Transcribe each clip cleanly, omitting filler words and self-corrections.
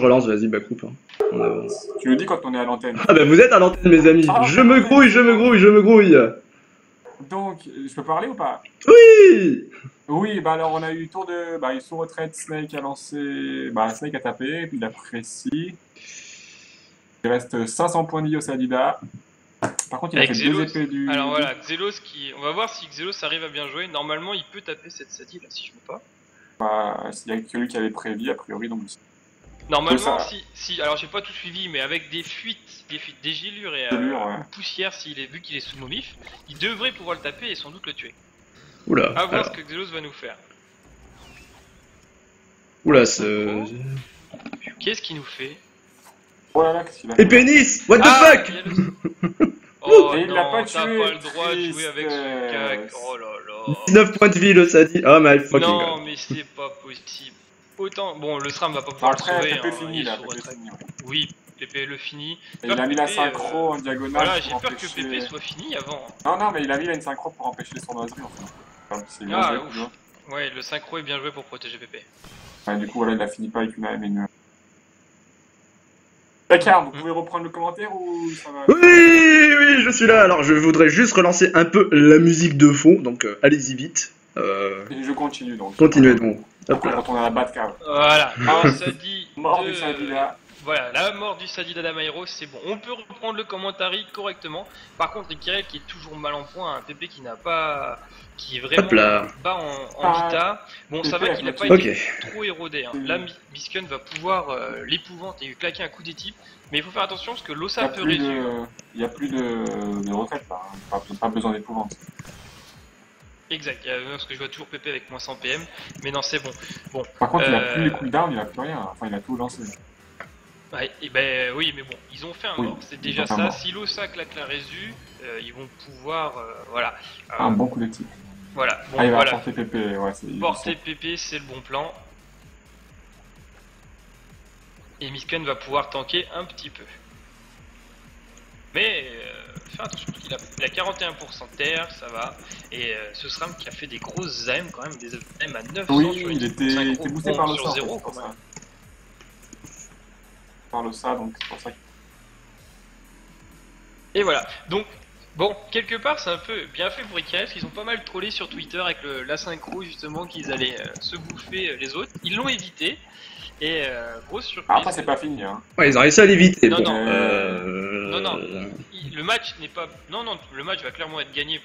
je relance, vas-y, bah coupe. Hein. On avance. Tu le dis quand on est à l'antenne. Ah bah vous êtes à l'antenne, mes amis. Ah, Je me grouille, je me grouille, je me grouille. Donc, je peux parler ou pas? Oui. Oui, bah alors on a eu tour de. Bah, sous retraite, Snake a lancé. Bah, Snake a tapé, puis il a précis. Il reste 500 points de vie au Sadida. Par contre, il a Avec fait Xelos. deux épées du. Alors voilà, Xelos qui. On va voir si Xelos arrive à bien jouer. Normalement, il peut taper cette Sadi là, si je ne me trompe pas. Bah, il y a que lui qui avait prévu, a priori, donc. Normalement, ça. si. Alors, j'ai pas tout suivi, mais avec des fuites, des gélures et Gélures, ouais. poussière, vu qu'il est sous momif, il devrait pouvoir le taper et sans doute le tuer. Oula. À voir Alors. ce que Xelos va nous faire. Oula, c'est. Qu'est-ce qu'il nous fait? Oh là là, qu'est-ce qu'il a fait? Et pénis. What the fuck. il y a le- Oh Et il non, l'a pas t'as tué, pas le droit de jouer avec ce triste. cac. Oh là là. 19 points de vie, le Sadi. Oh my fucking Non, god. mais c'est pas possible. Autant. Bon, le SRAM va pas pouvoir le Après, sauver. PP hein, fini il est là, sous PP retraite. fini. Ouais. Oui, PP le fini. Et il a mis la PP, synchro en diagonale. Voilà, j'ai pour peur que empêcher- PP soit fini avant. Non, non, mais il a mis là une synchro pour empêcher son oiserie en fait. Enfin, c'est bien Ah, joué, ouf. tu vois. Ouais, le synchro est bien joué pour protéger PP. Ouais, du coup, voilà, il a fini pas avec une AM et une. Dakar, vous pouvez reprendre le commentaire ou ça va? Oui, oui, je suis là. Alors, je voudrais juste relancer un peu la musique de fond, donc allez-y vite. Et je continue donc. Continuez donc. Hop Après, là. quand on a la Batcave. Voilà, Ah, le Sadi Mort de- du Sadida. Voilà, la mort du Sadi d'Adamairo, c'est bon. On peut reprendre le commentaire correctement. Par contre, Ikirel qui est toujours mal en point, un PP qui n'a pas. Qui est vraiment Hop là. bas en vita. Bon, ça va qu'il n'a pas Ok. été trop érodé. Hein. Là, Biscun va pouvoir l'épouvante et lui claquer un coup des types. Mais il faut faire attention parce que l'Ossa peut réduire. Il n'y a plus de retraite là. Hein. Pas besoin d'épouvante. Exact, parce que je vois toujours PP avec moins 100 PM. Mais non, c'est bon. Bon. Par contre, il a plus les cooldowns, il a plus rien. Enfin, il a tout lancé. Ouais, et ben oui, mais bon, ils ont fait un Oui, mort, c'est déjà ils ont fait un ça. mort. Si l'Ossa claque la résu, ils vont pouvoir. Voilà. Un bon coup de type. Voilà, bon, Ah, il va voilà. porter PP, ouais. Porter PP, c'est le bon plan. Et Misken va pouvoir tanker un petit peu. Mais fais attention, il a 41% de terre, ça va. Et ce SRAM qui a fait des grosses AM quand même, des AM à 900 Oui, sur il une était 5 gros boosté bons par le sur sort, 0 c'est pour quand même. ça. Par le ça, donc c'est pour ça que. Et voilà, donc bon, quelque part c'est un peu bien fait pour Ikea, parce qu'ils ont pas mal trollé sur Twitter avec la synchro justement qu'ils allaient se bouffer les autres. Ils l'ont évité, et grosse surprise. Ah, après, c'est pas fini, hein. Ouais, ils ont réussi à l'éviter. Non, bon. non. Euh... Non, le match n'est pas. Non, non, le match va clairement être gagné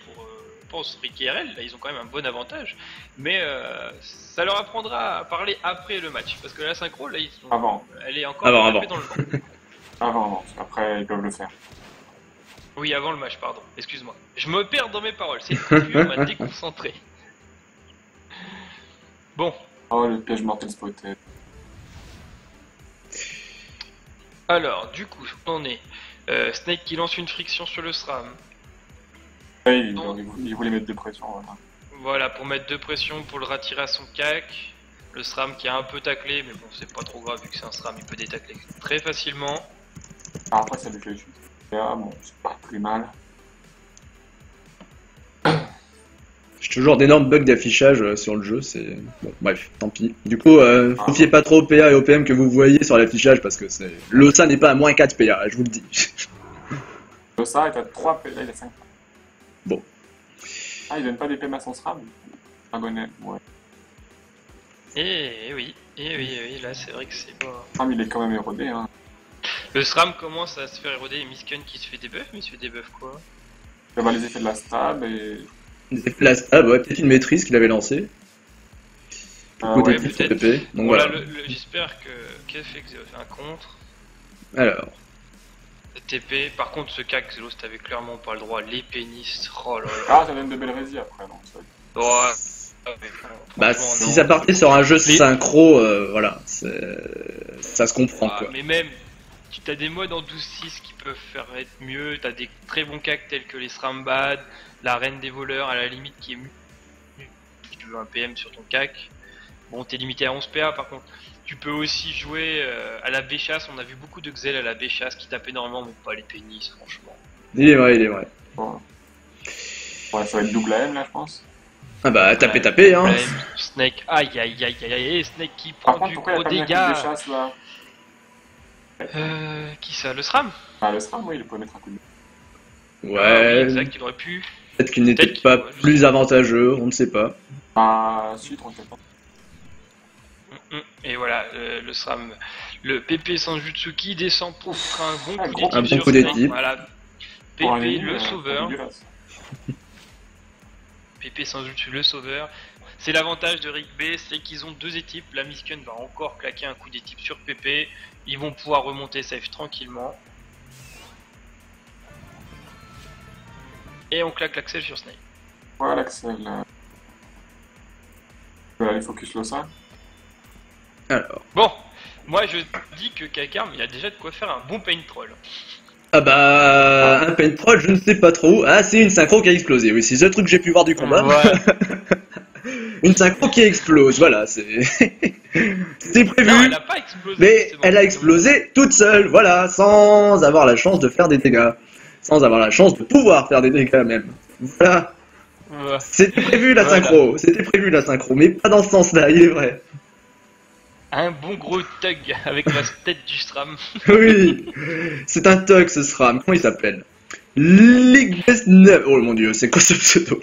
pour Ricky RL. Là, ils ont quand même un bon avantage. Mais ça leur apprendra à parler après le match. Parce que la synchro, là, Avant. elle est encore Avant. tapée dans le vent. Avant, après, ils peuvent le faire. Oui, avant le match, pardon. Excuse-moi. Je me perds dans mes paroles. C'est prévu, on m'a déconcentré. Bon. Oh, le piège mortel spoté. Alors, du coup, on est. Snake qui lance une friction sur le SRAM. Ouais, il voulait mettre de pression, voilà. Voilà, pour mettre de pression, pour le retirer à son cac. Le SRAM qui a un peu taclé, mais bon, c'est pas trop grave vu que c'est un SRAM, il peut détacler très facilement. Ah, après, c'est avec les chutes. Ah, bon, c'est pas très mal. J'ai toujours d'énormes bugs d'affichage sur le jeu, c'est... Bon, bref, tant pis. Du coup, confiez pas trop au PA et au PM que vous voyez sur l'affichage, parce que c'est... L'OSA n'est pas à moins 4 PA, je vous le dis. Le ça, il a 3 là, il a 5. Bon. Ah, il donne pas des PM à son SRAM? Dragonnet, ouais. Et oui, là c'est vrai que c'est pas... SRAM, il est quand même érodé, hein. Le SRAM commence à se faire éroder, et Misken qui se fait des buffs, mais il se fait des buffs quoi? Il va les effets de la stab et... Ah bah, peut-être une maîtrise qu'il avait lancée. Côté ouais, type peut-être. PP, donc Voilà, voilà. j'espère que KFX va faire un contre. Alors... TP, par contre ce cas Xelos t'avais clairement pas le droit, les pénis, oh là là. Ah, ça donne de belles résis après, non, ça... Ouais. Mais, Bah, franchement, si non. ça partait sur un jeu synchro, voilà, ça se comprend, Ah, quoi. mais même, tu as des modes en 12-6 qui peuvent faire être mieux, t'as des très bons cacs tels que les Srambad, la reine des voleurs à la limite qui est mieux. Si tu veux un PM sur ton cac, bon t'es limité à 11 PA par contre. Tu peux aussi jouer à la B-chasse, on a vu beaucoup de Xel à la B-chasse qui tapent énormément mais pas les pénis franchement. Il est vrai. Bon. Ouais, ça va être double AM, là, je pense. Ah bah, taper, hein. Ouais, Snake, aïe, Snake qui Par prend contre, du pourquoi il a gros pas mis un coup dégâts. de chasse, là? Qui ça? Le SRAM? Ah, le SRAM, oui, il peut mettre un coup de main. Ah oui, Ouais, exact, il aurait pu. peut-être qu'il n'était Peut-être pas qu'il- plus avantageux, on ne sait pas. Ah, si, tranquille pas. Et voilà, le SRAM. Le PP Sanjutsu qui descend pour un bon Un coup gros- d'équipe un bon sur coup Snake. d'équipe. Voilà. Pour un PP ennemi, le sauveur. dégueulasse. PP Sanjutsu le sauveur. C'est l'avantage de Rick B, c'est qu'ils ont deux équipes. La Misken va encore claquer un coup d'équipe sur PP. Ils vont pouvoir remonter safe tranquillement. Et on claque l'Axel sur Snake. Voilà, Axel. Je vais aller focus Losa. Alors. Bon, moi je dis que Kakarm il a déjà de quoi faire un bon paint troll. Ah bah, un paint troll, je ne sais pas trop. Ah, c'est une synchro qui a explosé. Oui, c'est le seul truc que j'ai pu voir du combat. Voilà. Une synchro qui explose, voilà, c'est. C'était prévu. Non, elle a pas explosé. Mais justement. elle a explosé toute seule, voilà, sans avoir la chance de faire des dégâts. Sans avoir la chance de pouvoir faire des dégâts même. Voilà. Ouais. C'était prévu la Voilà. synchro, c'était prévu la synchro, mais pas dans ce sens-là, il est vrai. Un bon gros tug avec la tête du SRAM. Oui, c'est un tug ce SRAM, comment il s'appelle? Ligue des Ténèbres, oh mon dieu, c'est quoi ce pseudo?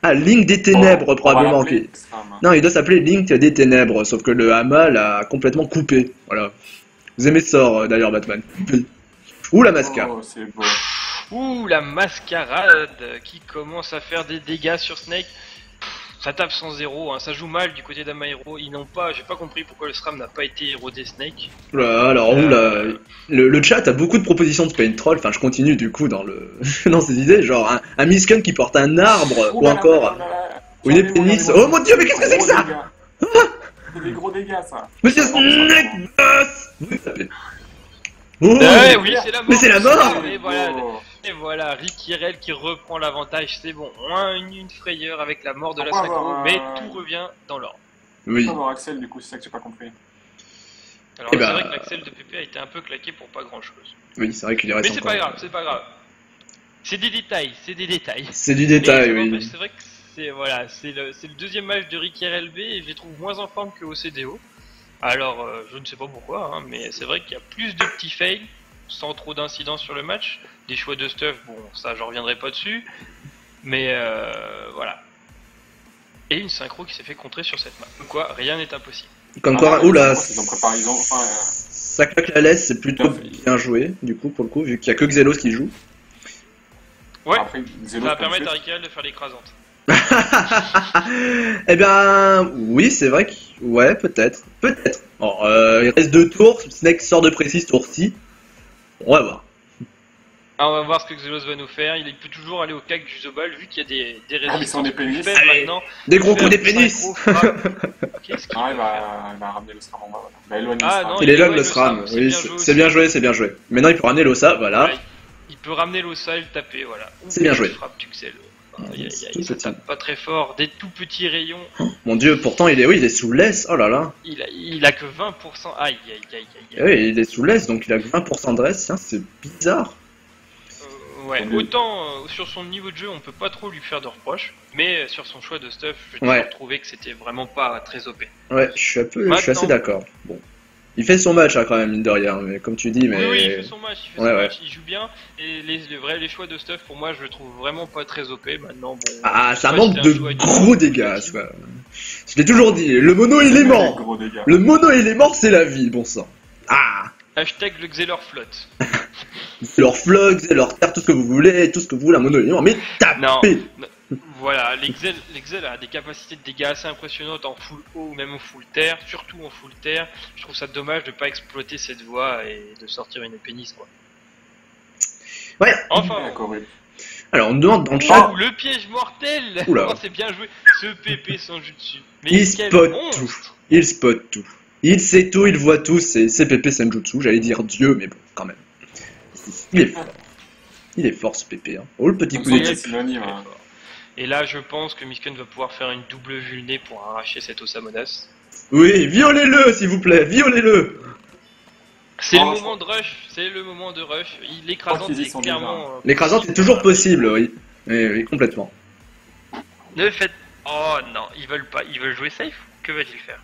Ah, Link des Ténèbres probablement. Qui... Non, il doit s'appeler Link des Ténèbres, sauf que le Hama l'a complètement coupé, voilà. Vous aimez ce sort d'ailleurs Batman? Ouh la masca. Oh, c'est beau. Ouh, la mascarade qui commence à faire des dégâts sur Snake. Ça tape sans zéro, hein. Ça joue mal du côté d'Amaero. Ils n'ont pas, j'ai pas compris pourquoi le SRAM n'a pas été érodé Snake. Oula, alors oula, le chat a beaucoup de propositions de paint troll, enfin je continue du coup dans le dans ces idées, genre un Misken qui porte un arbre, ou encore ou une épénisse. Oh mon dieu, mais qu'est-ce que c'est que ça? C'est des gros dégâts ça. Monsieur Snake Boss. Vous tapez. Oh, Oui, c'est la mort. mais c'est la mort. Et voilà, Oh. et voilà, Rikirel qui reprend l'avantage, c'est bon. Une frayeur avec la mort de la Pourquoi synchro, avoir, mais tout revient dans l'ordre. Oui, Pourquoi avoir Axel du coup, c'est ça que j'ai pas compris. Alors Eh c'est ben, vrai que l'Axel de PP a été un peu claqué pour pas grand chose. oui, c'est vrai qu'il y reste Mais c'est encore. pas grave, c'est pas grave. C'est des détails, c'est des détails. C'est du détail, Et ça oui. m'empêche, c'est vrai que c'est voilà, c'est le deuxième match de Ricky RLB et je les trouve moins en forme que au CDO. Alors je ne sais pas pourquoi, hein, mais c'est vrai qu'il y a plus de petits fails sans trop d'incidence sur le match. Des choix de stuff, bon ça je reviendrai pas dessus. Mais voilà. Et une synchro qui s'est fait contrer sur cette map. Donc quoi, rien n'est impossible. Comme quoi, oula, Ils ont préparé, ils ont, enfin, ça claque la laisse, c'est plutôt bien joué, du coup, pour le coup, vu qu'il y a que Xelos qui joue. Ouais, après, Zélo, ça va comme permettre à fait. Ricky RL de faire l'écrasante. Eh bien, oui, c'est vrai que... Ouais, peut-être. Peut-être. Bon, il reste 2 tours, Snake sort de précis tour 6. On va voir. Ah, on va voir ce que Xelos va nous faire. Il peut toujours aller au CAC du Zobal vu qu'il y a des Ah, mais sans résistances des plus pénis. faibles Allez. maintenant. Des gros coups Faire des pénis. synchro frappe. Qu'est-ce qu'il Ah, veut faire il va ramener le SRAM en bas. Voilà. Il va éloigner Ah, le SRAM. non, Il est là éloigne le le SRAM, SRAM, c'est oui, bien c'est joué c'est bien joué, c'est bien joué. Maintenant, il peut ramener l'Ossa, voilà. Voilà, il peut ramener l'Ossa et le taper, voilà. C'est bien joué. Frappe Tuxel. Aïe, aïe, C'est aïe, tout ça petit. tape pas très fort. Des tout petits rayons. Mon dieu, pourtant, il est, oui, il est sous laisse, oh là là. Il a que 20%. Aïe, aïe, aïe, aïe, Eh aïe. oui, il est sous laisse, donc il a que 20% de reste, tiens, c'est bizarre. Ouais, Bon, autant sur son niveau de jeu, on peut pas trop lui faire de reproches. Mais sur son choix de stuff, j'ai Ouais. toujours trouvé que c'était vraiment pas très OP. Ouais, je suis assez Maintenant- d'accord. Bon. Il fait son match, hein, quand même, mine de rien, mais comme tu dis, mais... Oui, il fait son match, Ouais, ouais. il joue bien. Et les choix de stuff, pour moi, je le trouve vraiment pas très OP. Maintenant, bon. Ah, je ça sais pas manque si de c'est un choix gros dégâts, quoi. Je l'ai toujours dit, le mono-élément. Gros dégâts. Le mono-élément, c'est la vie, bon sang. Ah, Hashtag le Xelor flotte. c'est leur flog, c'est leur terre, tout ce que vous voulez, tout ce que vous voulez, un mono-élément, mais tapez. Voilà, l'Exel a des capacités de dégâts assez impressionnantes en full haut ou même en full terre, surtout en full terre. Je trouve ça dommage de pas exploiter cette voie et de sortir une pénis, quoi. Ouais, Enfin, D'accord, oui. alors on me demande dans le chat, oh, le piège mortel. Oula. Oh, c'est bien joué, ce PP sans jutsu. Mais il quel spot monstre. tout. Il spot tout. Il sait tout, il voit tout, c'est PP Senjutsu, j'allais dire Dieu, mais bon, quand même. Il est fort. Il est fort ce PP, hein. Oh, le petit coup Comme ça, d'équipe. c'est synonyme, hein. Et là, je pense que Misken va pouvoir faire une double vulnée pour arracher cette Osamonas. Oui, violez-le, s'il vous plaît, violez-le. C'est Oh, le moment de rush, c'est le moment de rush. Je L'écrasante crois qu'ils y est sont clairement... L'écrasante est toujours possible, oui. Oui, oui, complètement. Ne faites... Oh non, ils veulent pas. Ils veulent jouer safe. Que va-t-il faire?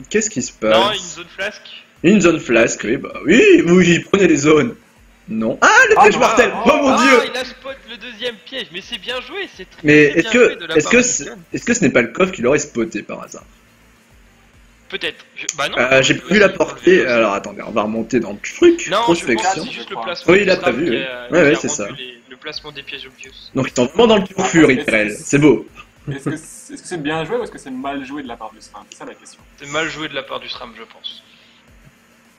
Qu'est-ce qui se Non, une passe? zone flasque. Une zone flasque, oui, bah oui, prenez les zones. Non. Ah, le piège mortel. Oh mon dieu. Il a spot le deuxième piège, mais c'est bien joué, c'est très, Mais très bien joué de la part de Lucas. est-ce que ce n'est pas le coffre qui l'aurait spoté par hasard? Peut-être. Bah non. J'ai pas vu la portée. Alors attendez, on va remonter dans le truc. Non, je pense que Prospection. c'est juste le placement. Oui, il a du pas SRAM vu, qui oui. a- Ouais, qui a c'est rendu ça. le placement des pièges obvious. Donc ils sont vraiment dans le turfu, Rickrell. C'est beau. Est-ce que c'est bien joué ou est-ce que c'est mal joué de la part du SRAM? C'est ça la question. C'est mal joué de la part du SRAM, je pense.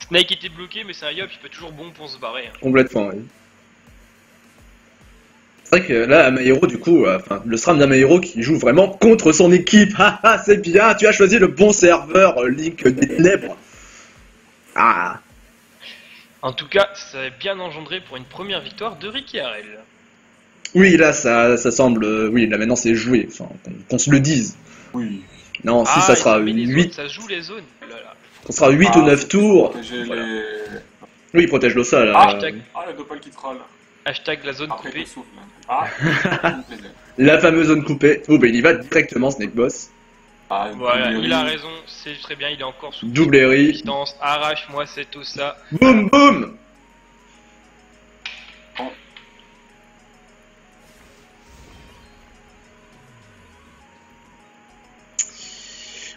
Snake était bloqué, mais c'est un yop, il peut toujours bon pour se barrer. Hein. Complètement, oui. C'est vrai que là, Amaero, du coup, le SRAM d'Amaero qui joue vraiment contre son équipe. Ah, c'est bien, tu as choisi le bon serveur, Link des Ténèbres. Ah. En tout cas, ça a bien engendré pour une première victoire de Rickrell. Oui, là, ça semble. Oui, là maintenant c'est joué, enfin, qu'on se le dise. Oui. Non, si ça sera mais les 8, zones, ça joue les zones. Oh là là. ça sera 8 ou 9 tours. Protéger Voilà. les... Oui, il protège l'Ossa là. Hashtag, Ah, le Dopal qui troll. hashtag la zone Après, coupée. il souffle. Ah, ça me plaisait. La fameuse zone coupée. Oh, bah il y va directement, Snake Boss. Ah, Voilà, double il a Eri. raison, c'est très bien, il est encore sous Double Eri. distance. Arrache-moi cet ossa. Boum, boum.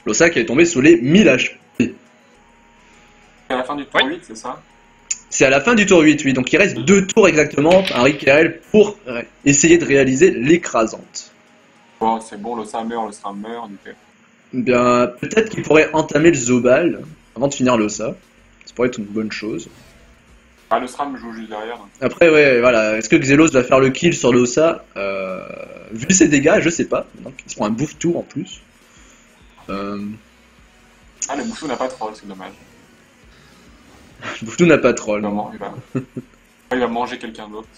L'Ossa qui est tombé sous les 1000 HP. C'est à la fin du tour 8, c'est ça? C'est à la fin du tour 8, oui. Donc il reste 2 tours exactement à Rickrell pour essayer de réaliser l'écrasante. Bon, c'est bon, le SRAM meurt, nickel. Bien, peut-être qu'il pourrait entamer le Zobal avant de finir l'Ossa. Ça pourrait être une bonne chose. Ah, le SRAM joue juste derrière. Après, ouais, voilà. Est-ce que Xelos va faire le kill sur l'Ossa Vu ses dégâts, je sais pas. Donc, ils se font un bouffe tout en plus. Ah, le bouchon n'a pas de troll, c'est dommage. Bouffe tout n'a pas de troll. Il va... il va manger quelqu'un d'autre.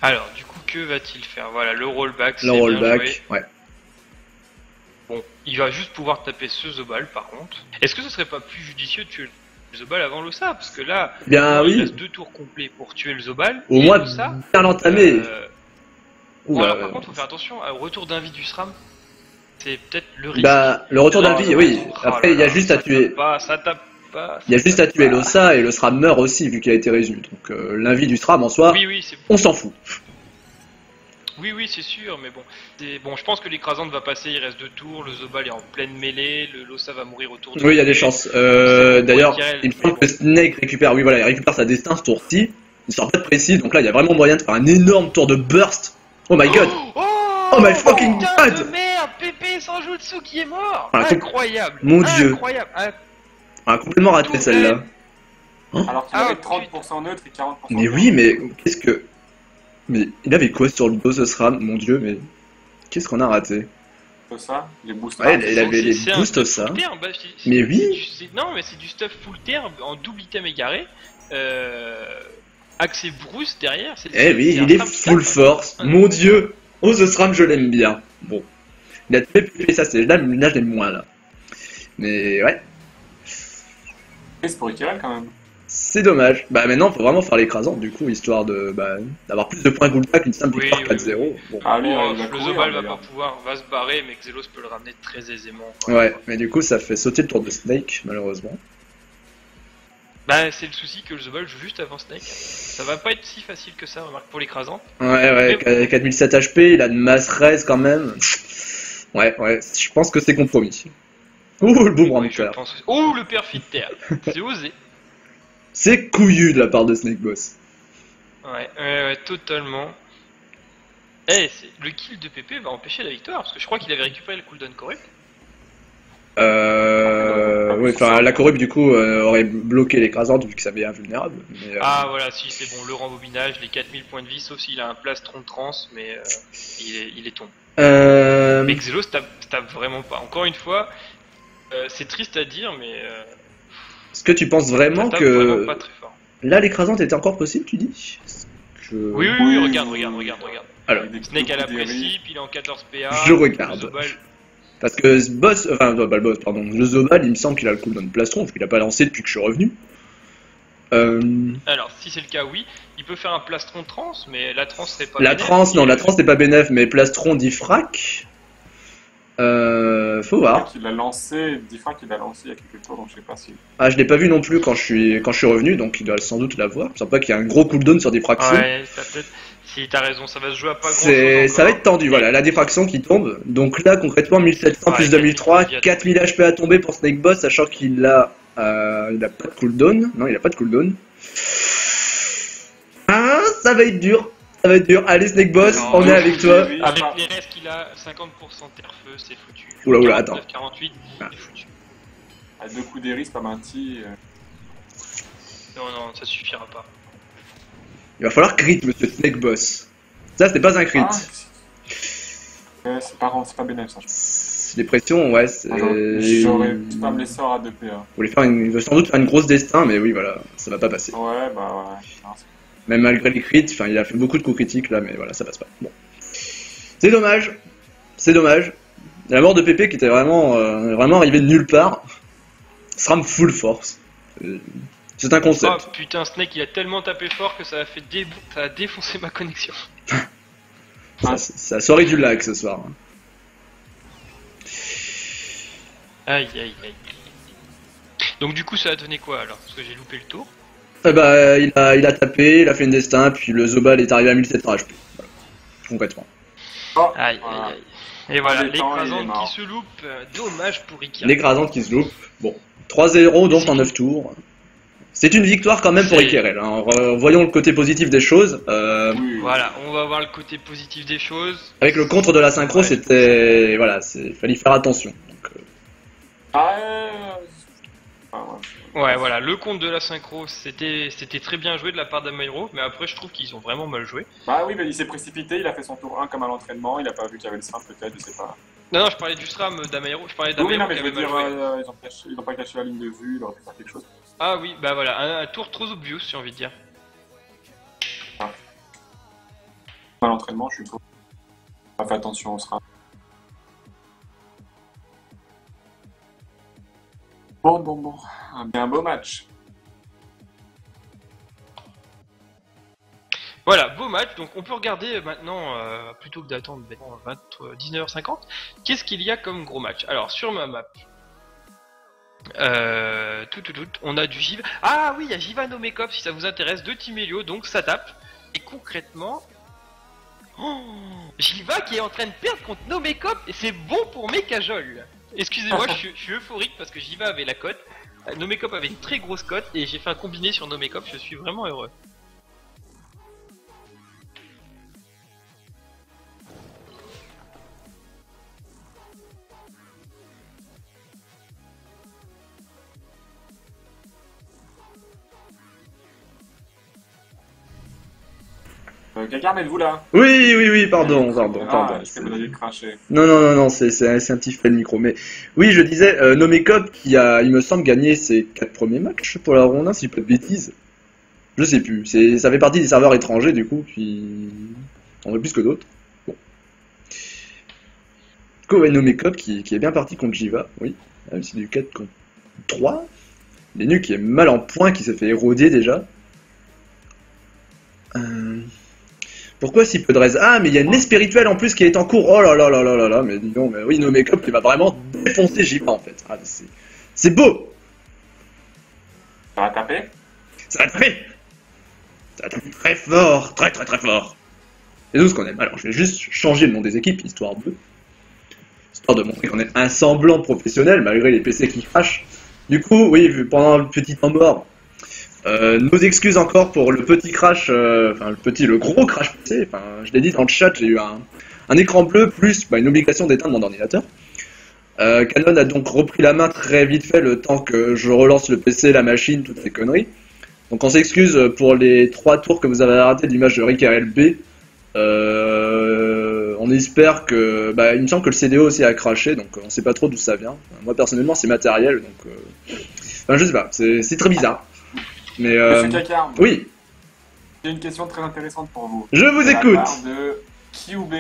Alors, du coup, que va-t-il faire? Voilà, le rollback, c'est Le bien rollback, joué. ouais. Bon, il va juste pouvoir taper ce Zobal par contre. Est-ce que ce serait pas plus judicieux de tuer le Zobal avant l'Ossa? Parce que là, Bien, il oui. reste 2 tours complets pour tuer le Zobal. Au et moins, l'Ossa, bien l'entamer. bon, Oula, alors, par contre, faut faire attention au retour d'un vie du SRAM. C'est peut-être le risque. bah, le retour d'un Oh, vie, oui. oh Après, là il y a là, juste à ça tuer. tape pas, ça tape pas. Il y a ça juste à tape tuer pas. l'Ossa et le SRAM meurt aussi vu qu'il a été résolu. Donc l'invie du SRAM en soi, Oui, oui, c'est on s'en fout. Oui, oui, c'est sûr, mais bon. Bon, je pense que l'écrasante va passer, il reste 2 tours, le Zobal est en pleine mêlée, l'Ossa va mourir autour de Oui, il y a lui. des chances. C'est D'ailleurs, Rickrell, il me semble mais que Snake récupère, oui voilà, il récupère sa destin ce tour-ci. Il sort pas de précis, donc là il y a vraiment moyen de faire un énorme tour de burst. Oh my god! Oh, my fucking putain god! de merde, Pépé sans Jutsu qui est mort. Ah, Incroyable. mon dieu. Incroyable. On a complètement raté celle-là. Alors qu'il Ah, avait 30% neutre et 40% Mais neutre. oui, mais qu'est-ce que. Mais il avait quoi sur le dos ce SRAM? Mon dieu, mais. Qu'est-ce qu'on a raté? C'est ça, les boosts. Ouais, Ah, il avait les C'est un boosts stuff ça. full terme, bah, Mais oui. Non, mais c'est du stuff full terme en double item égaré. Accès Bruce derrière. Eh oui, il est full force. Mon dieu. Oh, ce SRAM, je l'aime bien. Bon. Il a tué Pépé, ça c'est. Là, je l'aime moins là. Mais ouais. Et c'est pour Rickrell quand même. C'est dommage. Bah maintenant, faut vraiment faire l'écrasante du coup, histoire de d'avoir plus de points Gulpa qu'une simple Oui, victoire oui, 4-0. Bon. Ah, lui, il va le courir, Zobal va d'ailleurs. pas pouvoir, va se barrer, mais Xelos peut le ramener très aisément. Ouais, mais du coup, ça fait sauter le tour de Snake, malheureusement. Bah, c'est le souci que le Zobal joue juste avant Snake. Ça va pas être si facile que ça, remarque, pour l'écrasant. Ouais, 4007 HP, il a de masse raise quand même. Ouais, je pense que c'est compromis. Ouh, le boomerang Je terre. pense. Oh, le perfide terre. C'est osé. C'est couillu de la part de Snake Boss. Ouais, totalement. Eh, le kill de PP va empêcher la victoire, parce que je crois qu'il avait récupéré le cooldown correct. Oui, enfin, la corrupte du coup aurait bloqué l'écrasante vu que ça avait invulnérable. Mais, Ah voilà, si c'est bon, le rembobinage, les 4000 points de vie, sauf s'il a un plastron de trans, mais il est tombé. Mais Xelos tape vraiment pas. Encore une fois, c'est triste à dire, mais Est-ce que tu penses vraiment ça tape que vraiment pas très fort. là l'écrasante était encore possible, tu dis? Oui, regarde. Alors, Snake à la précip, il est en 14 PA. Je regarde. Le Zobal- parce que ce boss, enfin non, pas le boss, pardon, le Zobal, il me semble qu'il a le cooldown plastron, parce qu'il a pas lancé depuis que je suis revenu. Alors, si c'est le cas, oui, il peut faire un plastron trans, mais la trans serait pas. La bénéf. trans, non, la trans n'est pas bénef, mais plastron dit frac. Faut voir. Il a lancé, Diffra qu'il a lancé il y a quelques tours, donc je sais pas si. Ah, je l'ai pas vu non plus quand je suis revenu, donc il doit sans doute l'avoir. Je sens pas qu'il y a un gros cooldown sur diffraction. Ouais, si t'as raison, ça va se jouer à pas grand chose. Ça va être tendu, voilà, la diffraction qui tombe. Donc là, concrètement, 1700 plus 2003, 4000 HP à tomber pour Snake Boss, sachant qu'il a pas de cooldown. Non, il a pas de cooldown. Ah, ça va être dur. Ça va être dur. Allez, Snake Boss, Non, on est avec toi. Avec les restes qu'il a, 50% terre-feu, c'est foutu. Oula, attends. 48, c'est foutu. À 2 coups d'Eris, pas menti. Non, ça suffira pas. Il va falloir crit, monsieur Snake Boss. Ça, c'était pas un crit. C'est pas bénéf, ça. Les pressions, ouais, c'est... J'aurais spam les sorts à 2 PA. Il veut sans doute faire une grosse destin, mais oui, voilà, ça va pas passer. Ouais, bah ouais. Non, même malgré les crits, enfin, il a fait beaucoup de coups critiques là, mais voilà, ça passe pas. Bon. C'est dommage. C'est dommage. La mort de Pépé qui était vraiment arrivée de nulle part. SRAM full force. C'est un concept. Oh putain, Snake il a tellement tapé fort que ça a défoncé ma connexion. Ça sortit du lac ce soir. Aïe. Donc du coup ça a donné quoi alors? Parce que j'ai loupé le tour. Eh bah, il a tapé, il a fait une destin, puis le Zobal est arrivé à 1700 HP. Voilà. Concrètement. Aïe. Et voilà, l'écrasante qui se loupe. Dommage pour Ikea. L'écrasante qui se loupe. Bon, 3-0 donc en 9 tours. C'est une victoire quand même pour Ikerel. Hein. Voyons le côté positif des choses. Voilà, on va voir le côté positif des choses. Avec le contre de la synchro, c'était... Voilà, fallait faire attention. Donc, Ouais, voilà, le compte de la synchro, c'était très bien joué de la part d'Amairo, mais après je trouve qu'ils ont vraiment mal joué. Bah oui, mais il s'est précipité, il a fait son tour 1 comme à l'entraînement, il a pas vu qu'il y avait le SRAM peut-être, je sais pas. Non, je parlais du SRAM d'Amairo, je parlais d'Amairo qui avait mal joué. Ils ont pas caché la ligne de vue, il aurait pu faire quelque chose. Ah oui, bah voilà, un tour trop obvious, j'ai envie de dire. À l'entraînement, je suppose. On fait attention au SRAM. Bon. Un beau match. Voilà, beau match. Donc on peut regarder maintenant, plutôt que d'attendre 19h50, qu'est-ce qu'il y a comme gros match. Alors sur ma map, on a du Jiva. Ah oui, il y a Jiva Nomekop si ça vous intéresse, de Team Helio, donc ça tape. Et concrètement, Jiva qui est en train de perdre contre Nomekop, et c'est bon pour mes cajoles. Excusez-moi, je suis euphorique parce que Jiva avait la cote. Nomekop avait une très grosse cote et j'ai fait un combiné sur Nomekop, je suis vraiment heureux. Quelqu'un êtes-vous là? Oui, pardon. Je t'ai dû cracher. Non, c'est un petit fait le micro. Mais oui, je disais, Nomekop qui a, il me semble, gagné ses 4 premiers matchs pour la ronde 1, si je pas de bêtises. Je sais plus, ça fait partie des serveurs étrangers du coup, puis on en a plus que d'autres. Bon. Du coup, ouais, Nomekop qui est bien parti contre Jiva, oui. Même si c'est du 4 contre 3. Lenu qui est mal en point, qui s'est fait éroder déjà. Pourquoi si peu de raise? Ah, mais il y a une nez spirituelle en plus qui est en cours. Oh là là, mais dis donc, mais oui, Nomekop qui va vraiment défoncer Jiva en fait. Ah, c'est beau! Ça va taper? Ça va taper! Ça va taper très fort, très fort. C'est tout ce qu'on aime. Alors, je vais juste changer le nom des équipes, histoire de montrer qu'on est un semblant professionnel malgré les PC qui crachent. Du coup, oui, pendant le petit temps mort, nos excuses encore pour le petit crash, le gros crash PC. Enfin, je l'ai dit dans le chat, j'ai eu un écran bleu plus une obligation d'éteindre mon ordinateur. Canon a donc repris la main très vite fait le temps que je relance le PC, la machine, toutes ces conneries. Donc on s'excuse pour les 3 tours que vous avez ratés de l'image de Rick RLB. On espère que... il me semble que le CDO aussi a craché, donc on sait pas trop d'où ça vient. Moi personnellement c'est matériel, donc... je sais pas, c'est très bizarre. Mais Monsieur Cacarme, oui. J'ai une question très intéressante pour vous. Je vous écoute. De la part de QB.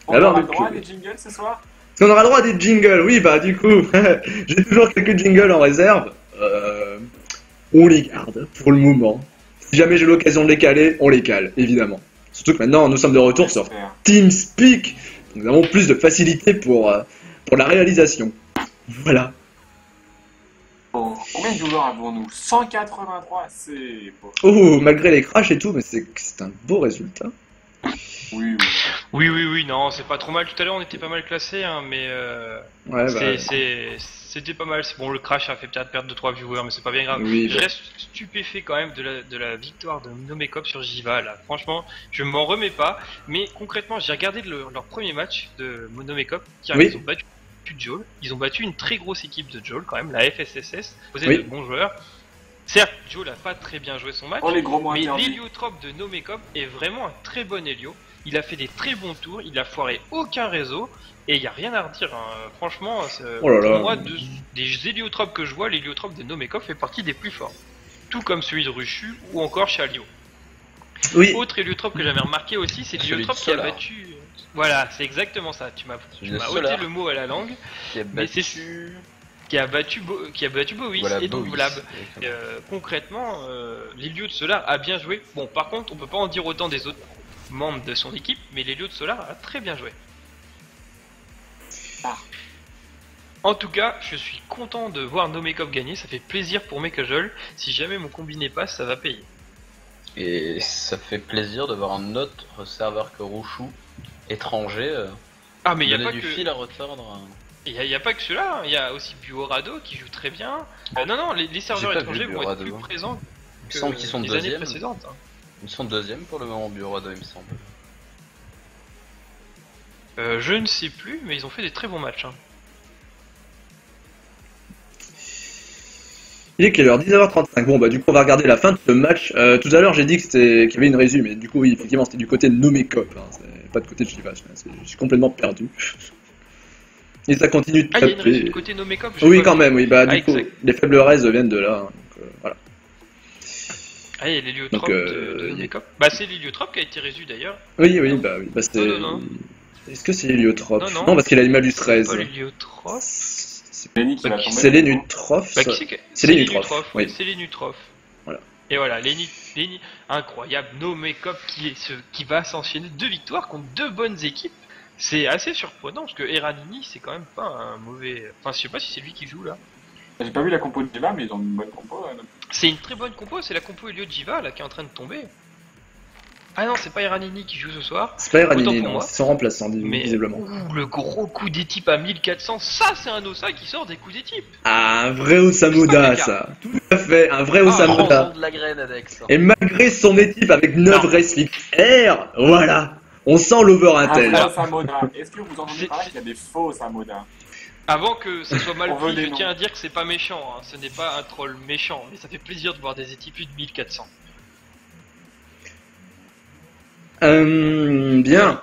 On aura le droit à des jingles ce soir? On aura le droit à des jingles, oui, du coup, j'ai toujours quelques jingles en réserve. On les garde pour le moment. Si jamais j'ai l'occasion de les caler, on les cale, évidemment. Surtout que maintenant, nous sommes de retour sur TeamSpeak. Nous avons plus de facilité pour la réalisation. Voilà. Bon, combien de joueurs avons-nous? 183, c'est... Bon. Oh, malgré les crashs et tout, mais c'est un beau résultat. Oui, oui. Oui, non, c'est pas trop mal. Tout à l'heure, on était pas mal classé, hein, mais Ouais, bah, c'était pas mal. C'est bon, le crash a fait peut-être perdre 2-3 viewers, mais c'est pas bien grave. oui, Je bah, reste stupéfait quand même de la victoire de Nomecop sur Jiva, là. Franchement, je m'en remets pas. Mais concrètement, j'ai regardé leur premier match de Nomecop. Oui. Ils ont battu Joel. Ils ont battu une très grosse équipe de Joel quand même, la FSSS, posée Oui. de bons joueurs. Certes, Joel a pas très bien joué son match, Oh, les gros mots mais interdits. l'héliotrope de Nomecop est vraiment un très bon hélio. Il a fait des très bons tours, il a foiré aucun réseau, et il n'y a rien à redire. Hein. Franchement, Oh là là. pour moi, des héliotropes que je vois, l'héliotrope de Nomecop fait partie des plus forts. Tout comme celui de Ruchu ou encore Chalio. Oui. Autre héliotrope que j'avais remarqué aussi, c'est Celui de l'héliotrope qui a Solar. battu. Voilà, c'est exactement ça. Tu m'as Celui de ôté Solar. le mot à la langue, Qui a mais c'est battu... qui a battu Bovis Voilà, et donc Bovis. Blab. Exactement. Concrètement, l'Hélio de Solar a bien joué. Bon, par contre, on peut pas en dire autant des autres membres de son équipe, mais l'Hélio de Solar a très bien joué. Ah. En tout cas, je suis content de voir Nomecop gagner. Ça fait plaisir pour mes cajoles. Si jamais mon combiné passe, ça va payer. Et ça fait plaisir de voir un autre serveur que Rouchou, étranger, Ah, mais il y a donner pas du que. fil à retordre. Il y a pas que cela, il y a aussi Buorado qui joue très bien. Non, les serveurs pas étrangers vu vont être Buorado. plus présents Il me que semble qu'ils sont les années deuxième. précédentes. Hein. Ils sont deuxième pour le moment, Bureau 2, il me semble. Je ne sais plus, mais ils ont fait des très bons matchs. Hein. Il est quelle heure? 19h35. Bon, bah, du coup, on va regarder la fin de ce match. Tout à l'heure, j'ai dit qu'il y avait une résume, mais du coup, oui, effectivement, c'était du côté de Nomecop. Hein, c'est pas de côté de Chivas. Je suis complètement perdu. Et ça continue de Ah, il y a une taper. raison du côté Nomecop. j'ai Oui, pas quand vu. même, oui. Bah, du Ah, coup, exact. les faibles raises viennent de là. Hein, donc, voilà. Ah, il y a l'héliotrope Donc, de Nomecop. Bah, c'est l'héliotrope qui a été résu d'ailleurs. Oui, bah, oui. Bah, c'est. Non. Est-ce que c'est l'héliotrope? Non. Parce qu'il a une malus C'est 13. pas l'héliotrope. Lenny qui va tomber. C'est l'énutrophe. Bah, qui c'est que... C'est l'hénutrophe, oui. oui. C'est l'hénutrophe. Voilà. Et voilà, Lenny, incroyable, Nomecop qui va s'enchaîner 2 victoires contre 2 bonnes équipes. C'est assez surprenant parce que Eranini c'est quand même pas un mauvais. Enfin, je sais pas si c'est lui qui joue là. J'ai pas vu la compo de Jiva, mais ils ont une bonne compo. C'est une très bonne compo, c'est la compo Elio Jiva là qui est en train de tomber. Ah non, c'est pas Eranini qui joue ce soir. C'est pas Eranini, Autant pour non. moi. C'est son remplaçant, Mais visiblement. le gros coup des types à 1400, ça c'est un Osa qui sort des coups des types. Ah, un vrai Osamuda, ça. Tout à fait, un vrai Osamuda. Prends-en de la graine, Adex. Et malgré son équipe avec 9 Non. Race R, voilà, on sent l'over Un intel. vrai Samoda. Est-ce que vous entendez C'est- par là qu'il y a des faux Samoda? Avant que ça soit mal On veut pris, des je noms. tiens à dire que c'est pas méchant, hein. Ce n'est pas un troll méchant, mais ça fait plaisir de voir des équipes plus de 1400. Bien.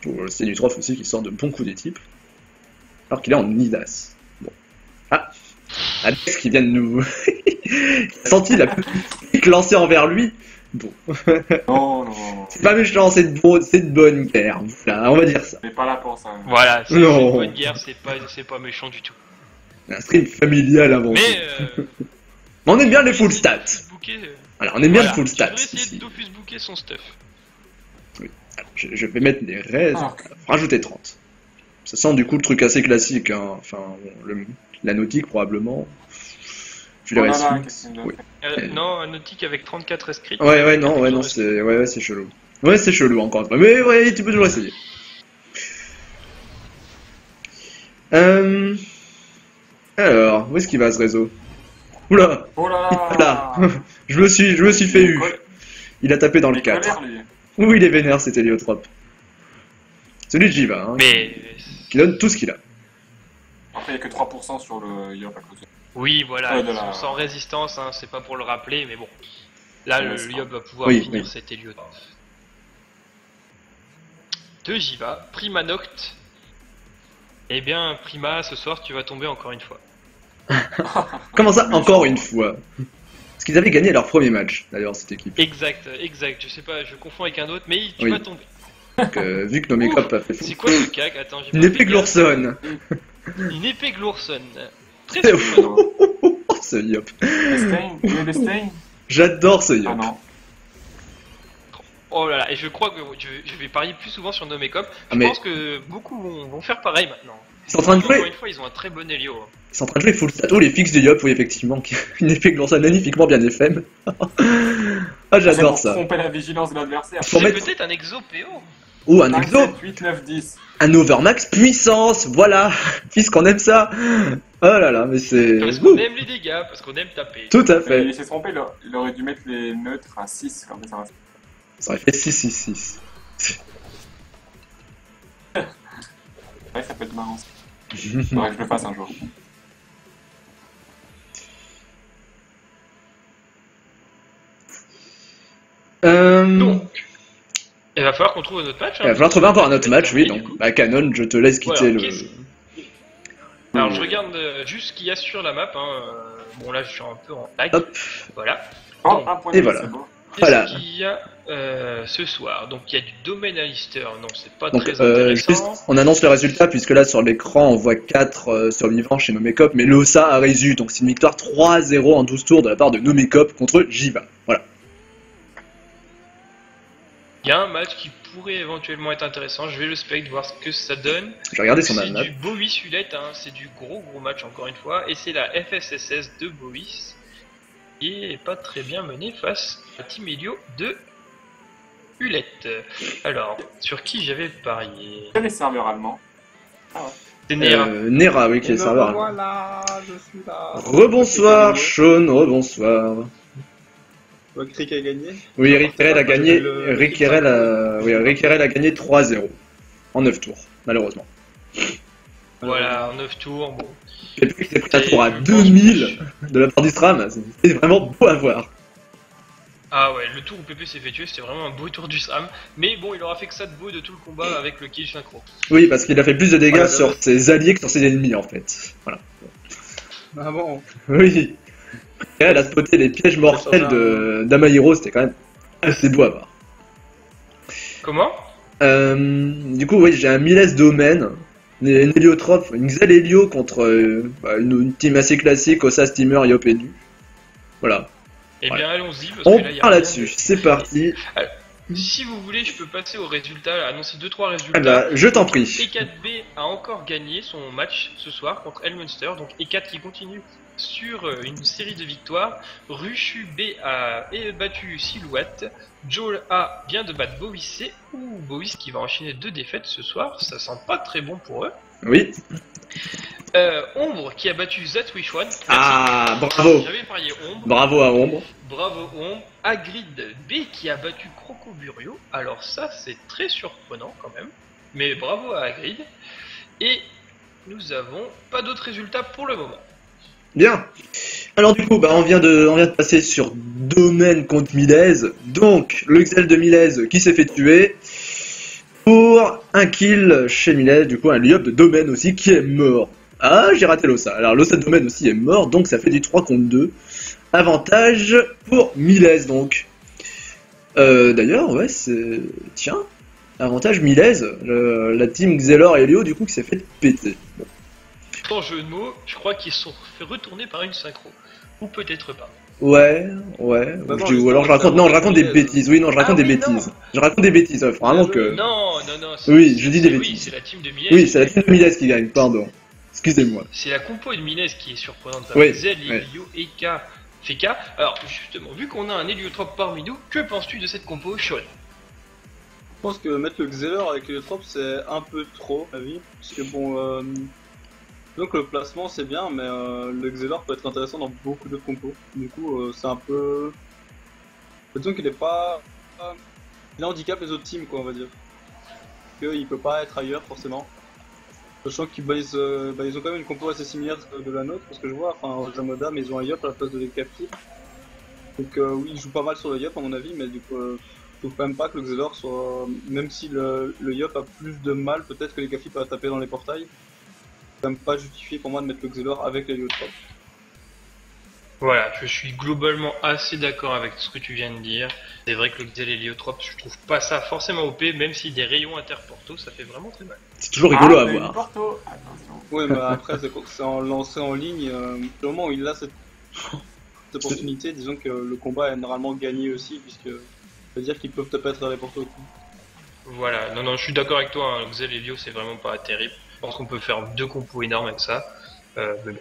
Oh, c'est du Trof aussi qui sort de bons coups des types. Alors qu'il est en Nidas. Bon. Ah, Alex qui vient de nous. Il a senti la petite lancée envers lui. Bon. Non. C'est pas méchant, c'est de bonne guerre. Voilà, on va dire ça. On n'est pas là pour ça. Voilà, c'est Non. une bonne guerre, c'est pas méchant du tout. Un stream familial avant tout. Mais Mais on aime bien les full stats. Booker, Voilà, on aime bien voilà, les full je stats. devrais essayer ici. de Dofus booker son stuff. Alors, je vais mettre des raises, Ah. rajouter 30. Ça sent du coup le truc assez classique, hein. Enfin, la nautique probablement. Tu les Oh là réussis. là, qu'est-ce qu'il nous a Oui. fait? Non, un nautique avec 34 escrits. Ouais, non, c'est chelou. Ouais, c'est chelou encore une fois. Mais ouais, tu peux toujours essayer. Alors, où est-ce qu'il va ce réseau? Oula, Oh là là. là. je me suis fait eu. Il a tapé dans le Il est 4. colère, lui. Oui, il est vénère, c'était Héliotrope. Celui de Jiva, hein, Mais qui donne tout ce qu'il a. Après, il n'y a que 3% sur le Yop à côté. oui, voilà, Ouais, de ils la- sont sans résistance, hein, c'est pas pour le rappeler, mais bon. Là, Ouais, le c'est Yob va pouvoir Oui, finir oui. cet Héliotrope. De Jiva, Prima Noct. Eh bien, Prima, ce soir, tu vas tomber encore une fois. Comment ça, encore une fois? Parce qu'ils avaient gagné leur premier match, d'ailleurs, cette équipe. Exact, je sais pas, je confonds avec un autre, mais tu Oui. vas tomber. Donc, vu que Nomecop a fait C'est quoi ce cac? Attends, j'ai une pas épée fait gaffe. Glorson. Une épée Glorson. Très C'est surprenant. Oh, ce Yop. Les Stein, il y a des Stein? J'adore ce Ah Yop. non. Oh là là, et je crois que je vais parier plus souvent sur Nomecop. Je Ah, mais- pense que beaucoup vont faire pareil maintenant. sont en train de Encore jouer. une fois, ils ont un très bon Helio. Hein. Ils sont en train de jouer full stat. Oh, les fixes de Yop, oui, effectivement. Une épée qui lance magnifiquement bien FM. Ah, j'adore pour ça. tromper la vigilance de l'adversaire. Faut C'est mettre- peut-être un exo PO. Ou un 5, exo. 7, 8, 9, 10. Un overmax puissance. Voilà. Puisqu'on aime ça. Oh là là, mais c'est. Parce qu'on Ouh, aime les dégâts, parce qu'on aime taper. tout à Mais fait. il s'est trompé, il aurait dû mettre les neutres à 6, comme ça. Ça aurait fait 6-6-6. Ouais, ça peut être marrant. Faudrait que je le fasse un jour. Donc, il va falloir qu'on trouve un autre match. Il va falloir trouver encore un autre match, oui. Donc, bah, Canon, je te laisse quitter Voilà, le. qu'est-ce- Alors, je regarde juste ce qu'il y a sur la map. Hein. Bon, là, je suis un peu en lag. Hop. Voilà. Oh, Donc, un point et de vue, voilà. c'est beau. Qu'est-ce Voilà. qu'il y a ce soir? Donc, il y a du domaine à Lister. Non, c'est pas Donc, très intéressant. juste, on annonce le résultat, puisque là, sur l'écran, on voit 4 survivants chez Nomecop, mais Losa a résu, donc c'est une victoire 3-0 en 12 tours de la part de Nomecop contre Jiva. Voilà. Il y a un match qui pourrait éventuellement être intéressant. Je vais le spec, voir ce que ça donne. Je vais regarder son C'est map. du Bovis Hulette, hein. C'est du gros match encore une fois. Et c'est la FSSS de Bovis qui est pas très bien menée face à Team Helio de Hulette. Alors, sur qui j'avais parié? C'est les serveurs allemands. C'est Nera. Nera, oui, qui est le serveur. Voilà, je suis là. Rebonsoir, Sean, rebonsoir. Crick a gagné. Oui, Rick Herrel a gagné. Le- Rick Herrel a gagné 3-0 en 9 tours, malheureusement. Voilà, en 9 tours. Bon. Et puis, il s'est pris un Et tour à je pense 2000 de la part du SRAM. C'est vraiment beau à voir. Ah ouais, le tour où PP s'est fait tuer, c'était vraiment un beau tour du SRAM. Mais bon, il aura fait que ça de beau de tout le combat avec le kill synchro. Oui, parce qu'il a fait plus de dégâts Voilà, sur ses alliés que sur ses ennemis, en fait. Voilà. Ah bon. Oui. Elle a spoté les pièges mortels de d'Amahiro, c'était quand même assez beau à voir. Comment? Du coup, oui, j'ai un Miles domaine, une héliotrope, une Xel Helio contre une team assez classique, Osa Steamer, Yop et Nu. Voilà. Eh bien, Ouais. allons-y, parce On que là, il y a part rien là-dessus, de- c'est parti. Si vous voulez, je peux passer aux résultats, là, annoncer 2-3 résultats. Ah bah, je t'en prie. E4B a encore gagné son match ce soir contre Elmunster, donc E4 qui continue sur une série de victoires. Rushu B a battu Silhouette, Joel A vient de battre Bovis C, ou Bovis qui va enchaîner 2 défaites ce soir, ça sent pas très bon pour eux. Oui. Ombre qui a battu Zatwish One. Ah, bravo. J'avais parié Ombre. Bravo à Ombre. Bravo Ombre. Agrid B qui a battu Croco Burio. Alors ça c'est très surprenant quand même. Mais bravo à Agrid. Et nous avons pas d'autres résultats pour le moment. Bien. Alors du coup, bah, on vient de passer sur domaine contre Milez. Donc, le Xel de Milez qui s'est fait tuer pour un kill chez Milez. Du coup, un Liop de domaine aussi qui est mort. Ah, j'ai raté l'Ossa. Alors, l'Ossa de domaine aussi est mort, donc ça fait du 3 contre 2. Avantage pour Milez, donc. D'ailleurs, ouais, c'est... Tiens, avantage Milez. La team Xelor et Helio, du coup, qui s'est fait péter. Bon. Sans jeu de mots, je crois qu'ils sont fait retourner par une synchro. Ou peut-être pas. Ouais. Bah non, Ou alors je raconte, non, je raconte des bêtises. Oui, non, je raconte Ah des oui, bêtises. Je raconte des bêtises. Ouais, faut vraiment que. Non. Oui, je dis des Oui, bêtises. c'est la team de Milez. Oui, c'est la team de Milez qui gagne. Pardon. Excusez-moi. C'est la compo de Milez qui est surprenante. Oui, Zel, ouais. Elio, Eka, Feka. Alors, justement, vu qu'on a un héliotrope parmi nous, que penses-tu de cette compo, Sean? Je pense que mettre le Xelor avec l'héliotrope c'est un peu trop, à vie. Parce que bon, donc le placement c'est bien, mais le Xelor peut être intéressant dans beaucoup d'autres compos. Du coup, c'est un peu. Disons qu'il est pas. Il handicap les autres teams, quoi, on va dire. Qu'il peut pas être ailleurs forcément. Sachant qu'ils ils ont quand même une compo assez similaire de la nôtre, parce que je vois, enfin, Jamoda, mais ils ont un Yop à la place de l'Ekaki. Donc oui, ils jouent pas mal sur le Yop à mon avis, mais du coup, je trouve quand même pas que le Xelor soit. Même si le Yop a plus de mal, peut-être que les Kafi peuvent taper dans les portails. C'est quand même pas justifié pour moi de mettre le Xelor avec l'héliotrope. Voilà, je suis globalement assez d'accord avec ce que tu viens de dire. C'est vrai que le Xel héliotrope, je trouve pas ça forcément OP, même si des rayons interportaux, ça fait vraiment très mal. C'est toujours rigolo à mais voir. Porto. Attention. Ouais, mais après, c'est en lancé en ligne. Au moment où il a cette opportunité, disons que le combat est normalement gagné aussi, puisque ça veut dire qu'ils peuvent taper à travers les portes au cou. Voilà, non, je suis d'accord avec toi, hein, le Xel Helio, c'est vraiment pas terrible. pense qu'on peut faire 2 compos énormes avec ça. Mais bon.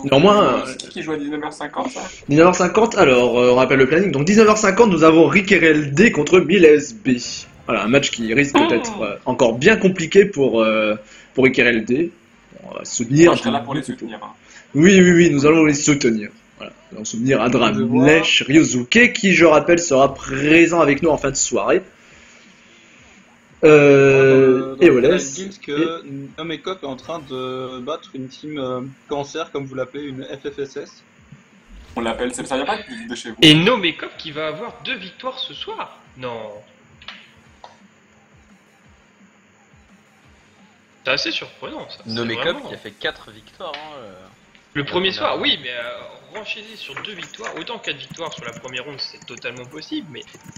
Néanmoins, C'est qui joue à 19h50 ça 19h50, alors on rappelle le planning. Donc 19h50, nous avons Rickerel D contre Miles B. Voilà, un match qui risque d'être encore bien compliqué pour Rickerel D. On va soutenir. Moi je serai là pour les soutenir. Hein. Oui, nous allons les soutenir. Voilà. Nous allons soutenir Adramlesh Ryosuke, qui, je rappelle, sera présent avec nous en fin de soirée. Et Oles. Que Nomekop est en train de battre une team cancer, comme vous l'appelez, une FFSS. On l'appelle, ça vient pas de chez vous. Et Nomekop qui va avoir 2 victoires ce soir. Non. C'est assez surprenant ça. Nomekop Vraiment... qui a fait 4 victoires. Hein, Le premier soir, oui, mais renchaîner sur 2 victoires, autant 4 victoires sur la première ronde, c'est totalement possible,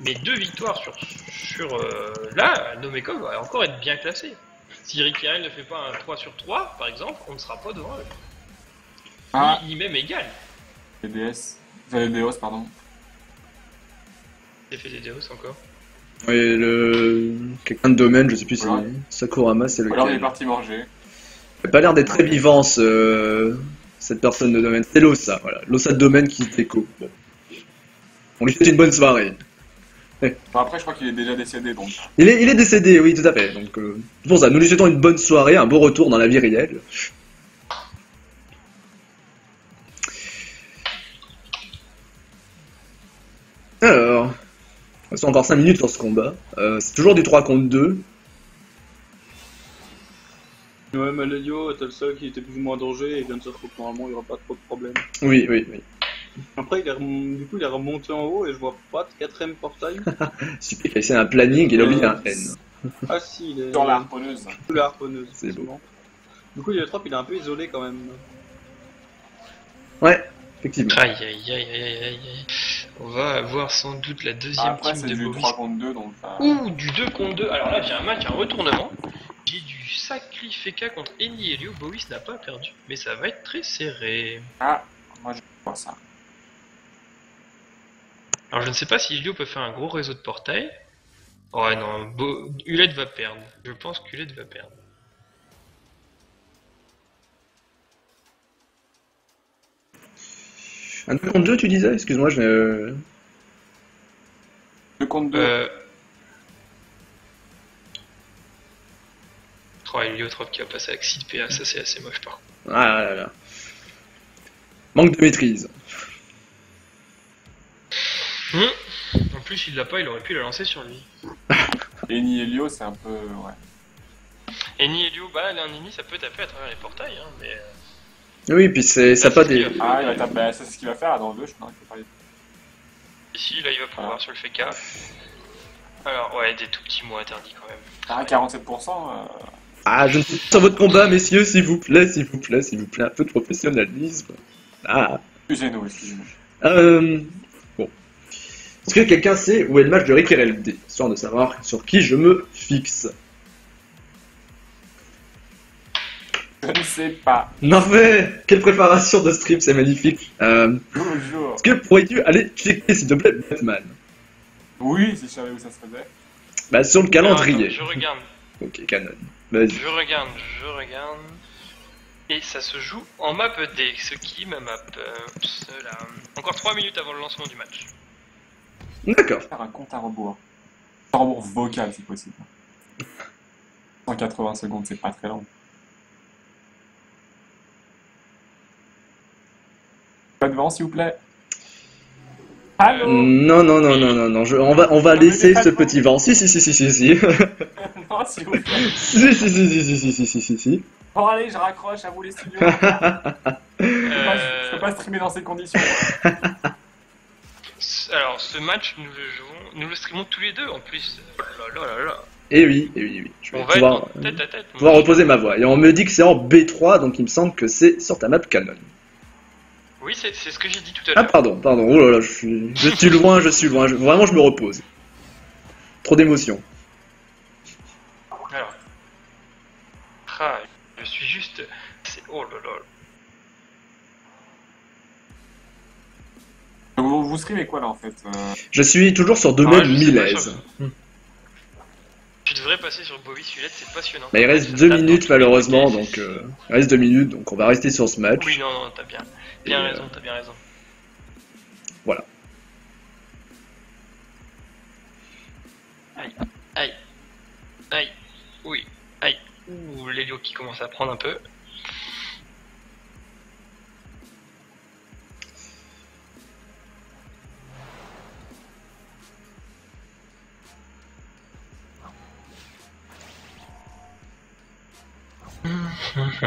mais 2 victoires sur là, Nomekov va encore être bien classé. Si Rickerel ne fait pas un 3 sur 3, par exemple, on ne sera pas devant eux. Ni même égal. Les DS. Les Deos, pardon. J'ai fait des Deos encore. Oui, quelqu'un de domaine, je sais plus si Sakurama, c'est lequel. Alors il est parti manger. Il a pas l'air d'être très vivant, cette personne de domaine. C'est Losa, voilà. Losa de domaine qui déco. Bon. On lui fait une bonne soirée. Bon, après, je crois qu'il est déjà décédé, donc. Il est décédé, oui, tout à fait. Donc, c'est pour ça, nous lui souhaitons une bonne soirée, un beau retour dans la vie réelle. Alors, il reste encore 5 minutes dans ce combat. C'est toujours du 3 contre 2. Ouais, mais Lelio était le seul qui était plus ou moins en danger et il vient de se retrouver normalement, il n'y aura pas trop de problème. Oui. Après, du coup, il est remonté en haut et je vois pas de 4ème portail. Super, c'est un planning, il a oublié un N. Ah si, il est... Dans la harponneuse. Sous la harponneuse, C'est beau. effectivement. Du coup, il est trop, il est un peu isolé quand même. Ouais, effectivement. Aïe. On va avoir sans doute la deuxième Après, team c'est de du Boris. 3 contre 2, donc. Ouh, du 2 contre 2. Alors là, j'ai un match, un retournement. J'ai du sacré Feka contre Eni Helio. Boris n'a pas perdu, mais ça va être très serré. Ah, moi je vois ça. Alors je ne sais pas si Helio peut faire un gros réseau de portail. Ouais non, Hulette va perdre. Je pense qu'Hulette va perdre. Un 2 contre 2, tu disais? Excuse-moi, je... 2 contre 2. Oh, Héliotrope qui va passer avec 6 PA, ça c'est assez moche par contre. Ah là là. Manque de maîtrise. En plus, il l'a pas, il aurait pu la lancer sur lui. Eni Helio, c'est un peu. Ouais. Eni Helio, bah, un Eni, ça peut taper à travers les portails, hein, mais. Oui, puis ça pas des... Ah, il va taper. Bah, c'est ce qu'il va faire dans le 2, je crois qu'il faut parler. Ici, là, il va pouvoir sur le Feka. Alors, ouais, des tout petits mots interdits quand même. Ah, 47%. Ah, je ne suis pas sur votre combat, messieurs, s'il vous plaît, un peu de professionnalisme. Ah. Excusez-nous, excusez-nous. Bon. Est-ce que quelqu'un sait où est le match de Rickerel D, histoire de savoir sur qui je me fixe? Je ne sais pas. Norvé, quelle préparation de stream, c'est magnifique. Bonjour. Est-ce que pourrais-tu aller checker, s'il te plaît, Batman? Oui, si je savais où ça se faisait. Bah, sur le calendrier. Attends, je regarde. Ok, canon. Vas-y. Je regarde. Et ça se joue en map D, ce qui ma map. Là. Encore 3 minutes avant le lancement du match. D'accord. Faire un compte à rebours. Un rebours vocal si possible. 180 secondes, c'est pas très long. Pas de vent, s'il vous plaît. Allô? Non, on va laisser ce petit vent. Si. Non, s'il vous plaît. Si. Bon, allez, je raccroche, à vous les studios. Je peux pas streamer dans ces conditions. Alors, ce match, nous le streamons tous les deux en plus. Oh là. Et oui. Je vais On va être en pouvoir, tête à tête. pouvoir reposer ma voix. Et on me dit que c'est en B3, donc il me semble que c'est sur ta map canon. Oui, c'est ce que j'ai dit tout à Ah, l'heure. pardon. Oh là là, je suis loin. Vraiment, je me repose. Trop d'émotions. Alors. Ah, je suis juste. Oh là là. Vous streamez quoi là en fait Je suis toujours sur domaine je sais pas, Milaise. Je devrais devrais passer sur Bobby Sulette, c'est passionnant. Bah, il reste 2 minutes malheureusement, donc il reste 2 minutes, donc on va rester sur ce match. Oui, non, t'as bien raison, t'as bien raison. Voilà. Aïe, oui, aïe. Ouh, l'Helio qui commence à prendre un peu.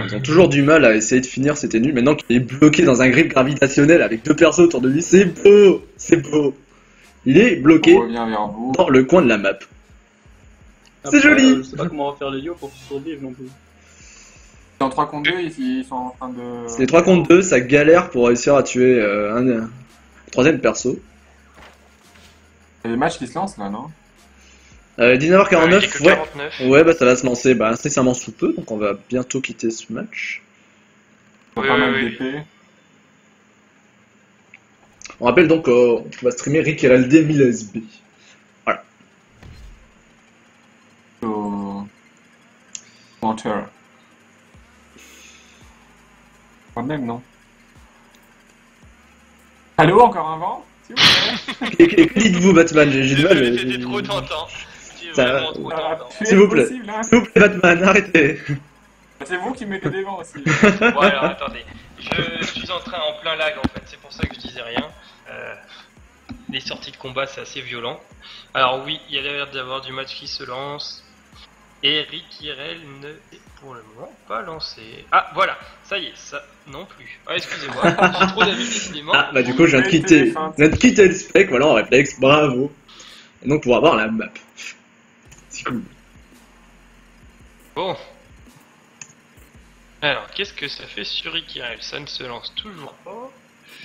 Ils ont toujours du mal à essayer de finir, c'était nul. Maintenant qu'il est bloqué dans un grip gravitationnel avec 2 persos autour de lui, c'est beau. C'est beau. Il est bloqué On revient vers vous. dans le coin de la map. Après, joli. Je sais pas comment on va faire les Yo pour survivre non plus. En 3 contre 2, ils sont en train de... C'est 3 contre 2, ça galère pour réussir à tuer un troisième perso. Il y a des matchs qui se lancent là, non? 19h49, que ouais. 49. Ouais, bah ça va se lancer incessamment sous peu, donc on va bientôt quitter ce match. Ils ont Oui, pas oui, mal oui. d'épées. On rappelle donc qu'on va streamer Rick RLD 1000SB. Au... Menteur. Quand même, non. Allô, encore un vent? S'il vous plaît. Que dites-vous, Batman? J'ai du mal. Désolé, c'était trop tentant. C'était Ça vraiment va. trop Ça tentant. va plus S'il vous être plaît. possible, hein. S'il vous plaît, Batman, arrêtez. C'est vous qui mettez des vents aussi. Bon alors attendez, je suis en plein lag en fait, c'est pour ça que je disais rien. Les sorties de combat c'est assez violent. Alors oui, il y a l'air d'avoir du match qui se lance. Et Rick Irel ne est pour le moment pas lancé. Ah voilà, ça y est, ça non plus. Ah excusez-moi, j'ai trop d'avis décidément. Ah, bah du coup, je viens de quitter le spec, voilà, en réflexe, bravo. Et donc, pour avoir la map. C'est cool. Bon. Alors, qu'est-ce que ça fait sur Rick Irel? Ça ne se lance toujours pas.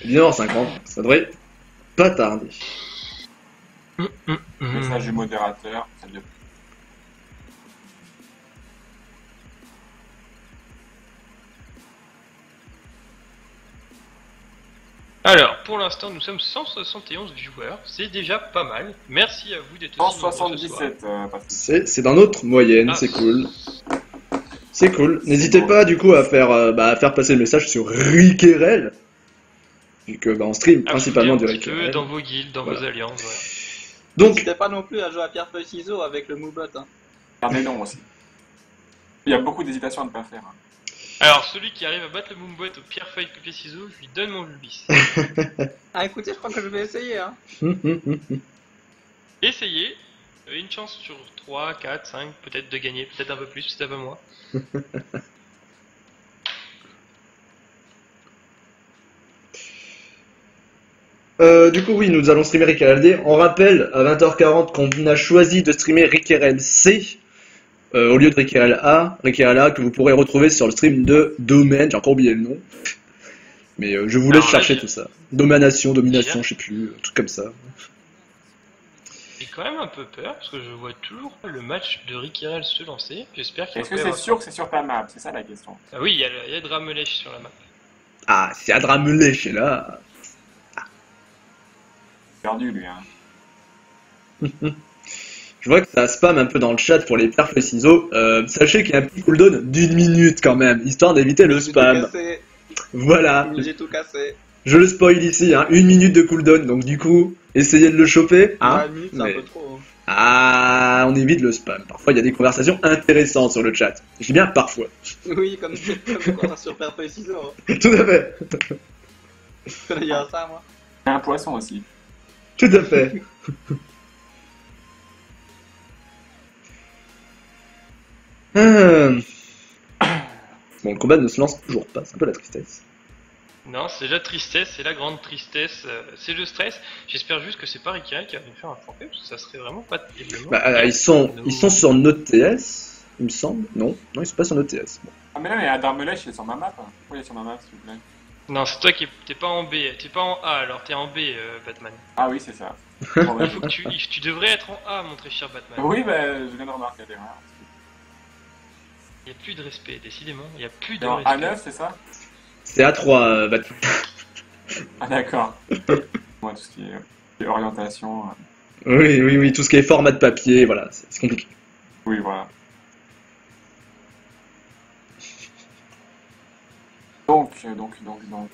19h50, ça devrait pas tarder. Message du modérateur. Ça devient- Alors, pour l'instant, nous sommes 171 viewers, c'est déjà pas mal. Merci à vous d'être aussi nombreux ce soir. 177, Patrick. C'est dans notre moyenne, Ah. c'est cool. C'est cool. N'hésitez bon. pas du coup à faire passer le message sur Rickerel. Vu que on stream principalement du un petit peu Rickerel. dans vos guildes, dans Voilà. vos alliances. Voilà. Donc, N'hésitez pas non plus à jouer à pierre-feuille-ciseaux avec le Moobot. Hein. Faire des noms aussi. Il y a beaucoup d'hésitation à ne pas faire. Hein. Alors, celui qui arrive à battre le Moombot au pierre feuille papier ciseaux, je lui donne mon Vulbis. Ah écoutez, je crois que je vais essayer. Hein. Essayez, une chance sur 3, 4, 5, peut-être de gagner, peut-être un peu plus, c'est pas moi. du coup, oui, nous allons streamer Rickerel. On rappelle à 20h40 qu'on a choisi de streamer Rickerel C au lieu de Rickerel A. Rickerel A que vous pourrez retrouver sur le stream de Domaine, j'ai encore oublié le nom. Mais je vous laisse Alors là, chercher j'ai- tout ça. Domination, je sais plus, un truc comme ça. J'ai quand même un peu peur, parce que je vois toujours pas le match de Rickerel se lancer. J'espère qu'il Est-ce va que y c'est avoir- sûr que c'est sur ta map? C'est ça la question. Ah oui, il y a Dramelech sur la map. Ah, c'est Adramelé chez là. Perdu lui, hein. Je vois que ça spam un peu dans le chat pour les perfs ciseaux. Sachez qu'il y a un petit cooldown d'1 minute quand même, histoire d'éviter le J'ai tout spam. cassé. Voilà, J'ai tout cassé. je le spoil ici, hein, 1 minute de cooldown, donc du coup, essayez de le choper. Hein, Ouais, minute, c'est mais- un peu trop. Hein. Ah, on évite le spam. Parfois, il y a des conversations intéressantes sur le chat. Je dis bien parfois. Oui, comme on a sur pierre-feuille-ciseaux. Hein. Tout à fait. Je connais bien ça, moi. Il y a un poisson aussi. Tout à fait. Bon, le combat ne se lance toujours pas, c'est un peu la tristesse. Non, c'est la tristesse, c'est la grande tristesse, c'est le stress. J'espère juste que c'est pas Rickerel qui va nous faire un forfait, parce que ça serait vraiment pas terriblement. Bah, ils sont sur notre TS, il me semble. Non, ils sont pas sur notre TS. Bon. Ah mais là, mais Adarmelech, il est sur ma map. Hein. Pourquoi il est sur ma map, s'il vous plaît? Non, c'est toi qui t'es pas en B, t'es pas en A, alors t'es en B, Batman. Ah oui, c'est ça. Bon, bah, Faut que tu devrais être en A, mon très cher Batman. oui, bah, je viens de remarquer l'erreur. Il y a plus de respect, décidément, il y a plus de Non, respect. A9, c'est ça? C'est A3, Batman. Ah d'accord. Moi, tout ce qui est orientation. Oui, tout ce qui est format de papier, voilà, c'est compliqué. Oui, voilà. Donc.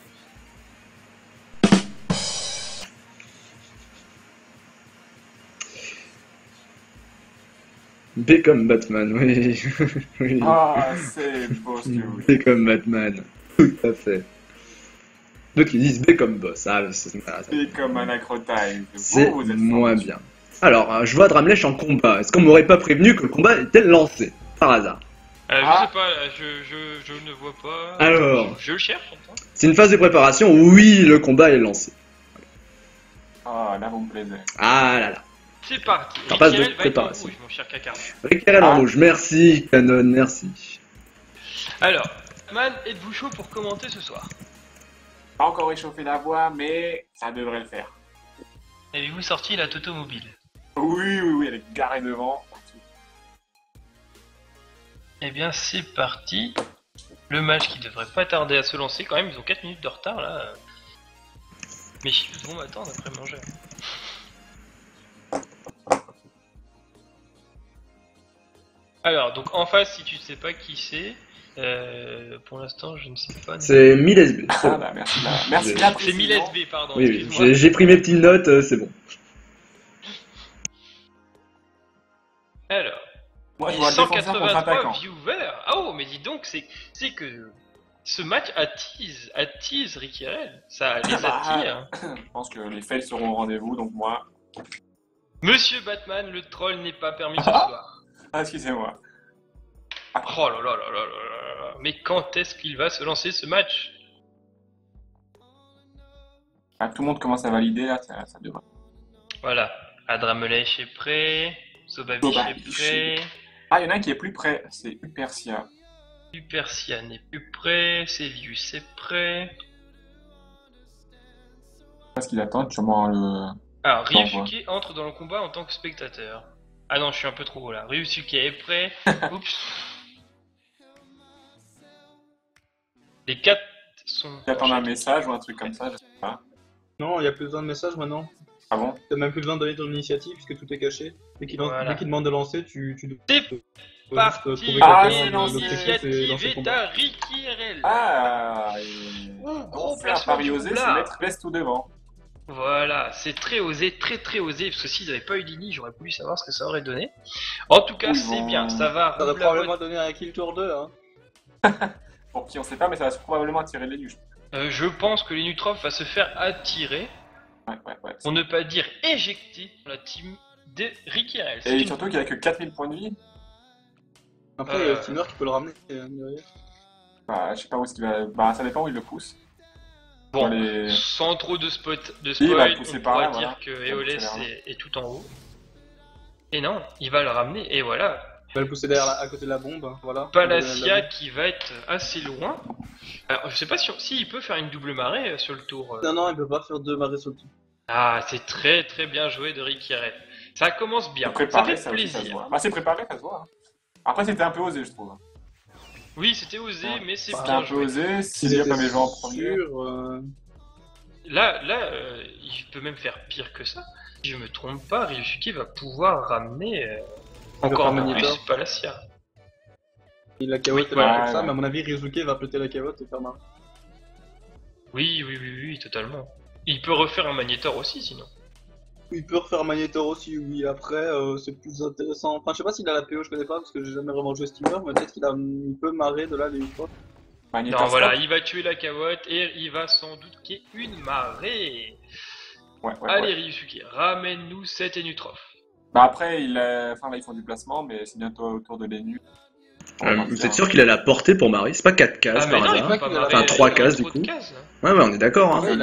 B comme Batman, oui. Oui. Ah, c'est beau ce que vous dites. B comme Batman. Tout à fait. D'autres qui disent B comme boss. Ah, C'est comme un acrotime. c'est Vous êtes moins fort. bien. Alors, je vois Dramlech en combat. Est-ce qu'on m'aurait pas prévenu que le combat était lancé par hasard? Je Ah. sais pas, je ne vois pas. Alors. Je le cherche, attends. C'est une phase de préparation. Oui, le combat est lancé. Ah, là, vous me plaisez. Ah là là. C'est parti. En phase de Rikiel va être en préparation. rouge, mon cher Caca. Récupérez en Ah. rouge. Merci, Canon, merci. Alors, Man, êtes-vous chaud pour commenter ce soir? Pas encore réchauffé la voix, mais ça devrait le faire. Avez-vous sorti la Toto Mobile? Oui, elle est garée devant. Eh bien, c'est parti. Le match qui devrait pas tarder à se lancer quand même, ils ont 4 minutes de retard là. Mes chiffres vont m'attendre après manger. Alors, donc en face, si tu sais pas qui c'est, pour l'instant, je ne sais pas. C'est 1000 SB. c'est Ah, bon. bah, merci C'est la C'est précision. 1000 SB, pardon. Oui, oui, excuse-moi. j'ai pris mes petites notes, c'est bon. Alors, Moi, je vois le défenseur contre 183 attaquant. viewers. Ah, oh, mais dis donc, c'est que ce match attise Rikiel. Ça les bah, attire. Je pense que les fails seront au rendez-vous, donc moi. Monsieur Batman, le troll n'est pas permis ce soir. Ah, excusez-moi. Oh là là là là là là là. Mais quand est-ce qu'il va se lancer ce match? Ah, tout le monde commence à valider là, ça devrait. Voilà. Adramelech est prêt. Sobabich est Sobabich. prêt. Ah, il y en a un qui est plus près, c'est Upersia. Lupercia n'est plus prêt. Celius est prêt. Parce qu'il attend sûrement le. Alors, Bon, Ryusuke entre dans le combat en tant que spectateur. Ah non, je suis un peu trop haut là. Ryusuke est prêt. Oups. Les 4 sont. Il attend un message ou un truc comme ça, je sais pas. Non, il n'y a plus besoin de message maintenant. Ah bon? T'as même plus besoin de donner ton initiative puisque tout est caché. Dès qu'il Voilà. dès qu'il demande de lancer, tu dois C'est juste parti. trouver Ah, quelqu'un, c'est lancé. l'objectif, c'est lancer L'initiative le est combat. à Rikiel. Ah, Gros faire un placement pari du osé, c'est doublard. mettre Vest tout devant. Voilà, c'est très osé, très osé, parce que s'ils n'avaient pas eu d'ini, j'aurais voulu savoir ce que ça aurait donné. En tout cas, Oui, c'est bon. bien, ça va. Ça aurait Roule la probablement botte. donné un kill tour 2, hein. Pour qui on sait pas, mais ça va probablement attirer les nues. Je pense que l'Inutrof va se faire attirer, Ouais. pour ne pas dire éjecter, dans la team de Rikiel. Et surtout qu'il a que 4000 points de vie. Après, il y a le steamer qui peut le ramener derrière. Bah, je sais pas où est-ce qu'il va. Bah, ça dépend où il le pousse. Bon, les- sans trop de spoil, il va le pousser on par pourrait là, dire voilà. que Ça Eoles accélère, hein. est tout en haut. Et non, il va le ramener, et voilà. Il va le pousser derrière à côté de la bombe, hein, voilà. Palacia qui va être assez loin. Alors, je sais pas si il peut faire une double marée sur le tour. Non, il peut pas faire deux marées sur le tout. Ah, c'est très bien joué de Rikiel. Ça commence bien, C'est préparé, ça fait aussi, ça se plaisir. voit. Bah, c'est préparé, ça se voit. hein. Après, c'était un peu osé, je trouve. Oui, c'était osé, Ouais. mais c'est C'était bien un peu joué. osé, si dire comme les gens en premier. sûr, Là, il peut même faire pire que ça. Si je me trompe pas, Ryusuke va pouvoir ramener encore un peu Magnetor. plus Palacia. il la cavotte Oui, et là, ouais, comme ça, ouais. mais à mon avis, Ryusuke va péter la cavotte et faire marre. Oui, totalement. Il peut refaire un Magnétor aussi, sinon. Il peut refaire Magnetor aussi, oui. Après, c'est plus intéressant. Enfin, je sais pas s'il a la PO, je connais pas parce que j'ai jamais vraiment joué Steamer, mais peut-être il peut marrer de là les fois. Magnétor Non, voilà, stop. il va tuer la cavotte et il va sans doute qu'il y ait une marée. Ouais. Allez, Ryusuke, ramène-nous cette Enutrof. Bah, après, enfin, là, ils font du placement, mais c'est bientôt autour de les nues. Vous êtes sûr qu'il a la portée pour Marie? C'est pas 4 cases Ah, mais par non, il hasard? peut pas Enfin, marrer. 3 il y a cases, trop du de coup. cases. Ouais, on est d'accord, hein. Ouais, il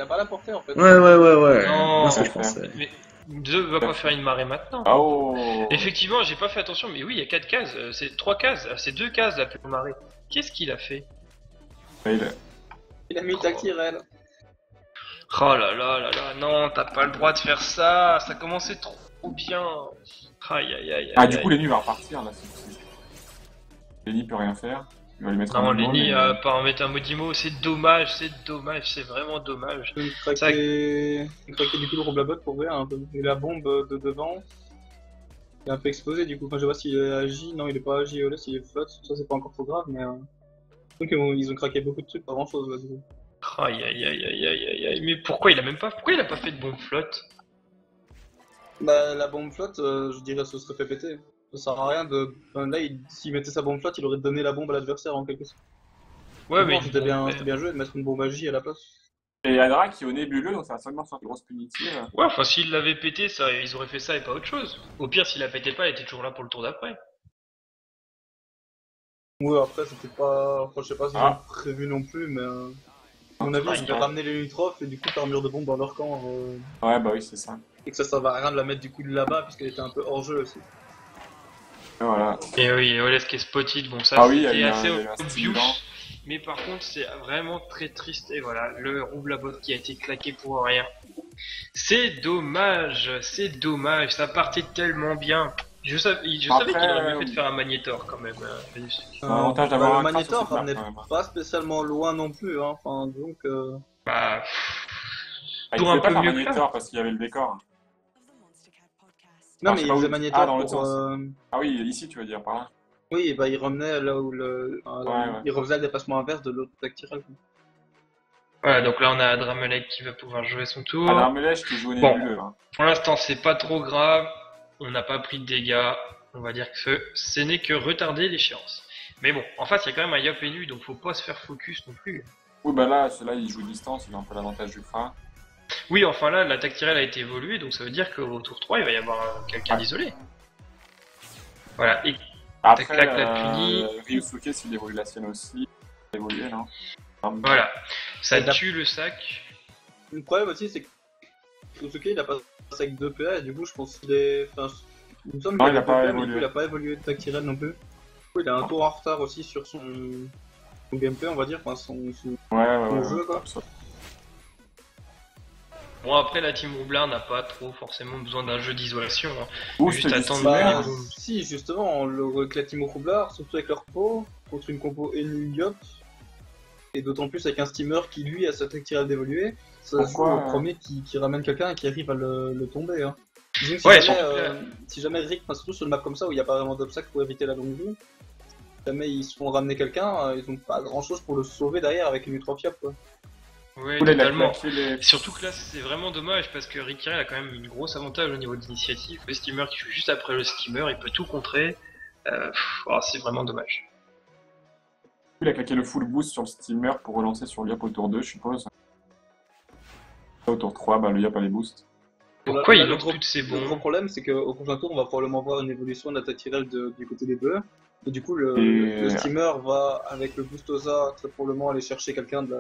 a pas la portée en fait. Ouais. Non, Moi, ce que je ça pensais. Mais Deux va pas faire une marée maintenant. Oh. Effectivement, j'ai pas fait attention, mais oui, il y a 4 cases, c'est 3 cases, c'est 2 cases la plus marée. Qu'est-ce qu'il a fait? Il a mis Takirel. Oh là là là là, non, t'as pas le droit de faire ça, ça commençait trop bien. Aïe. Ah, du coup, Lenny va repartir là. Lenny peut rien faire. Il va lui mettre Non, un mot, Lenny, mais- pas en mettre un Modimo, c'est dommage, c'est vraiment dommage. Il craquait du coup le Roblabot pour voir un peu. Et la bombe de devant. Il est un peu exposé du coup. Enfin, je vois s'il est agi. Non, il est pas agi, s'il est flotte. Ça, c'est pas encore trop grave, mais. Donc, ils ont craqué beaucoup de trucs, pas grand chose là, du coup. Aïe aïe aïe aïe aïe aïe aïe. Mais pourquoi il a pas fait de bombe flotte? Bah, la bombe flotte, je dirais, ce serait fait péter. Ça sert à rien de. Enfin, là, s'il mettait sa bombe flotte, il aurait donné la bombe à l'adversaire en quelque sorte. Ouais, mais C'était bien joué de mettre une bombe magie à la place. Et Adra qui est au nébuleux, donc ça va seulement faire des grosses punitives. ouais, enfin s'il l'avait pété, ça, ils auraient fait ça et pas autre chose. Au pire, s'il la pétait pas, elle était toujours là pour le tour d'après. Ouais, après, c'était pas. Enfin, je sais pas si Ah. j'ai prévu non plus, mais. À mon avis, ils devaient ramener les Lutrophes et du coup faire mur de bombe dans leur camp. Ouais, bah oui, c'est ça. Et que ça servait à rien de la mettre du coup de là-bas, puisqu'elle était un peu hors jeu aussi. Et voilà. Et oui, Oles qui est spotted, bon ça Ah oui, il y a c'était eu assez il y a eu un obvious. stimulant. Mais par contre, c'est vraiment très triste. Et voilà, le Roublabot qui a été claqué pour rien. C'est dommage, ça partait tellement bien. Je savais qu'il aurait mieux fait de faire un Magnétor quand même. L'avantage d'avoir le un crash sur Magnétor cette map, n'est quand même. pas spécialement loin non plus, hein. Enfin, donc. Bah, Il pour un pouvait pas peu faire mieux que Magnétor parce qu'il y avait le décor. Non, Ah, mais je sais il pas faisait où- Magnétor ah, dans l'autre pour. sens. Ah oui, ici tu veux dire, par là. Oui, bah il revenait là où le. Ouais. Il refaisait le déplacement inverse de l'autre tactiral. voilà, donc là on a Adramelech qui va pouvoir jouer son tour. Adramelech qui joue au Bon. nébuleux. Hein. Pour l'instant, c'est pas trop grave. On n'a pas pris de dégâts. On va dire que ce n'est que retarder l'échéance. Mais bon, en face, il y a quand même un Yop élu, donc faut pas se faire focus non plus. Oui, bah là, celui-là il joue distance, il a un peu l'avantage du frein. Oui, enfin là, l'attaque tirelle a été évoluée, donc ça veut dire qu'au tour 3, il va y avoir quelqu'un d'isolé. Voilà, et Après, claque, la punie. Ryusuke, s'il évolue la sienne aussi, il va évoluer, non? voilà, ça Et la- tue le sac. Le problème aussi, c'est que Ryusuke il a pas passé avec 2 PA, et du coup, je pense qu'il est. Enfin, il me semble Non, qu'il il a a pas 2 PA, mais du évolué. coup, il a pas évolué de tactiral non plus. Du coup, il a un tour en retard aussi sur son gameplay, on va dire, enfin, son Ouais. jeu, quoi. Bon, après, la team Roublard n'a pas trop forcément besoin d'un jeu d'isolation. Hein. Boost Juste du attendre steamer. que Bah, les bombes- si, justement, le Clatimo Roublard, surtout avec leur pot, contre une compo Enu Yop, et d'autant plus avec un steamer qui lui a sa tactiral d'évoluer, ça se joue Pourquoi, au premier qui ramène quelqu'un et qui arrive à le tomber. Hein. Disons que Ouais, si, jamais, surtout que là- si jamais Rick, enfin, surtout sur une map comme ça où il n'y a pas vraiment d'obstacle pour éviter la longue vue, si jamais ils se font ramener quelqu'un, ils n'ont pas grand chose pour le sauver derrière avec une Utropiap, quoi. Ouais, Là, il a totalement. claqué les- Surtout que là, c'est vraiment dommage parce que Rikirel a quand même une grosse avantage au niveau d'initiative. Le steamer qui joue juste après le steamer, il peut tout contrer. C'est vraiment dommage. Il a claqué le full boost sur le steamer pour relancer sur le Yop au tour 2, je suppose. Au tour 3, bah, le Yop a les boosts. Pourquoi Là, il le lance gros- toutes ces Le gros bombes? problème, c'est qu'au prochain tour, on va probablement voir une évolution de la tactiral du côté des bleus. Et du coup, Et- le steamer va, avec le boost Oza, très probablement aller chercher quelqu'un de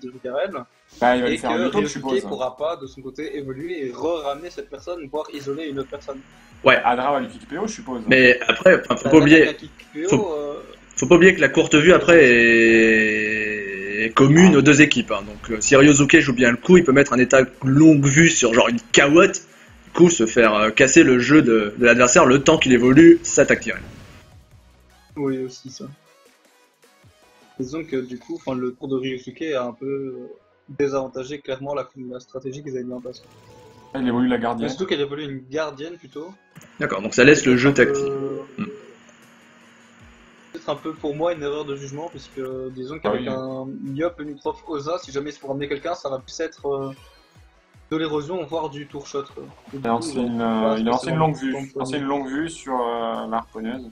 Rickarel. Bah, il va Et lui faire un que auto, je Ryosuke suppose. pourra pas, de son côté, évoluer et ramener cette personne, voire isoler une autre personne. Adra va lui kick PO, je suppose. Mais après, enfin, faut La pas oublier. attaque à kick PO, Faut- Faut pas oublier que la courte vue après est commune aux deux équipes. Hein. Donc si Ryosuke joue bien le coup, il peut mettre un état longue vue sur genre une cawotte, du coup se faire casser le jeu de l'adversaire le temps qu'il évolue sa tactique. Oui, aussi ça. Disons que du coup, le tour de Ryosuke a un peu désavantagé clairement la stratégie qu'ils avaient mis en place. Il évolue la Mais gardienne. surtout qu'elle évolue une gardienne plutôt. D'accord, donc ça laisse le jeu Un peu- tactique. Peut-être un peu pour moi une erreur de jugement, puisque disons qu'avec oui. un Yop, une Utrof, Oza, si jamais il se faut ramener quelqu'un, ça va plus être de l'érosion, voire du tour shot. Quoi. Et du Il a coup, lancé ils ont une, pas il a lancé une spécialement longue vue. de temps Il a lancé une longue vue sur la harponneuse.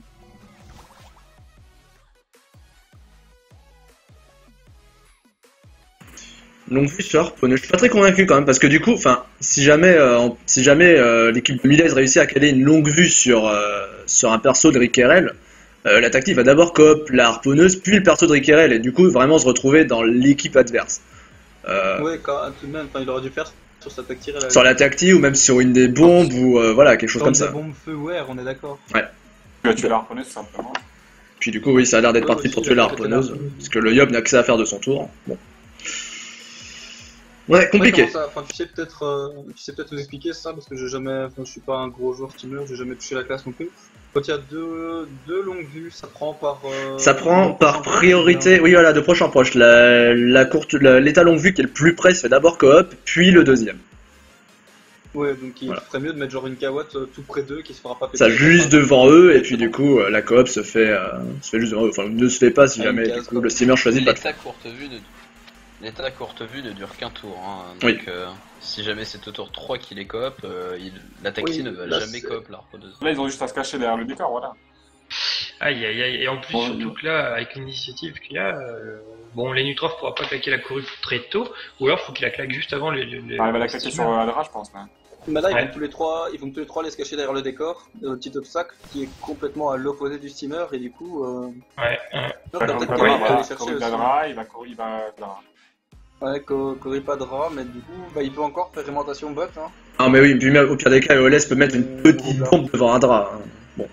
Longue vue sur Harponneuse. Je suis pas très convaincu quand même parce que du coup, enfin, si jamais l'équipe de Miles réussit à caler une longue vue sur un perso de Rickerel, la tactique va d'abord coop la harponneuse puis le perso de Rickerel et du coup vraiment se retrouver dans l'équipe adverse. Ouais, tout de même, il aurait dû faire sur sa tactile. Sur la tactique ou même sur une des bombes ou voilà quelque chose comme ça. bombe feu, ouais, on est d'accord. Tu vas tuer la harponneuse, simplement. Puis du coup oui, ça a l'air d'être Ouais, parti aussi, pour tuer la la tête de harponneuse l'harponneuse. parce que le Yob n'a que ça à faire de son tour. Bon. Ouais, compliqué. Tu sais peut-être nous expliquer ça, parce que je suis pas un gros joueur steamer, j'ai jamais touché la classe non plus. Quand il y a deux longues vues, ça prend par. Ça prend par priorité, oui voilà, de proche en proche. L'état longue vue qui est le plus près se fait d'abord coop, puis le deuxième. Ouais, donc il Voilà. ferait mieux de mettre genre une Kawat tout près d'eux qui se fera pas péter. Ça juste devant eux, et puis du coup, la coop se fait juste devant eux. Enfin, ne se fait pas si Ah, une jamais, du case, coup, quoi. le steamer choisit pas de L'état faire. courte vue ne dure qu'un tour. Hein. Oui. Donc, si jamais c'est au tour 3 qu'il est coop, la taxi Oui, ne va là, jamais c'est- coop la repodeuse. Là, ils ont juste à se cacher derrière le décor, voilà. Aïe aïe aïe, et en plus Ouais, surtout que là, avec l'initiative qu'il y a, bon les Nutrof pourra pas claquer la corrupte très tôt, ou alors faut qu'il la claque juste avant les... Ah, il va la claquer sur Adra, je pense, là. Mais là, Ouais. ils vont tous les trois aller se cacher derrière le décor, le petit obstacle qui est complètement à l'opposé du steamer, et du coup, Ouais, donc, Ouais, t'as comme peut-être Adra, Kawat qui va voilà. aller chercher Corrupte aussi. Adra, il va Adra. Ouais, Corripadra, mais du coup, bah, il peut encore faire aimantation bot, hein. Ah, mais oui, puis même, au pire des cas, EOLS peut mettre une petite bombe devant un drap. Hein. Bon.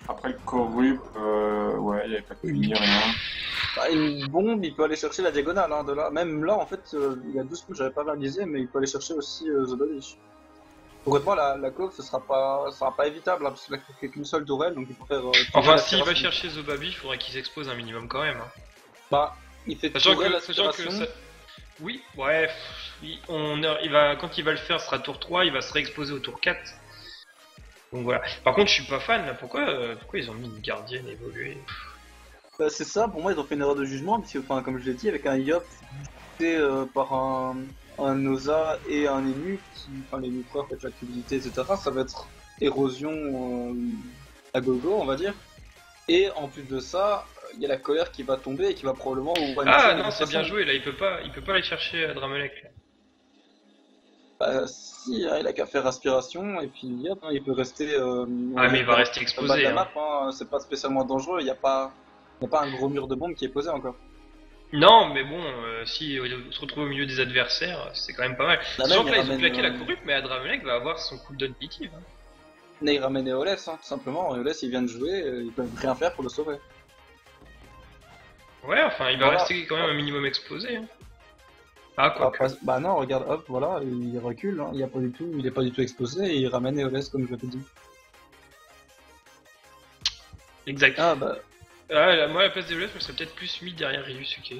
Après le corrupt, ouais, il n'y avait pas de punir, rien. Bah, une bombe, il peut aller chercher la diagonale, hein, de là. Même là, en fait, il y a 12 coups, j'avais pas réalisé, mais il peut aller chercher aussi The Body. Concrètement, la cove, ce sera pas évitable, hein, parce qu'il a fait qu'une seule tourelle, donc il faut faire. enfin tourelle, s'il va aspiration. chercher Zobabi, il faudrait qu'il s'expose un minimum quand même. Hein. Bah, il fait Sachant tourelle, que ça... aspiration. Oui, ouais, il va, quand il va le faire, ce sera tour 3, il va se réexposer au tour 4. Donc voilà. Par contre, je suis pas fan là, pourquoi ils ont mis une gardienne évoluée? Bah, c'est ça, pour moi, ils ont fait une erreur de jugement, puisque, enfin, comme je l'ai dit, avec un Yop, c'est par un Oza et un Emu, enfin, les Nutreurs, en fait, l'activité, etc., ça va être érosion à gogo, on va dire. Et en plus de ça, il y a la colère qui va tomber et qui va probablement. Ah non, c'est bien joué, là, il peut pas aller chercher Dramelec. Là. Bah, si, hein, il a qu'à faire aspiration, et puis hop, hein, il peut rester. Ah, mais il va rester bas de exposé. la Hein. map, hein, c'est pas spécialement dangereux, il n'y a pas un gros mur de bombe qui est posé encore. Non, mais bon, si se retrouve au milieu des adversaires, c'est quand même pas mal. Là, Sachant même, que là, il ils ont ramène, claqué la corrupte, mais Adramelec va avoir son cooldown fictif. Hein. Là, il ramène Eoles, hein, tout simplement. Eoles, il vient de jouer, ils peuvent rien faire pour le sauver. Ouais, enfin, il va Voilà. rester quand même un minimum exposé. Hein. Ah, quoi que. Après, bah non, regarde, hop, voilà, il recule, hein, il est pas du tout exposé, et il ramène Eoles, comme je l'avais dit. Exact. Ah bah, Ah, là, moi, à la place des Violettes, je me serais peut-être plus mis derrière Ryusuke.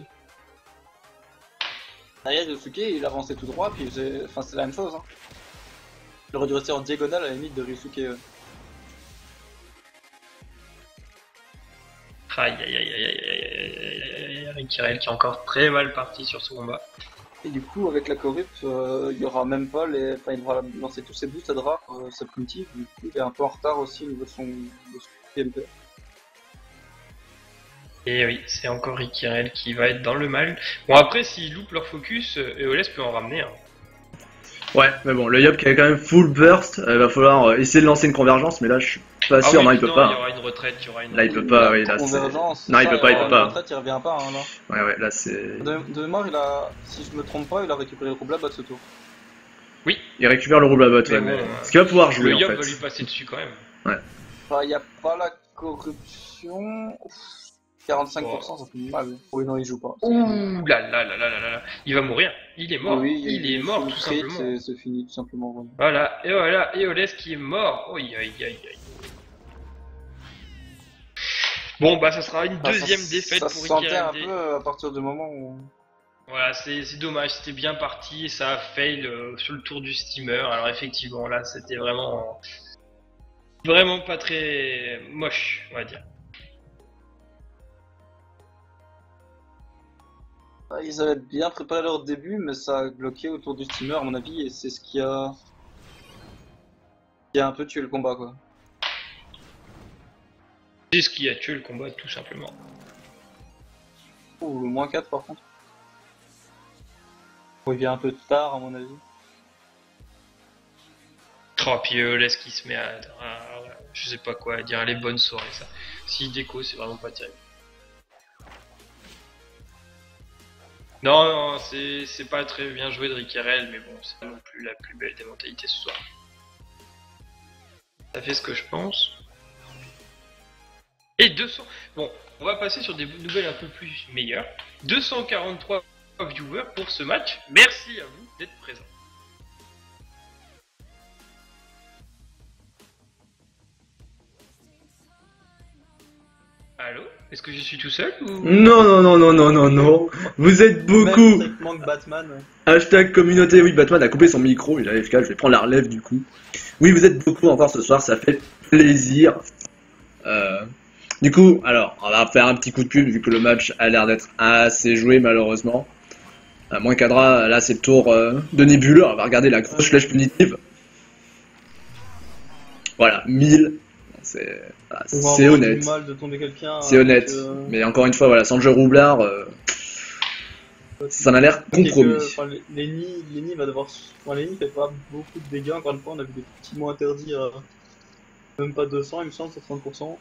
derrière Yosuke, il avançait tout droit, puis enfin, c'est la même chose. Hein. Il aurait dû rester en diagonale à la limite de Ryusuke. Aïe aïe aïe aïe aïe aïe aïe aïe aïe, Rikirel qui est encore très mal parti sur ce combat. Et du coup, avec la corrupt, il y aura même pas les. Enfin, il devra lancer tous ses boosts à Dra, sa primitive, du coup, il est un peu en retard aussi au niveau de son PMP. Et oui, c'est encore Rikirel qui va être dans le mal. Bon, après, s'ils loupent leur focus, Eoles peut en ramener un. Ouais, mais bon, le Yop qui avait quand même full burst, il va falloir essayer de lancer une convergence, mais là, je suis pas sûr, non, il peut Il y pas. aura une retraite, il y aura une. Là, il peut pas, oui, là, c'est. Convergence, Non, il peut pas, il peut pas. En fait, il revient pas, hein, là. Ouais, ouais, là, c'est. De mémoire, il a. Si je me trompe pas, il a récupéré le rouble à bas de ce tour. Il récupère le rouble à bot, Mais ouais, bon, mais. Ce qu'il va pouvoir jouer, Le en Yop fait. va lui passer dessus quand même. Enfin, il y a pas la corruption. Ouf, 45%, ça fait mal. Oui, non, il joue pas. Ouh là là là là là là. Il va mourir. Il est mort. Oui, il est mort tout crit, simplement. c'est fini, tout simplement. Voilà. Voilà, Eoles qui est mort. Oh, aïe aïe aïe aïe. Bon, bah ça sera une deuxième défaite ça pour se sentait un Rikirel. peu à partir du moment où. Voilà, c'est dommage, c'était bien parti et ça a fail sur le tour du steamer. Alors effectivement, là, c'était vraiment pas très moche, on va dire. Ils avaient bien préparé leur début, mais ça a bloqué autour du steamer, à mon avis, et c'est ce qui a un peu tué le combat, quoi. C'est ce qui a tué le combat, tout simplement. Ouh, le moins 4 par contre. Il vient un peu tard, à mon avis. Oh, puis laisse qui se met à je sais pas quoi dire, les bonnes soirées, ça. Si déco, c'est vraiment pas terrible. Non, c'est pas très bien joué de Rikirel, mais bon, c'est pas non plus la plus belle des mentalités ce soir. Ça fait ce que je pense. Et 200... Bon, on va passer sur des nouvelles un peu plus meilleures. 243 viewers pour ce match. Merci à vous d'être présents. Allô? Est-ce que je suis tout seul ou... Non, non, non, non, non, non, non. Vous êtes beaucoup. Même strictement que Batman. Hashtag communauté. Oui, Batman a coupé son micro. Il est AFK. Je vais prendre la relève du coup. Oui, vous êtes beaucoup encore ce soir. Ça fait plaisir. Du coup, alors, on va faire un petit coup de pub vu que le match a l'air d'être assez joué malheureusement. Moins Cadra, là c'est le tour de Nebuleur. On va regarder la grosse flèche punitive. Voilà, 1000. C'est honnête. Du mal de tomber quelqu'un. C'est honnête. Mais encore une fois, voilà, sans le jeu roublard, ça en a l'air compromis. Lenny va devoir. Enfin, Lenny fait pas beaucoup de dégâts. Encore une fois, on a vu des petits mots interdits à même pas 200, il me semble, 60%.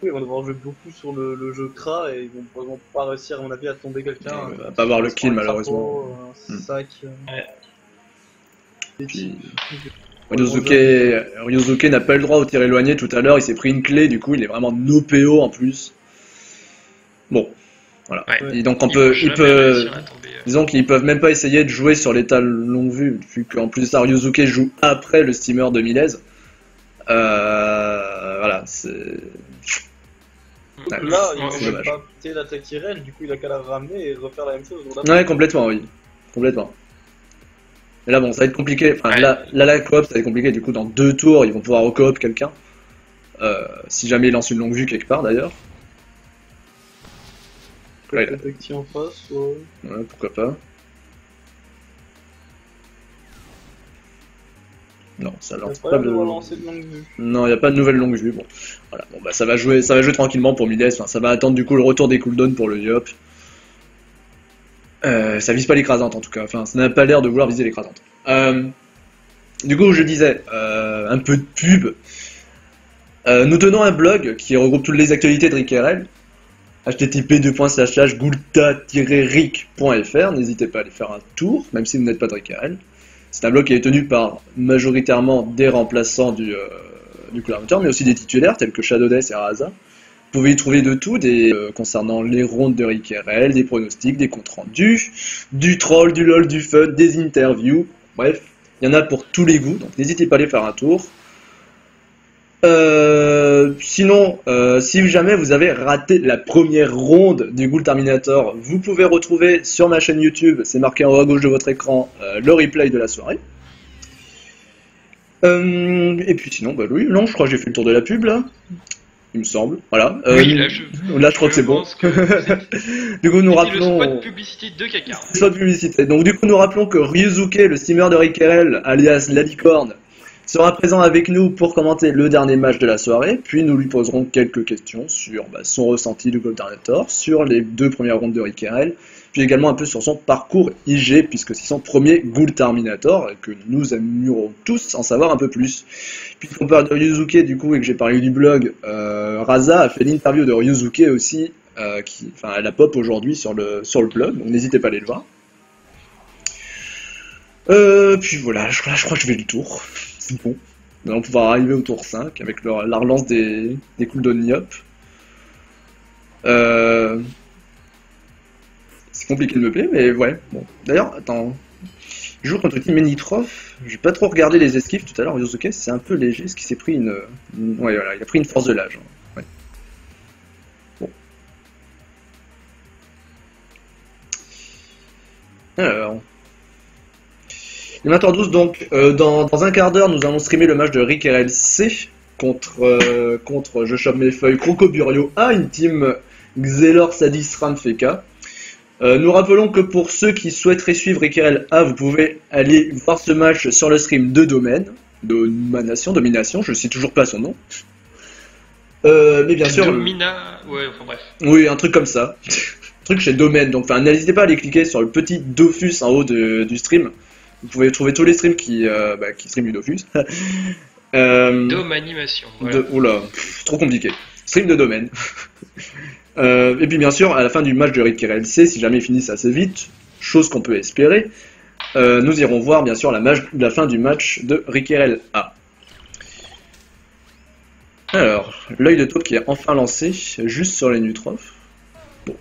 Ils vont devoir jouer beaucoup sur le jeu Kra et ils vont vraiment pas réussir, à mon avis, à tomber quelqu'un. On va pas avoir le kill malheureusement. Un sac. Et puis, Ryosuke n'a pas eu le droit au tir éloigné tout à l'heure, il s'est pris une clé, du coup il est vraiment no PO en plus. Bon, voilà. Ouais. Et donc disons qu'ils peuvent même pas essayer de jouer sur l'état longue vue, vu qu'en plus ça Ryosuke joue après le steamer de Milez. Voilà, c'est... Donc là, il c'est va dommage. pas péter l'attaque IRL, du coup il a qu'à la ramener et refaire la même chose. Ouais, complètement, oui. Complètement. Et là, bon, ça va être compliqué. Enfin, Ouais. là, la coop, ça va être compliqué. Du coup, dans 2 tours, ils vont pouvoir recoop quelqu'un. Si jamais ils lancent une longue vue quelque part, d'ailleurs. Ouais, là. L'attaque en face, ouais. Ouais, pourquoi pas. Non, ça Il a lance pas pas l'air de de... relancer de longue vue. Non, il n'y a pas de nouvelle longue vue. Bon, voilà. Bon, bah, ça va jouer tranquillement pour Mides. Enfin, ça va attendre du coup le retour des cooldowns pour le Diop. Ça vise pas l'écrasante en tout cas. Enfin, ça n'a pas l'air de vouloir viser l'écrasante. Du coup, je disais, un peu de pub. Nous tenons un blog qui regroupe toutes les actualités de RickRL. http://gulta-rick.fr. N'hésitez pas à aller faire un tour, même si vous n'êtes pas de RickRL. C'est un blog qui est tenu par majoritairement des remplaçants du collaborateur, mais aussi des titulaires tels que Shadow Death et Araza. Vous pouvez y trouver de tout, concernant les rondes de RickRL, des pronostics, des comptes rendus, du troll, du lol, du fun, des interviews. Bref, il y en a pour tous les goûts, donc n'hésitez pas à aller faire un tour. Sinon, si jamais vous avez raté la première ronde du Ghoul Terminator, vous pouvez retrouver sur ma chaîne YouTube, c'est marqué en haut à gauche de votre écran, le replay de la soirée. Et puis sinon, bah oui, non, je crois que j'ai fait le tour de la pub là, il me semble. Voilà. Oui, là je crois que c'est bon. pense que Du coup, nous c'était le rappelons. spot publicité de caca. Spot publicité. Donc du coup, nous rappelons que Ryosuke, le steamer de RickRL, alias la licorne, sera présent avec nous pour commenter le dernier match de la soirée, puis nous lui poserons quelques questions sur son ressenti de Ghoul Terminator, sur les 2 premières rondes de RickRL, puis également un peu sur son parcours IG, puisque c'est son premier Ghoul Terminator, et que nous aimerions tous en savoir un peu plus. Puisqu'on parle de Ryosuke du coup, et que j'ai parlé du blog, Raza a fait l'interview de Ryosuke aussi, elle a pop aujourd'hui sur le blog, donc n'hésitez pas à aller le voir. Puis voilà, je crois que je vais le tour. C'est bon. Nous allons pouvoir arriver au tour 5 avec la relance des cooldowns Niop. C'est compliqué de me plaire, mais ouais. Bon. D'ailleurs, attends. Je joue contre Team Menitrof. J'ai pas trop regardé les esquives tout à l'heure. Ryosuke, c'est un peu léger, parce qu'il s'est pris ouais, voilà, il a pris une force de l'âge. Ouais. Bon. Alors. Il est 20h12, donc dans un quart d'heure, nous allons streamer le match de RickRL C contre Je chope mes feuilles Crocoburio A, une team Xelor Sadis Ram Feka. Nous rappelons que pour ceux qui souhaiteraient suivre RickRL A, vous pouvez aller voir ce match sur le stream de Domination, je sais toujours pas son nom. Mais bien sûr. Domina, ouais, enfin bref. Oui, un truc comme ça. Un truc chez Domaine, donc n'hésitez pas à aller cliquer sur le petit Dofus en haut du stream. Vous pouvez trouver tous les streams qui streament du Dofus. Dome animation. Voilà. Oula, trop compliqué. Stream de domaine. Et puis bien sûr, à la fin du match de RickRL C, si jamais ils finissent assez vite, chose qu'on peut espérer, nous irons voir bien sûr la fin du match de RickRL A. Alors, l'œil de taupe qui est enfin lancé, juste sur les Nutrof. Bon.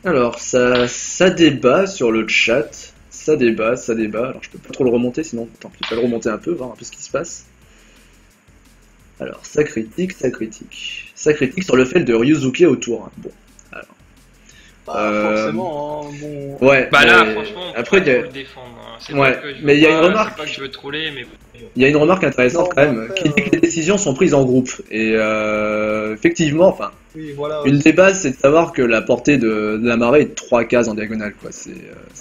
Alors, ça débat sur le chat. ça débat, ça débat. Alors je peux pas trop le remonter, sinon tant pis, je vais le remonter un peu, voir un peu ce qui se passe. Alors ça critique, ça critique. Ça critique sur le fait de Ryuzuki autour. Hein. Bon, alors. Forcément, hein, bon. Ouais, Bah là, mais franchement, après, il il y a- faut le défendre. Hein. C'est Ouais, pas que je veux mais il y a une pas- remarque. C'est pas que je veux troller, mais. il y a une remarque intéressante Non, quand même, après, qui dit que les décisions sont prises en groupe. Et effectivement, enfin, Oui, voilà. une des bases, c'est de savoir que la portée de la marée est de 3 cases en diagonale, quoi. C'est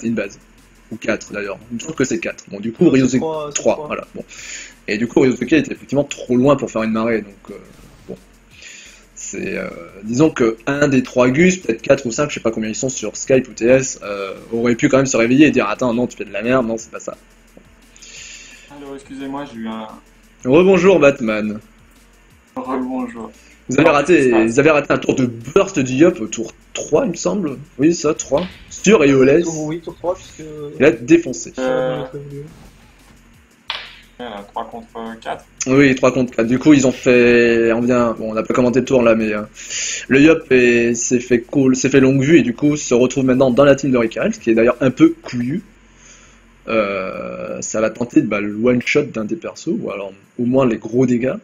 une base. Ou 4 d'ailleurs. Il me semble que c'est 4. Bon, du coup, Non, c'est Ryuzuki. trois, c'est 3, trois. voilà. Bon. Et du coup, Ryuzuki était effectivement trop loin pour faire une marée, donc bon. C'est, disons que un des 3 Gus, peut-être 4 ou 5, je sais pas combien ils sont sur Skype ou TS, aurait pu quand même se réveiller et dire attends, non, tu fais de la merde, non, c'est pas ça. Alors, excusez-moi, j'ai eu un Rebonjour Batman. rebonjour. Vous avez raté un tour de burst du Yop au tour 3, il me semble. Oui, ça, 3. Sur Eoles. Oui, tour 3, puisque. Il a défoncé. Voilà, 3 contre 4. Oui, 3 contre 4. Du coup, ils ont fait. Bon, on n'a pas commenté le tour là, mais le Yop s'est fait longue vue et du coup se retrouve maintenant dans la team de Ricarel, ce qui est d'ailleurs un peu couillu. Ça va tenter de le one-shot d'un des persos, ou alors au moins les gros dégâts.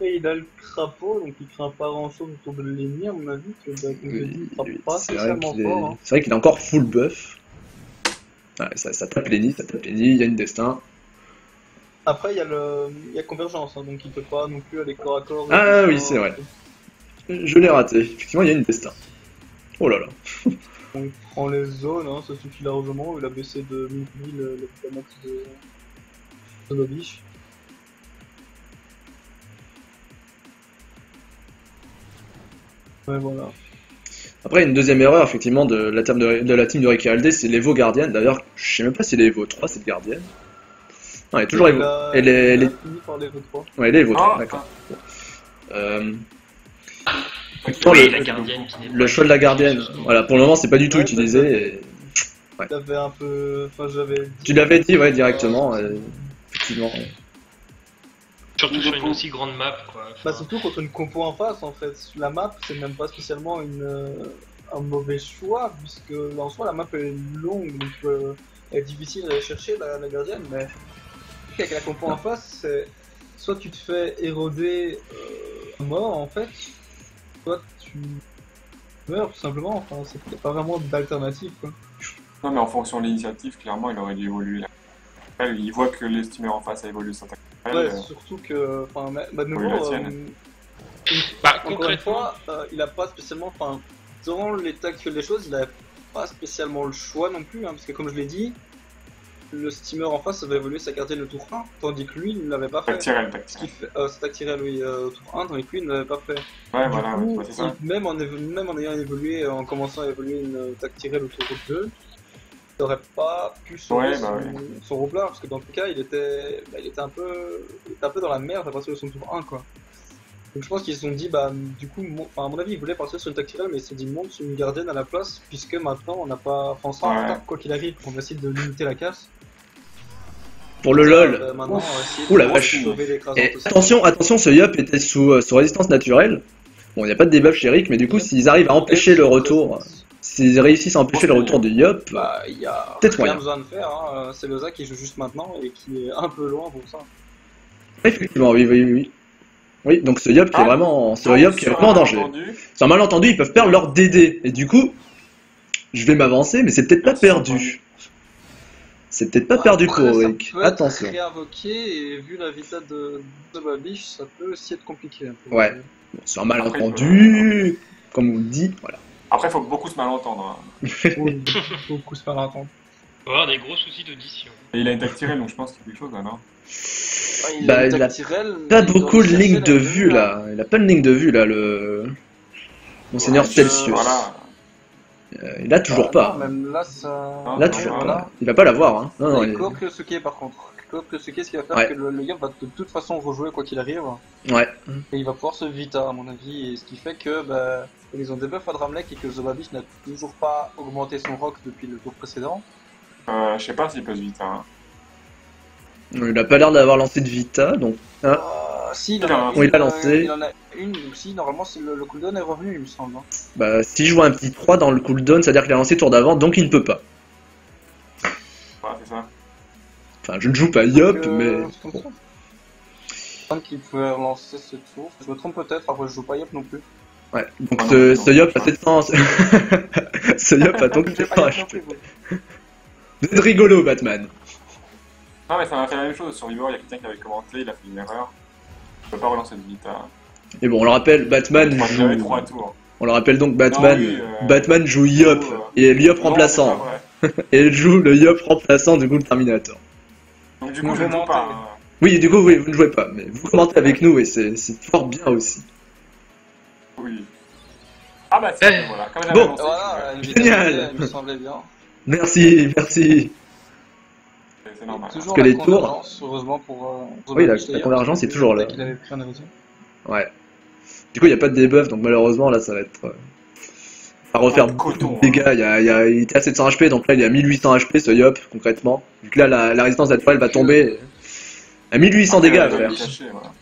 Et il a le crapaud, donc il craint pas grand chose autour de l'ennemi, à mon avis, que comme je l'ai dit, il frappe pas C'est vrai spécialement fort. Hein. c'est vrai qu'il est encore full buff. Ouais, ça tape les nids, il y a une destin. Après, il y a convergence, hein, donc il peut pas non plus aller corps à corps. Ah oui, c'est vrai. Je l'ai raté. Effectivement, il y a une destin. Oh là là. On prend les zones, hein, ça suffit largement. Il a baissé de 1000 le max de Nobiche. Ouais, voilà. Après, une deuxième erreur, effectivement, de la team de Ricky Haldé, c'est l'Evo Gardienne. D'ailleurs, je sais même pas si l'Evo 3, c'est le Gardienne. Non, elle est toujours Evo. Elle est fini par les 3. Ouais, elle est Evo 3, Ah, d'accord. Pourtant, Oui, la gardienne qui n'est Le pas choix de la gardienne, surtout. voilà, pour le moment, c'est pas du tout Ouais, utilisé. Et J'avais un peu. Enfin, j'avais. tu l'avais dit, ouais, directement. Effectivement. Surtout sur une aussi grande map, quoi. Enfin, Bah, surtout contre une compo en face, en fait. La map, c'est même pas spécialement un mauvais choix, puisque en soi, la map est longue, donc elle est difficile à aller chercher, la gardienne, mais avec la compo en face, c'est soit tu te fais éroder à mort, en fait, soit tu meurs, tout simplement. Enfin, c'est pas vraiment d'alternative, quoi. Non, mais en fonction de l'initiative, clairement, il aurait dû évoluer là. Après, il voit que les steamers en face a évolué sa tactique. Ouais, surtout que, enfin, de nouveau, la tienne. Bah, encore une concrètement, fois, il a pas spécialement, enfin, dans l'état actuel des choses, il a pas spécialement le choix non plus, hein, parce que comme je l'ai dit, le steamer en face avait évolué sa gardienne le tour 1, tandis que lui, il ne l'avait pas fait. Tactirel, Ce tactirel. qui fait, c'est tactirel, oui, au tour 1, tandis que lui, il ne l'avait pas fait. Ouais, Du voilà, coup, ouais, c'est ça. même en ayant évolué, en commençant à évoluer une tactirel au tour 2, il n'aurait pas pu sauver Ouais, bah son roublard, parce que dans tout cas, il était un peu dans la merde à partir de son tour 1, quoi. Donc je pense qu'ils se sont dit, bah, du coup, à mon avis, ils voulaient partir sur une tactirelle, mais ils se sont dit, monte sur une gardienne à la place, puisque maintenant, on n'a pas. Enfin, on sera en Ouais. retard, quoi qu'il arrive, on va essayer de limiter la casse. Pour le LOL. Maintenant, on va essayer Ouh la de vache. sauver l'écrasante Et aussi. attention, ce Yop était sous résistance naturelle. Bon, il n'y a pas de debuff chez Rick, mais du coup, s'ils arrivent à empêcher le retour, s'ils réussissent à empêcher le retour du Yop, Bah, il y a Peut-être rien moyen. besoin de faire, hein. C'est Loza qui joue juste maintenant et qui est un peu loin pour ça. effectivement, oui. Oui, donc ce Yop qui est vraiment, en danger. C'est un malentendu, ils peuvent perdre leur DD. Et du coup, je vais m'avancer, mais c'est peut-être pas perdu. C'est peut-être pas perdu Après, pour ça Rick. peut être Attention. réinvoqué, et vu la vita de Babiche, ça peut aussi être compliqué. Un peu. Ouais. Bon, c'est un malentendu, comme on le dit, voilà. Après, il faut beaucoup se malentendre. Hein. Oui, beaucoup se faire attendre. on va avoir des gros soucis d'audition. Et il a une tactirelle, donc je pense qu'il y a quelque chose là, non? Bah, il a pas beaucoup de ligne de vue hein. là. Il a pas de ligne de vue là, le Monseigneur Celsius. Voilà. Il a toujours pas. Même là, ça. Non, Là, non, toujours voilà. pas. Il va pas l'avoir. Hein. Non, Il il- coop le Suke par contre. Coop le Suke, ce qui va faire Ouais. que le gars va de toute façon rejouer quoi qu'il arrive. Ouais. Et il va pouvoir se vita, à mon avis. Et ce qui fait que, bah, ils ont des buffs à Dramlek et que Zobabish n'a toujours pas augmenté son rock depuis le tour précédent. Je sais pas s'il peut se vite. Hein. Il a pas l'air d'avoir lancé de Vita, donc. Si, Il a Oui, il a lancé. Il en a une, donc si, normalement, le cooldown est revenu, il me semble. Hein. Bah, si je vois un petit 3 dans le cooldown, c'est-à-dire qu'il a lancé tour d'avant, donc il ne peut pas. Voilà, c'est ça. Enfin, je ne joue pas Yop, Donc, mais... c'est comme ça. Pense qu'il pouvait relancer ce tour. Je me trompe peut-être, après je joue pas Yop non plus. Ouais, donc Ah non, ce non, Yop a non. 700... ce Yop a donc J'ai 700 pas Yop non HP. plus, moi. Vous êtes rigolo, Batman. Non, mais ça m'a fait la même chose. Sur Vivor, il y a quelqu'un qui avait commenté, il a fait une erreur. Je peux pas relancer de Vita. Et bon, on le rappelle, Batman Il avait joue... 3 tours. On le rappelle donc, Batman, Non, oui, Batman joue Yop, et le Yop Non, remplaçant. c'est pas vrai. Et il joue le Yop remplaçant du coup le Terminator. Donc du coup, je ne joue pas. Hein. Oui, du coup, oui, vous ne jouez pas, mais vous commentez avec nous et c'est fort bien aussi. Oui. Ah bah c'est voilà, comme j'avais Bon. annoncé, Voilà, une Génial. vitesse, elle me semblait bien. Merci, merci. c'est normal. Toujours que la les tours- convergence, heureusement pour. Oui, la d'ailleurs, convergence est toujours là. qu'il avait pris un raison. Ouais. Du coup, il n'y a pas de debuff, donc malheureusement, là, ça va être... à refaire Ah, beaucoup coton, de dégâts. Il était à 700 HP, donc là, il est à 1800 HP, ce Yop, concrètement. Vu que là, la résistance naturelle va tomber à 1800 dégâts à faire. Voilà.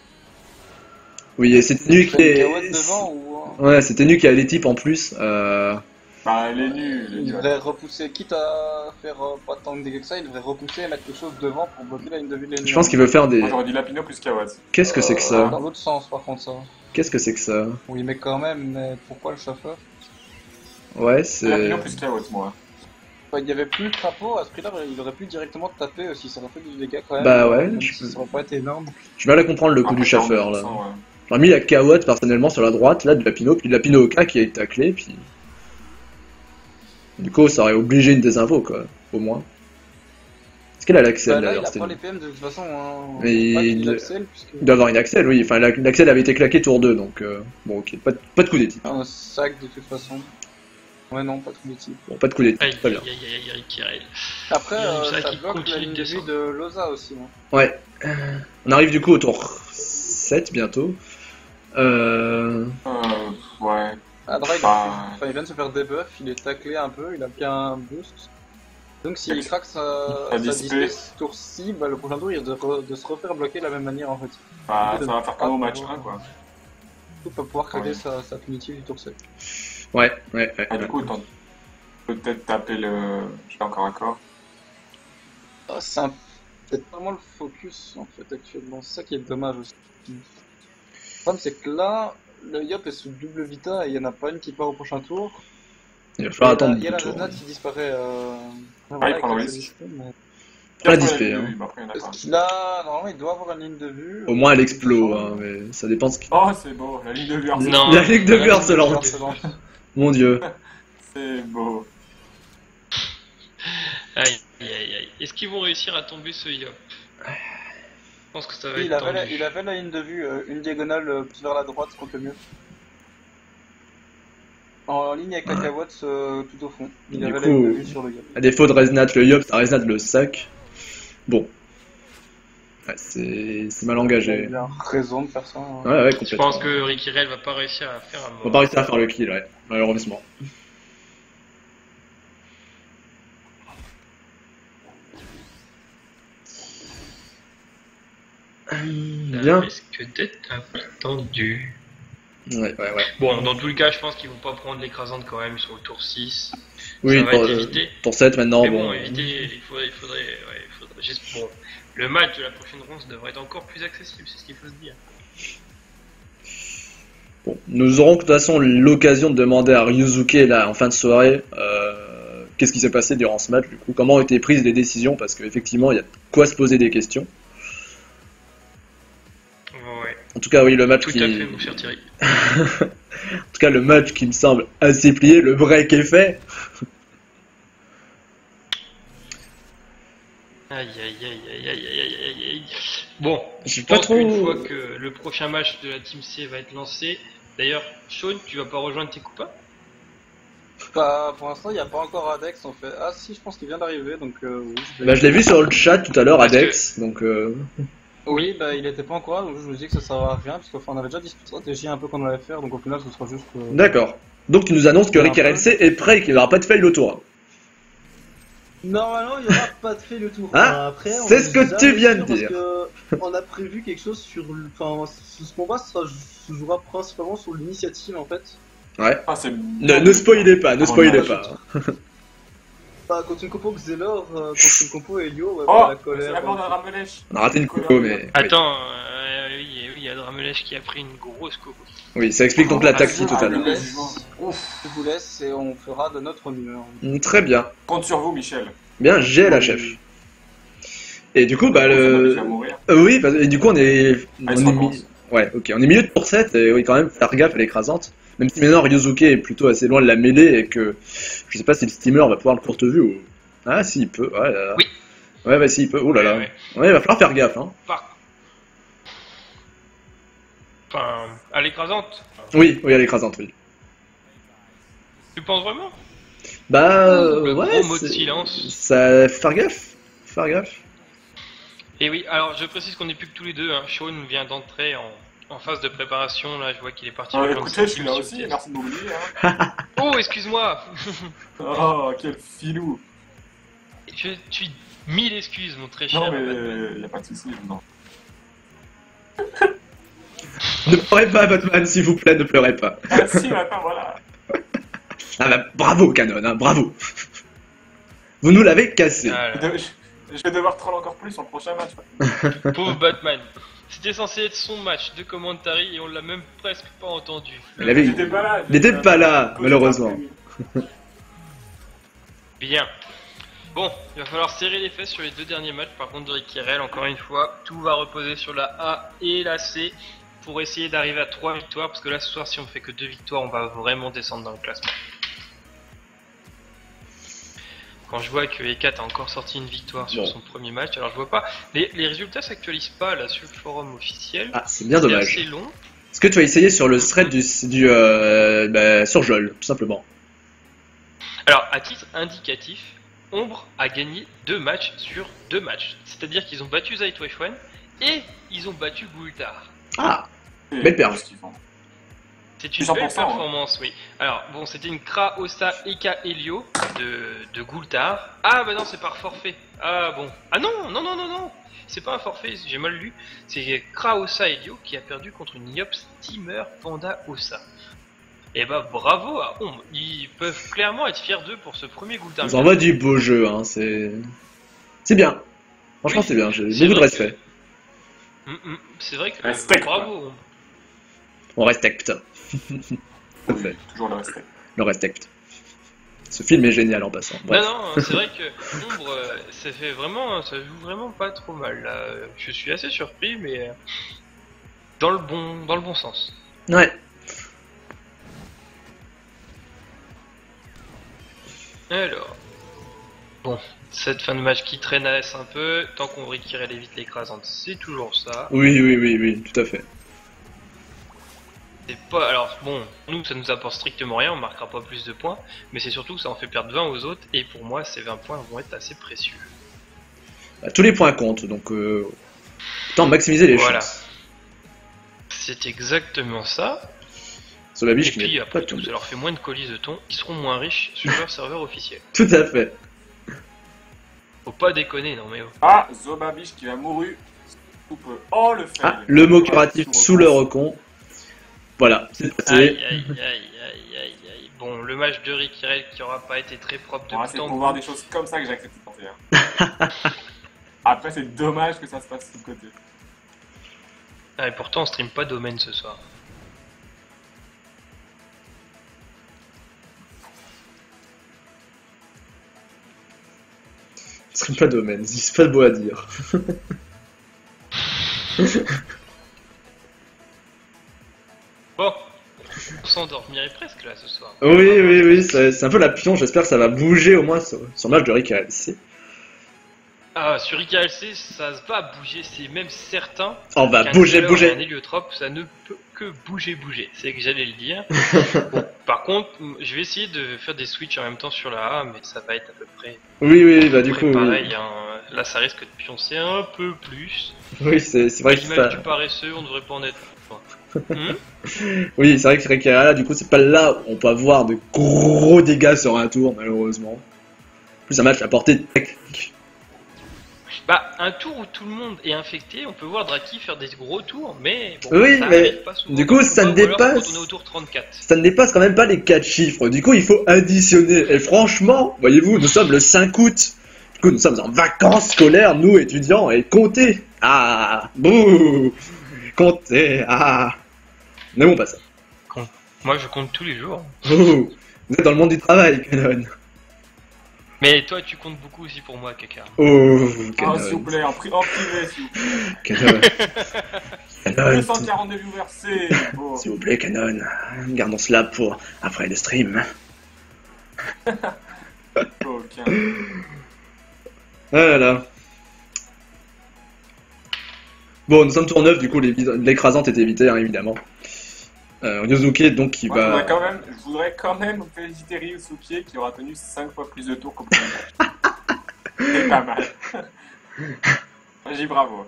Oui, et c'était nu qui Une est... carotte devant ou. Ouais, c'était nu qui a les types en plus. Bah, elle est nulle, elle est Il nulle. devrait repousser, quitte à faire pas tant de dégâts que ça, il devrait repousser et mettre quelque chose devant pour bloquer la ligne de vue de l'ennemi. Je pense qu'il veut faire des... Moi, j'aurais dit Lapino plus Kawad. Qu'est-ce que c'est que ça? Dans l'autre sens, par contre, ça. Qu'est-ce que c'est que ça? Oui, mais quand même, mais pourquoi le chauffeur? Ouais, c'est... Lapino plus Kawad, moi. Il y avait plus de crapaud, à ce prix-là, il aurait pu directement taper aussi, ça aurait fait du dégât quand même. Bah ouais, même je si peux- ça aurait pas été énorme. J'ai mal à comprendre le coup du Après, chauffeur, là. 40%, ouais. J'aurais mis la Kawat personnellement sur la droite, là, de Lapino, puis Lapino au cas qui a été taclé, puis... Du coup, ça aurait obligé une désinfo, quoi, au moins. Est-ce qu'elle a l'accès, Bah là, il d'ailleurs? a C'était- pas les PM de toute façon. Hein. Mais Pas il- qu'il accèle, puisque. Il doit avoir une Axel, oui. Enfin, l'Axel avait été claqué tour 2, donc... Bon, ok, pas de coup d'équipe. Un sac de toute façon. Ouais, non, pas tout type. Bon, pas de coup d'équipe, Aïe, très aïe, bien. aïe, aïe, aïe, Kirel. Après, Il y a ça ça qui bloque la continue ligne de de vue descendre. de Loza aussi. Hein. Ouais. On arrive du coup au tour 7, bientôt. Ouais. Adra, Bah. il vient de se faire debuff, il est taclé un peu, il a bien un boost. Donc s'il craque sa dispé. dispé ce tour-ci, bah, le prochain tour il risque de se refaire bloquer de la même manière en fait. Bah, ça va faire comme au match 1, quoi. Il va pouvoir craquer Ouais. sa punitive du tour 7. Ouais, ouais, ouais. Ah, du coup, autant peut-être taper le. Je sais pas encore accord. Ah, c'est peut-être vraiment le focus en fait actuellement, c'est ça qui est dommage aussi. Le problème c'est que là, le Yop est sous double Vita et il n'y en a pas une qui part au prochain tour. Il va falloir attendre Il y a deux la tours. Resnat qui disparaît. Ah, il prend le avec sa risque. dispé, mais- Pas la Après, dispé, il y a hein. eu, mais après, il y en a Parce pas. qu'il a, normalement, il doit avoir une ligne de vue. Au moins, elle explose, hein, mais ça dépend ce qu'il... Oh, c'est beau, la ligne de vue harcelante. Non. La ligue de La ligne beurre de se vue lance. harcelante. Mon dieu. C'est beau. Aïe, aïe, aïe. Est-ce qu'ils vont réussir à tomber ce Yop? Je pense que ça va Il être avait, tendu. il avait la ligne de vue, une diagonale plus vers la droite, compte le mieux. En ligne avec la Kawat tout au fond. Il Du avait coup, la ligne de vue sur le Yop. À défaut de Resnat le Yop, ça Resnat le sac. Bon. Ouais, c'est mal Il engagé. a raison de faire ça. Hein. Ouais, ouais, Je complètement. pense que Rikirel va pas réussir à faire un On va pas réussir à faire le kill, ouais, malheureusement. Bien. risque d'être un peu tendu. Ouais, ouais, ouais. Bon, dans tous les cas, je pense qu'ils vont pas prendre l'écrasante quand même sur le tour 6. Oui, ça va être évité. pour 7 maintenant, Mais bon, bon. éviter, il faudrait bon, le match de la prochaine ronde devrait être encore plus accessible, c'est ce qu'il faut se dire. Bon, nous aurons de toute façon l'occasion de demander à Ryuzuke là en fin de soirée qu'est-ce qui s'est passé durant ce match, du coup, comment ont été prises les décisions, parce qu'effectivement il y a de quoi se poser des questions. Ouais, En tout cas, oui, le match tout qui... à fait, mon cher Thierry. En tout cas, le match qui me semble assez plié, le break est fait. Aïe aïe aïe aïe aïe aïe aïe aïe. Bon, J'ai je pas pense trop- qu'une fois que le prochain match de la Team C va être lancé, d'ailleurs, Sean, tu vas pas rejoindre tes copains? Bah, pour l'instant, il n'y a pas encore Adex en fait. Ah, si, je pense qu'il vient d'arriver donc. Oui, Bah, je l'ai vu sur le chat tout à l'heure, Parce Adex, donc... Oui, bah, il était pas encore là, donc je me dis que ça sert à rien, parce qu'on avait déjà discuté de stratégie un peu qu'on allait faire, donc au final, ce sera juste. D'accord. Donc tu nous annonces que Un Rick peu. RLC est prêt et qu'il n'y aura pas de fail au tour. Normalement, il n'y aura pas de fait le tour. Ah, Enfin, après, on c'est est ce que jamais tu viens de sûr dire. Parce que on a prévu quelque chose sur. Enfin, ce combat se jouera principalement sur l'initiative en fait. Ouais. Ah, c'est. Ne spoilez pas, ne spoilez pas. Bah, contre une compo Xelor, contre une compo Helio, ouais, Oh, la c'est colère. la mort d'un Ramelèche. On a raté une coco, mais... Attends, oui, il y a Dramelèche qui a pris une grosse coco. Oui, ça explique donc l'attaque tout à l'heure. Je vous laisse et on fera de notre mieux. Très bien. Compte sur vous, Michel. Bien, j'ai la chef. Et du coup, bah Il le... va mourir. Oui, et du coup on est... Ah, il se on est recommence. Ouais, ok, on est milieu de pour 7, et oui, quand même, faire gaffe à l'écrasante. Même si maintenant Ryosuke est plutôt assez loin de la mêlée, et que... Je sais pas si le steamer va pouvoir le courte vue ou... Ah, si, il peut, ouais, là, là. Oui. Ouais, bah si, il peut, oh là là. Ouais. Ouais, il va falloir faire gaffe, hein. Enfin, à l'écrasante. Oui, oui, à l'écrasante, oui. Tu penses vraiment? Bah, Le ouais, gros mot de c'est- silence. Ça... Faut faire gaffe. Faut faire gaffe. Et oui, alors je précise qu'on n'est plus que tous les deux. Hein. Sean vient d'entrer en phase de préparation. Là, je vois qu'il est parti. rejoindre Écoutez, sa je suis team là sur aussi, TS. merci de m'oublier. Hein. Oh, excuse-moi. Oh, quel filou. Je suis mille excuses, mon très cher. Non, mais Batman. y a pas de soucis, non. Ne pleurez pas, Batman, s'il vous plaît, ne pleurez pas. Ah si, maintenant, voilà. Ah bah, bravo, Canon, hein, bravo. Vous nous l'avez cassé. Ah là. Je vais devoir troll encore plus sur le prochain match. Pauvre Batman. C'était censé être son match de commentary et on l'a même presque pas entendu. Il avait- J'étais pas là. Il n'était pas là, Cause malheureusement. d'un Bien. Bon, il va falloir serrer les fesses sur les deux derniers matchs. Par contre, de Rikirel, encore une fois, tout va reposer sur la A et la C pour essayer d'arriver à 3 victoires. Parce que là, ce soir, si on fait que 2 victoires, on va vraiment descendre dans le classement. Quand je vois que E4 a encore sorti une victoire sur Bon. son premier match, alors je vois pas. Les résultats s'actualisent pas là sur le forum officiel. Ah, c'est bien C'est dommage. assez long. Est-ce que tu vas essayer sur le thread sur Jol, tout simplement. Alors, à titre indicatif, Ombre a gagné 2 matchs sur 2 matchs. C'est-à-dire qu'ils ont battu Zaitwefwan et ils ont battu Gultar. Ah, Et Belle perf. ce qu'ils font. C'est une 100%, belle hein. performance, oui. Alors, bon, c'était une Kra Osa Eka Helio de Gultar. Ah, bah non, c'est par forfait. Ah, bon. Ah non, non, non, non, non. C'est pas un forfait, j'ai mal lu. C'est Kra Osa Helio qui a perdu contre une Yop Steamer Panda Osa. Et bah, bravo à Ombre. Ils peuvent clairement être fiers d'eux pour ce premier Gultar. ils envoient du beau jeu, hein, c'est... C'est bien. Franchement, Oui, c'est bien, j'ai c'est beaucoup de vrai respect. C'est vrai que Respect, bravo Ombre. On respecte. Oui, toujours le respect. Le respecte. Ce film est génial en passant. Bref. Non, non, c'est vrai que Ombre, ça joue vraiment pas trop mal. Là. Je suis assez surpris, mais dans le bon sens. Ouais. Alors, bon, cette fin de match qui traînasse un peu, tant qu'on réquirait vite l'écrasante, c'est toujours ça. Oui, oui, oui, oui, tout à fait. C'est pas, alors bon, nous ça nous apporte strictement rien, on marquera pas plus de points, mais c'est surtout que ça en fait perdre 20 aux autres, et pour moi ces 20 points vont être assez précieux. Bah, tous les points comptent, donc autant maximiser les Voilà. chances. C'est exactement ça. Sur la Et biche qui puis n'est après pas tout, tombée. ça leur fait moins de colis de thon, ils seront moins riches sur leur serveur officiel. Tout à fait. Faut pas déconner, non mais oh. Ah, Zobabiche qui va mourir. Oh, le fail. Ah, le mot curatif sous le recon. Voilà, c'est passé. Aïe aïe aïe aïe aïe aïe. Bon, le match de Rikirel qui aura pas été très propre de Bon, bout c'est en pour bout. voir des choses comme ça que j'accepte de tenter. Hein. Après, c'est dommage que ça se passe de l'autre côté. Ah, et pourtant on stream pas domaine ce soir. Ce serait pas domaine, c'est pas beau à dire. Bon, on s'endormirait presque là ce soir. Oui, oui, oui, c'est un peu la pion, j'espère que ça va bouger au moins sur le match de Rick ici. Ah, sur IKLC, ça va bouger, c'est même certain. On va qu'un bouger, Killer et bouger. Un héliotrope, ça ne peut que bouger. C'est que j'allais le dire. Bon, par contre, je vais essayer de faire des switches en même temps sur la A, mais ça va être à peu près, Oui, oui, bah du coup, pareil. Hein. Là, ça risque de pioncer un peu plus. oui, c'est vrai À que l'image ça... du paresseux, on devrait pas en être. Hmm. Oui, c'est vrai que Rick là, du coup, c'est pas là où on peut avoir de gros dégâts sur un tour, malheureusement. En plus, un match à portée technique. Bah, un tour où tout le monde est infecté, on peut voir Draki faire des gros tours, mais bon, Oui, ça mais arrive pas souvent du coup, dans le ça ne combat, ou alors dépasse- quand on est au tour 34. Ça ne dépasse quand même pas les 4 chiffres. Du coup, il faut additionner. Et franchement, voyez-vous, nous sommes le 5 août. Du coup, nous sommes en vacances scolaires, nous étudiants, et comptez. Ah, bouh, comptez. Ah, n'aimons pas ça. Moi, je compte tous les jours. Oh, vous êtes dans le monde du travail, Canon. Mais toi, tu comptes beaucoup aussi pour moi, Kaka. Oh, Ah, s'il vous Canon. plaît, en privé, s'il vous plaît. Canon. Canon. 242 viewers, c'est beau. S'il vous plaît, Canon. Gardons cela pour après le stream. Aucun. Voilà. Bon, nous sommes tour 9, du coup, l'écrasante est évitée, hein, évidemment. Yosuke, donc, qui Moi, va... je voudrais quand même féliciter Ryusuke qui aura tenu 5 fois plus de tours qu'au premier match. C'est pas mal. J'ai dit bravo.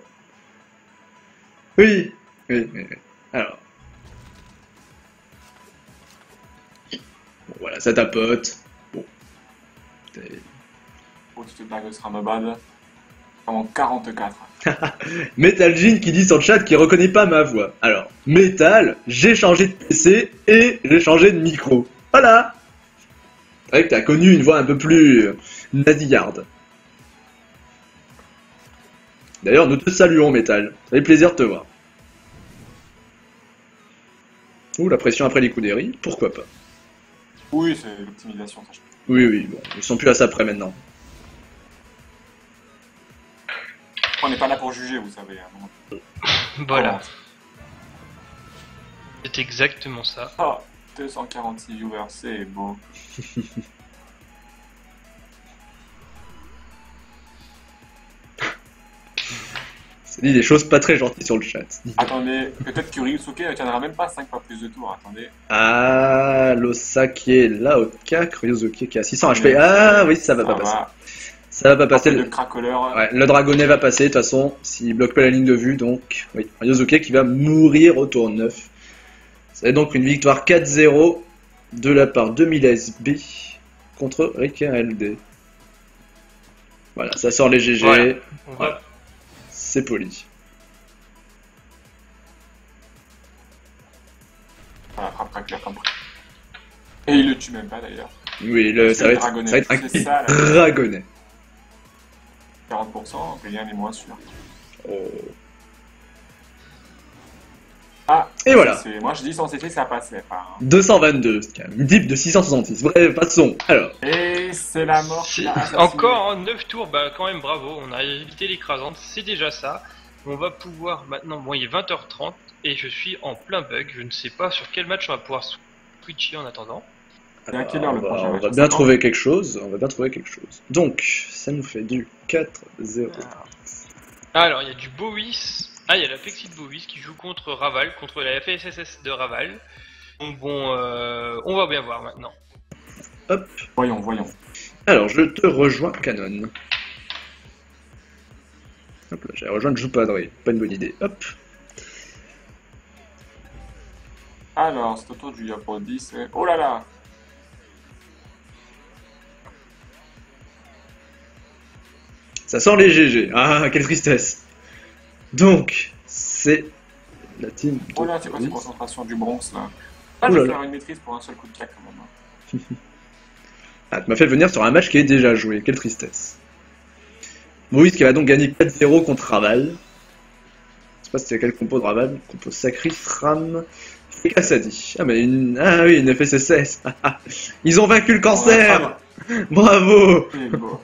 Oui, oui, oui, oui. Alors. Bon, voilà, ça tapote. Bon. Oh, tu te blagues de Sramabad. Vraiment 44. Metal Jean qui dit sur le chat qu'il reconnaît pas ma voix. Alors, Metal, j'ai changé de PC et j'ai changé de micro. Voilà. C'est vrai que t'as connu une voix un peu plus nasillarde. D'ailleurs, nous te saluons, Metal. Ça fait plaisir de te voir. Ouh, la pression après les coups des riz, pourquoi pas. Oui, c'est l'optimisation, ça je peux. Oui, oui, bon, ils sont plus à ça près maintenant. On n'est pas là pour juger, vous savez. Hein. Voilà. C'est exactement ça. Oh, 246 viewers, c'est beau. Ça dit des choses pas très gentilles sur le chat. Attendez, peut-être que Ryusuke ne tiendra même pas 5 fois plus de tours, attendez. Ah, Losake Laoka, Ryosuke qui a 600 HP. Ah oui, ça va pas passer. Ça va pas passer. Le cracoleur. Ouais, le dragonnet va passer de toute façon, s'il bloque pas la ligne de vue, donc oui, Ryosuke qui va mourir au tour 9. C'est donc une victoire 4-0 de la part de Miles-B contre RickRLD. Voilà, ça sort les GG, Voilà. On va- Voilà. C'est poli. Voilà, frappe cracoleur comme près. Et il le tue même pas d'ailleurs. Oui, C'est ça va le être, dragonnet, ça va être un c'est ça, là. dragonnet. 40%, rien n'est moins sûr. Oh. Ah, Et voilà. Moi je dis sans cesser, ça passait pas. Hein. 222, c'est quand même une dip de 666. Bref, passons. Alors, Et c'est la mort qui l'a assassiné. Encore en 9 tours, bah quand même bravo, on a évité l'écrasante, c'est déjà ça. On va pouvoir maintenant, bon il est 20h30 et je suis en plein bug, je ne sais pas sur quel match on va pouvoir switcher en attendant. Et à quelle heure le prochain on match, va à bien 50? trouver quelque chose. On va bien trouver quelque chose. Donc, ça nous fait du 4-0. Alors il y a du Bovis, il y a la Plexi de Bovis qui joue contre Raval, contre la FSSS de Raval. Donc bon, on va bien voir maintenant. Hop. Voyons. Alors, je te rejoins, Canon. Hop là, j'ai rejoint Joupadré. Pas une bonne idée. Hop. Alors, c'est au tour du Yapro 10. Oh là là. Ça sent les GG. Ah, quelle tristesse. Donc, c'est la team. de Oh là, c'est quoi cette Bovis. concentration du Bronx là? Ah, Ouh je là vais là. faire une maîtrise pour un seul coup de claque quand même. Hein. Ah, tu m'as fait venir sur un match qui est déjà joué. Quelle tristesse. Bovis qui va donc gagner 4-0 contre Raval. Je sais pas si c'est quel compo de Raval. Compo Sacris, Ram, Frikassadi. Ah, mais ah oui, une FSSS. Ils ont vaincu le cancer. Bravo. C'est beau.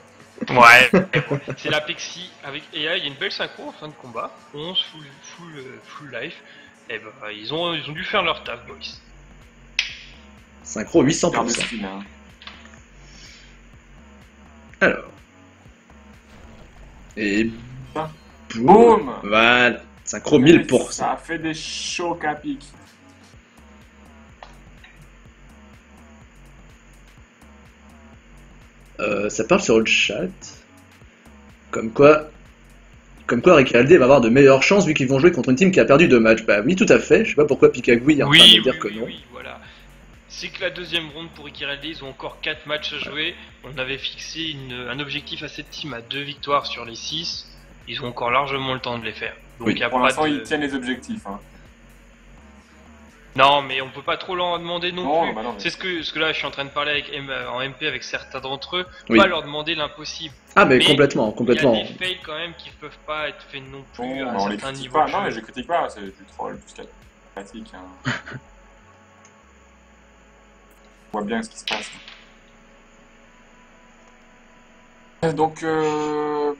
Ouais. C'est la Plexi avec et là il y a une belle synchro en fin de combat. 11 full life. Et ben ils ont dû faire leur taf, boys. Synchro Père de 800%. skin, hein. Alors. Et Ah. boum. Boum. Voilà. Synchro 1000%. Ça a fait des chocs à pic. Ça parle sur le chat. Comme quoi Rick et Aldé va avoir de meilleures chances vu qu'ils vont jouer contre une team qui a perdu 2 matchs. Bah oui, tout à fait. Je sais pas pourquoi Pikagui est en train de me dire que non. Oui, voilà. C'est que la deuxième ronde pour Ikiraldi, ils ont encore 4 matchs à jouer. On avait fixé un objectif à cette team à 2 victoires sur les 6. ils ont encore largement le temps de les faire. Donc Oui. y a Pour pas l'instant, de... ils tiennent les objectifs. Hein. Non, mais on peut pas trop leur demander non, Non, plus. bah non, mais- C'est ce que là, je suis en train de parler avec en MP avec certains d'entre eux. Oui. Pas leur demander l'impossible. Ah, mais Mais complètement, Il complètement. y a des fails quand même qui peuvent pas être faits non plus Bon, à bah, on un les certain critique niveau. pas. de Non, jeu. mais je critique pas, c'est du troll plus qu'à pratique. Hein. On voit bien ce qui se passe. Donc, un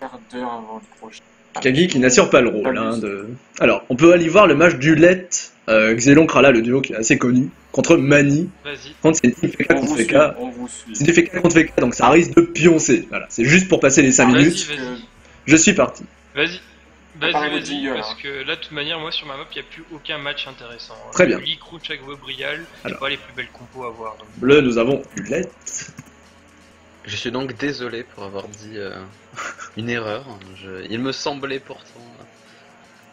quart d'heure avant le prochain. Kagi qui n'assure pas le rôle. Hein, de... Alors, on peut aller voir le match du Let, Xelon Krala, le duo qui est assez connu, contre Mani. Vas-y. Contre c'est une team FK On contre vous FK. suit, on vous suit. C'est du FK contre FK, donc ça risque de pioncer. Voilà, c'est juste pour passer les 5 Vas-y, minutes. vas-y. Je suis parti. Vas-y. Préparez Vas-y, le jingle, parce hein. que là, de toute manière, moi sur ma map, il n'y a plus aucun match intéressant. Très bien. Lee, Crouch, Agbo, Brial, c'est Alors. pas les plus belles compos à voir. donc. Bleu, nous avons du Let. Je suis donc désolé pour avoir dit une erreur. Il me semblait pourtant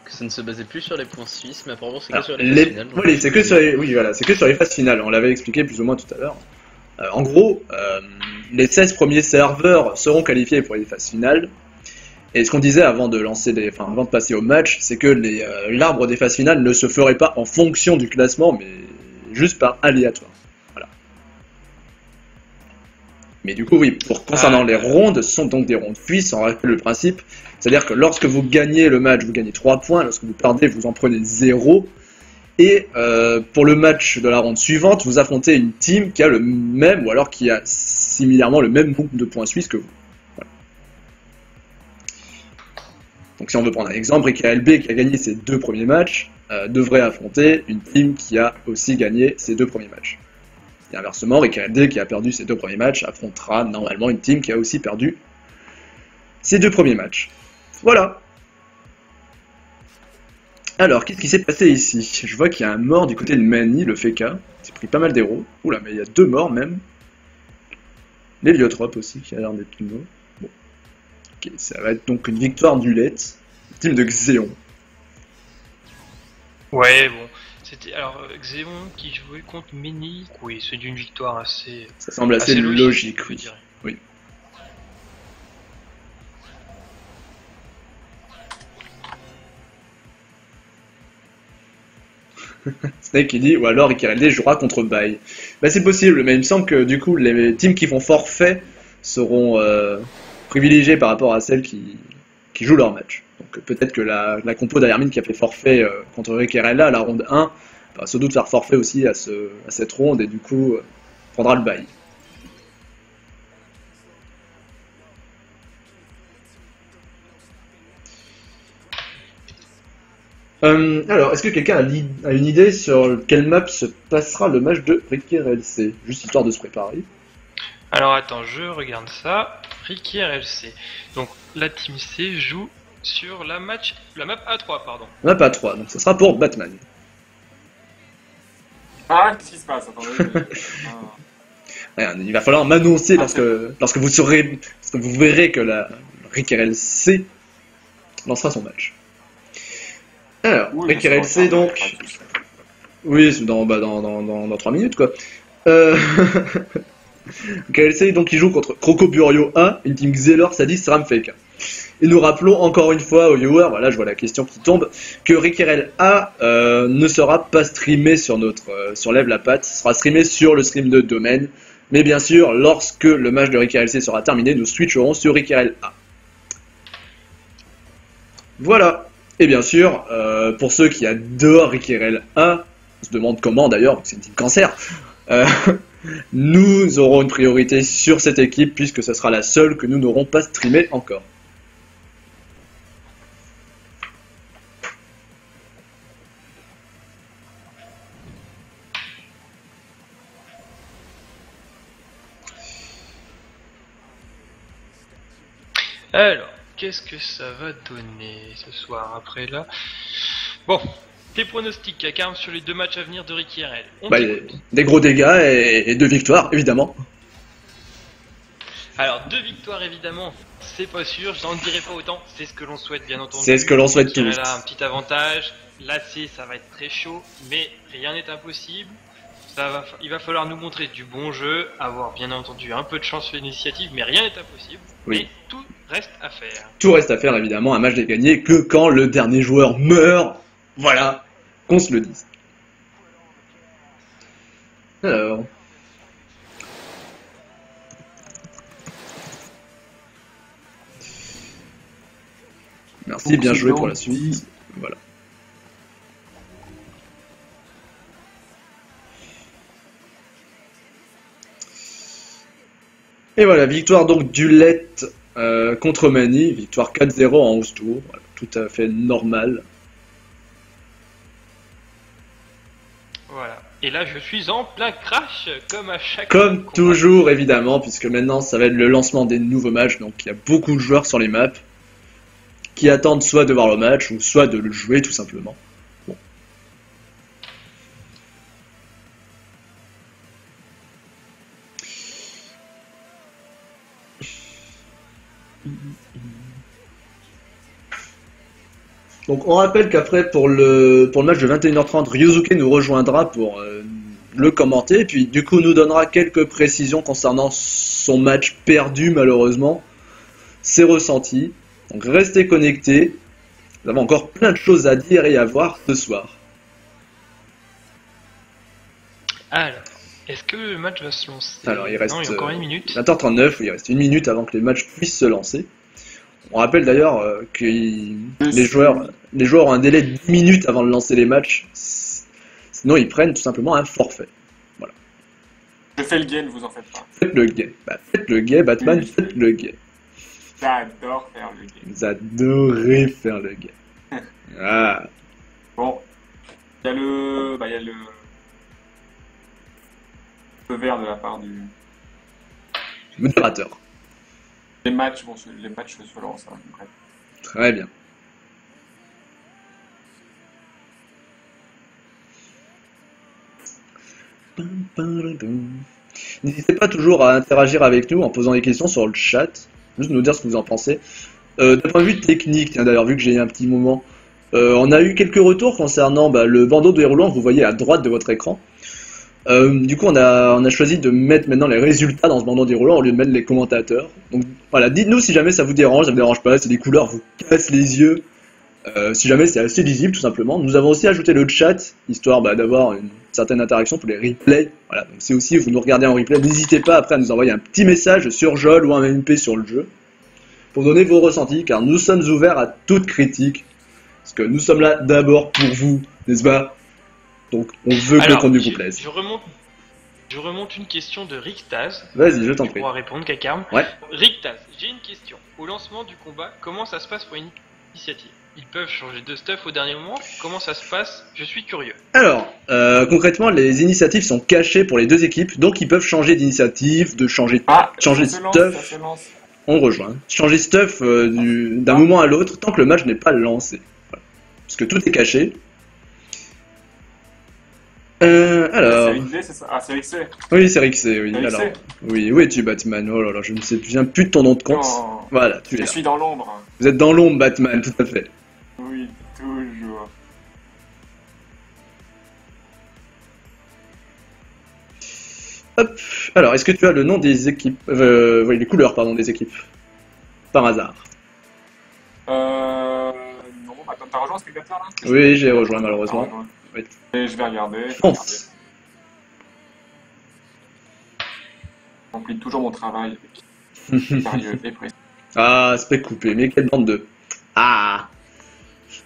que ça ne se basait plus sur les points suisses, mais apparemment c'est que Alors, sur les phases finales. donc oui, je c'est que suis sur les... Oui, voilà, c'est que sur les phases finales. On l'avait expliqué plus ou moins tout à l'heure. En gros, les 16 premiers serveurs seront qualifiés pour les phases finales. Et ce qu'on disait avant de lancer avant de passer au match, c'est que l'arbre des phases finales ne se ferait pas en fonction du classement, mais juste par aléatoire. Voilà. Mais du coup, oui, concernant les rondes, ce sont donc des rondes suisses, on rappelle le principe. C'est-à-dire que lorsque vous gagnez le match, vous gagnez 3 points, lorsque vous perdez, vous en prenez 0. Et pour le match de la ronde suivante, vous affrontez une team qui a le même, ou alors qui a similairement le même nombre de points suisses que vous. Voilà. Donc si on veut prendre un exemple, Ricky LB qui a gagné ses 2 premiers matchs, devrait affronter une team qui a aussi gagné ses 2 premiers matchs. Et inversement, Ricky LD qui a perdu ses 2 premiers matchs affrontera normalement une team qui a aussi perdu ses 2 premiers matchs. Voilà. Alors, qu'est-ce qui s'est passé ici? Je vois qu'il y a un mort du côté de Mani, le Feka. Il s'est pris pas mal d'héros. Oula, mais il y a 2 morts même. L'Héliotrope aussi, qui a l'air d'être mort. Bon. Ok, ça va être donc une victoire du Let. Team de Xéon. Ouais, bon. C'était alors Xéon qui jouait contre Mini. Oui, c'est d'une victoire assez. Ça semble assez logique, je oui. dirais. Oui. Snake qui dit, ou alors Ikirelde jouera contre Bai. Bah c'est possible, mais il me semble que du coup les teams qui font forfait seront privilégiés par rapport à celles qui jouent leur match. Donc peut-être que la compo d'Ayarmin qui a fait forfait contre Rikirella à la ronde 1 va sans doute faire forfait aussi à cette ronde et du coup prendra le Bai. Alors, est-ce que quelqu'un a une idée sur quelle map se passera le match de Ricky RLC? Juste histoire de se préparer. Alors attends, je regarde ça. Ricky RLC. Donc la team C joue sur la map A3, pardon. Map A3, donc ça sera pour Batman. Ah, qu'est-ce qui se passe? Attendez. Rien, il va falloir m'annoncer lorsque vous verrez que la Ricky RLC lancera son match. Alors, Oui, Ricky mais RLC c'est bon, donc. Oui, c'est dans 3 minutes quoi. KLC donc qui joue contre Croco Burio A, une team Xelor Sadis Ramfake. Et nous rappelons encore une fois aux viewers, voilà je vois la question qui tombe, que Rikirel A ne sera pas streamé sur sur Lève la Patte, sera streamé sur le stream de Domaine. Mais bien sûr, lorsque le match de Rikirel C sera terminé, nous switcherons sur Rikirel A. Voilà. Et bien sûr, pour ceux qui adorent Rikirel A, on se demande comment d'ailleurs, c'est une team cancer, nous aurons une priorité sur cette équipe puisque ce sera la seule que nous n'aurons pas streamée encore. Alors, qu'est-ce que ça va donner ce soir après là? Bon, tes pronostics, Kakarm, sur les 2 matchs à venir de Ricky RL. Bah, des gros dégâts et 2 victoires, évidemment. Alors, 2 victoires, évidemment, c'est pas sûr, j'en dirai pas autant, c'est ce que l'on souhaite, bien entendu. C'est ce que l'on souhaite tous. Ricky RL a un petit avantage, là, ça va être très chaud, mais rien n'est impossible. il va falloir nous montrer du bon jeu, avoir bien entendu un peu de chance sur l'initiative, mais rien n'est impossible. Oui. Et tout reste à faire. Tout reste à faire, évidemment. Un match n'est gagné que quand le dernier joueur meurt. Voilà, qu'on se le dise. Alors... Merci, Donc, bien c'est joué pour donc la suite. Voilà. Et voilà, victoire donc d'Ulette contre Mani, victoire 4-0 en 11 tours, voilà, tout à fait normal. Voilà. Et là, je suis en plein crash, comme à chaque Comme combat. toujours, évidemment, puisque maintenant ça va être le lancement des nouveaux matchs, donc il y a beaucoup de joueurs sur les maps qui attendent soit de voir le match, ou soit de le jouer tout simplement. Bon. Donc on rappelle qu'après pour le match de 21h30, Ryosuke nous rejoindra pour le commenter, et puis du coup nous donnera quelques précisions concernant son match perdu malheureusement, ses ressentis. Donc restez connectés, nous avons encore plein de choses à dire et à voir ce soir. Alors, est-ce que le match va se lancer? Alors il reste Non, il y a encore une minute. 20h39, oui, il reste une minute avant que les matchs puissent se lancer. On rappelle d'ailleurs que les joueurs ont un délai de 10 minutes avant de lancer les matchs, sinon ils prennent tout simplement un forfait. Voilà. Je fais le gain, vous en faites pas. Faites le gay. Bah, faites le gay, Batman, Oui. faites le gay. J'adore faire le gain. Vous adorez faire le gay. Ah. Bon, il y a le... Bah, il y a le vert de la part du... Modérateur. Les matchs se lancent, hein, bref. Très bien. N'hésitez pas toujours à interagir avec nous en posant des questions sur le chat. Juste nous dire ce que vous en pensez. D'un point de vue technique, tiens, d'ailleurs, vu que j'ai un petit moment, on a eu quelques retours concernant le bandeau de déroulant que vous voyez à droite de votre écran. Du coup, on a choisi de mettre maintenant les résultats dans ce bandeau déroulant au lieu de mettre les commentateurs. Donc voilà, dites-nous si jamais ça vous dérange, ça me dérange pas, si les couleurs vous cassent les yeux, si jamais c'est assez lisible tout simplement. Nous avons aussi ajouté le chat, histoire d'avoir une certaine interaction pour les replays. Voilà, donc c'est aussi, vous nous regardez en replay, n'hésitez pas après à nous envoyer un petit message sur JOL ou un MP sur le jeu, pour donner vos ressentis, car nous sommes ouverts à toute critique, parce que nous sommes là d'abord pour vous, n'est-ce pas? Donc on veut que le Alors, contenu vous plaise. Je remonte une question de Rictaz. Vas-y, je t'en Tu prie. pourras répondre, Kakarm. Ouais. Rictaz, j'ai une question. Au lancement du combat, comment ça se passe pour une initiative? Ils peuvent changer de stuff au dernier moment? Comment ça se passe? Je suis curieux. Alors, concrètement, les initiatives sont cachées pour les deux équipes, donc ils peuvent changer d'initiative, de changer Ah, Changer ça se lance, stuff. ça se lance. on rejoint. Changer stuff d'un moment à l'autre tant que le match n'est pas lancé. Voilà. Parce que tout est caché. Alors... C'est Rixé, c'est ça? Ah, c'est Rixé. Oui, c'est Rixé, oui. C'est Rixé. Alors... Oui, où es-tu, Batman? Oh là là, je ne sais plus, plus de ton nom de compte. Non. Voilà, tu es Je là. suis dans l'ombre. Vous êtes dans l'ombre, Batman, tout à fait. Oui, toujours. Hop. Alors, est-ce que tu as le nom des équipes... oui, les couleurs, pardon, des équipes. Par hasard. Non, bah, t'as rejoint ce spectateur là? Oui, j'ai rejoint, malheureusement. T'as rejoint. Oui. Et je vais regarder. Fonce. Remplis toujours mon travail avec sérieux et précis. Ah, spec coupé, mais quelle bande de... Ah.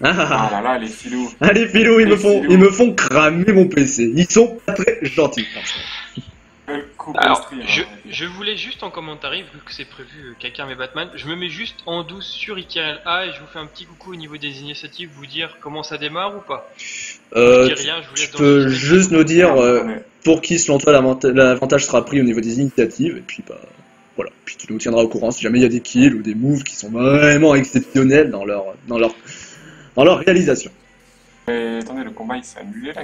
Ah là là, les filous. Allez, filous, Les filous. ils me font cramer mon PC. Ils sont pas très gentils, franchement. Alors, je voulais juste en commentaire, vu que c'est prévu Kakarm et Batman, je me mets juste en douce sur IKLA et je vous fais un petit coucou au niveau des initiatives, vous dire comment ça démarre ou pas. Je dis rien, je vous Tu laisse dans peux le juste nous dire Ouais. pour qui, selon toi, l'avantage sera pris au niveau des initiatives, et puis voilà. Puis tu nous tiendras au courant si jamais il y a des kills ou des moves qui sont vraiment exceptionnels dans leur réalisation. Mais attendez, le combat il s'est annulé là.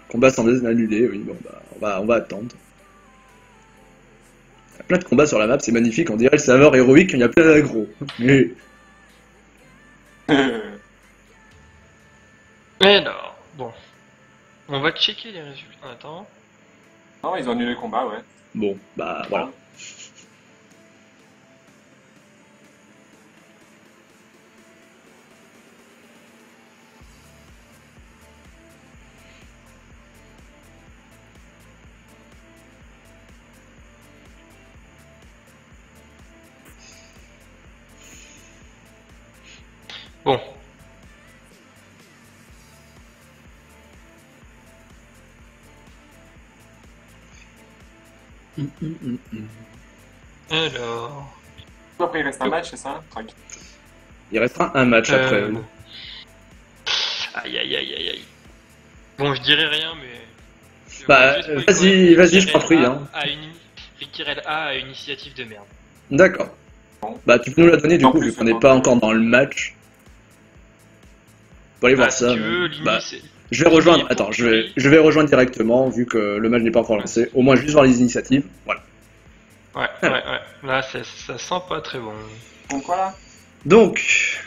Combat sans annuler, oui, bon on va attendre. Il y a plein de combats sur la map, c'est magnifique, on dirait le serveur héroïque, il y a plein d'aggro. Mais Alors, bon. On va checker les résultats. Attends. Non, ils ont annulé le combat, ouais. Bon, bah voilà. Bon. Alors. Après, il reste un match, c'est ça? Tranquille. Il restera un match après. Oui. Aïe aïe aïe aïe aïe. Bon, je dirais rien, mais. Bah, vas-y, je t'en prie. Hein. Rikirel A a une initiative de merde. D'accord. Bah, tu peux nous la donner du coup, vu qu'on n'est pas encore dans le match. Faut aller voir ça. Si tu veux, bah, je vais rejoindre. Attends, je vais rejoindre directement, vu que le match n'est pas encore lancé. Au moins, juste voir les initiatives. Voilà. Ouais. Là, ça sent pas très bon. Donc voilà. Donc.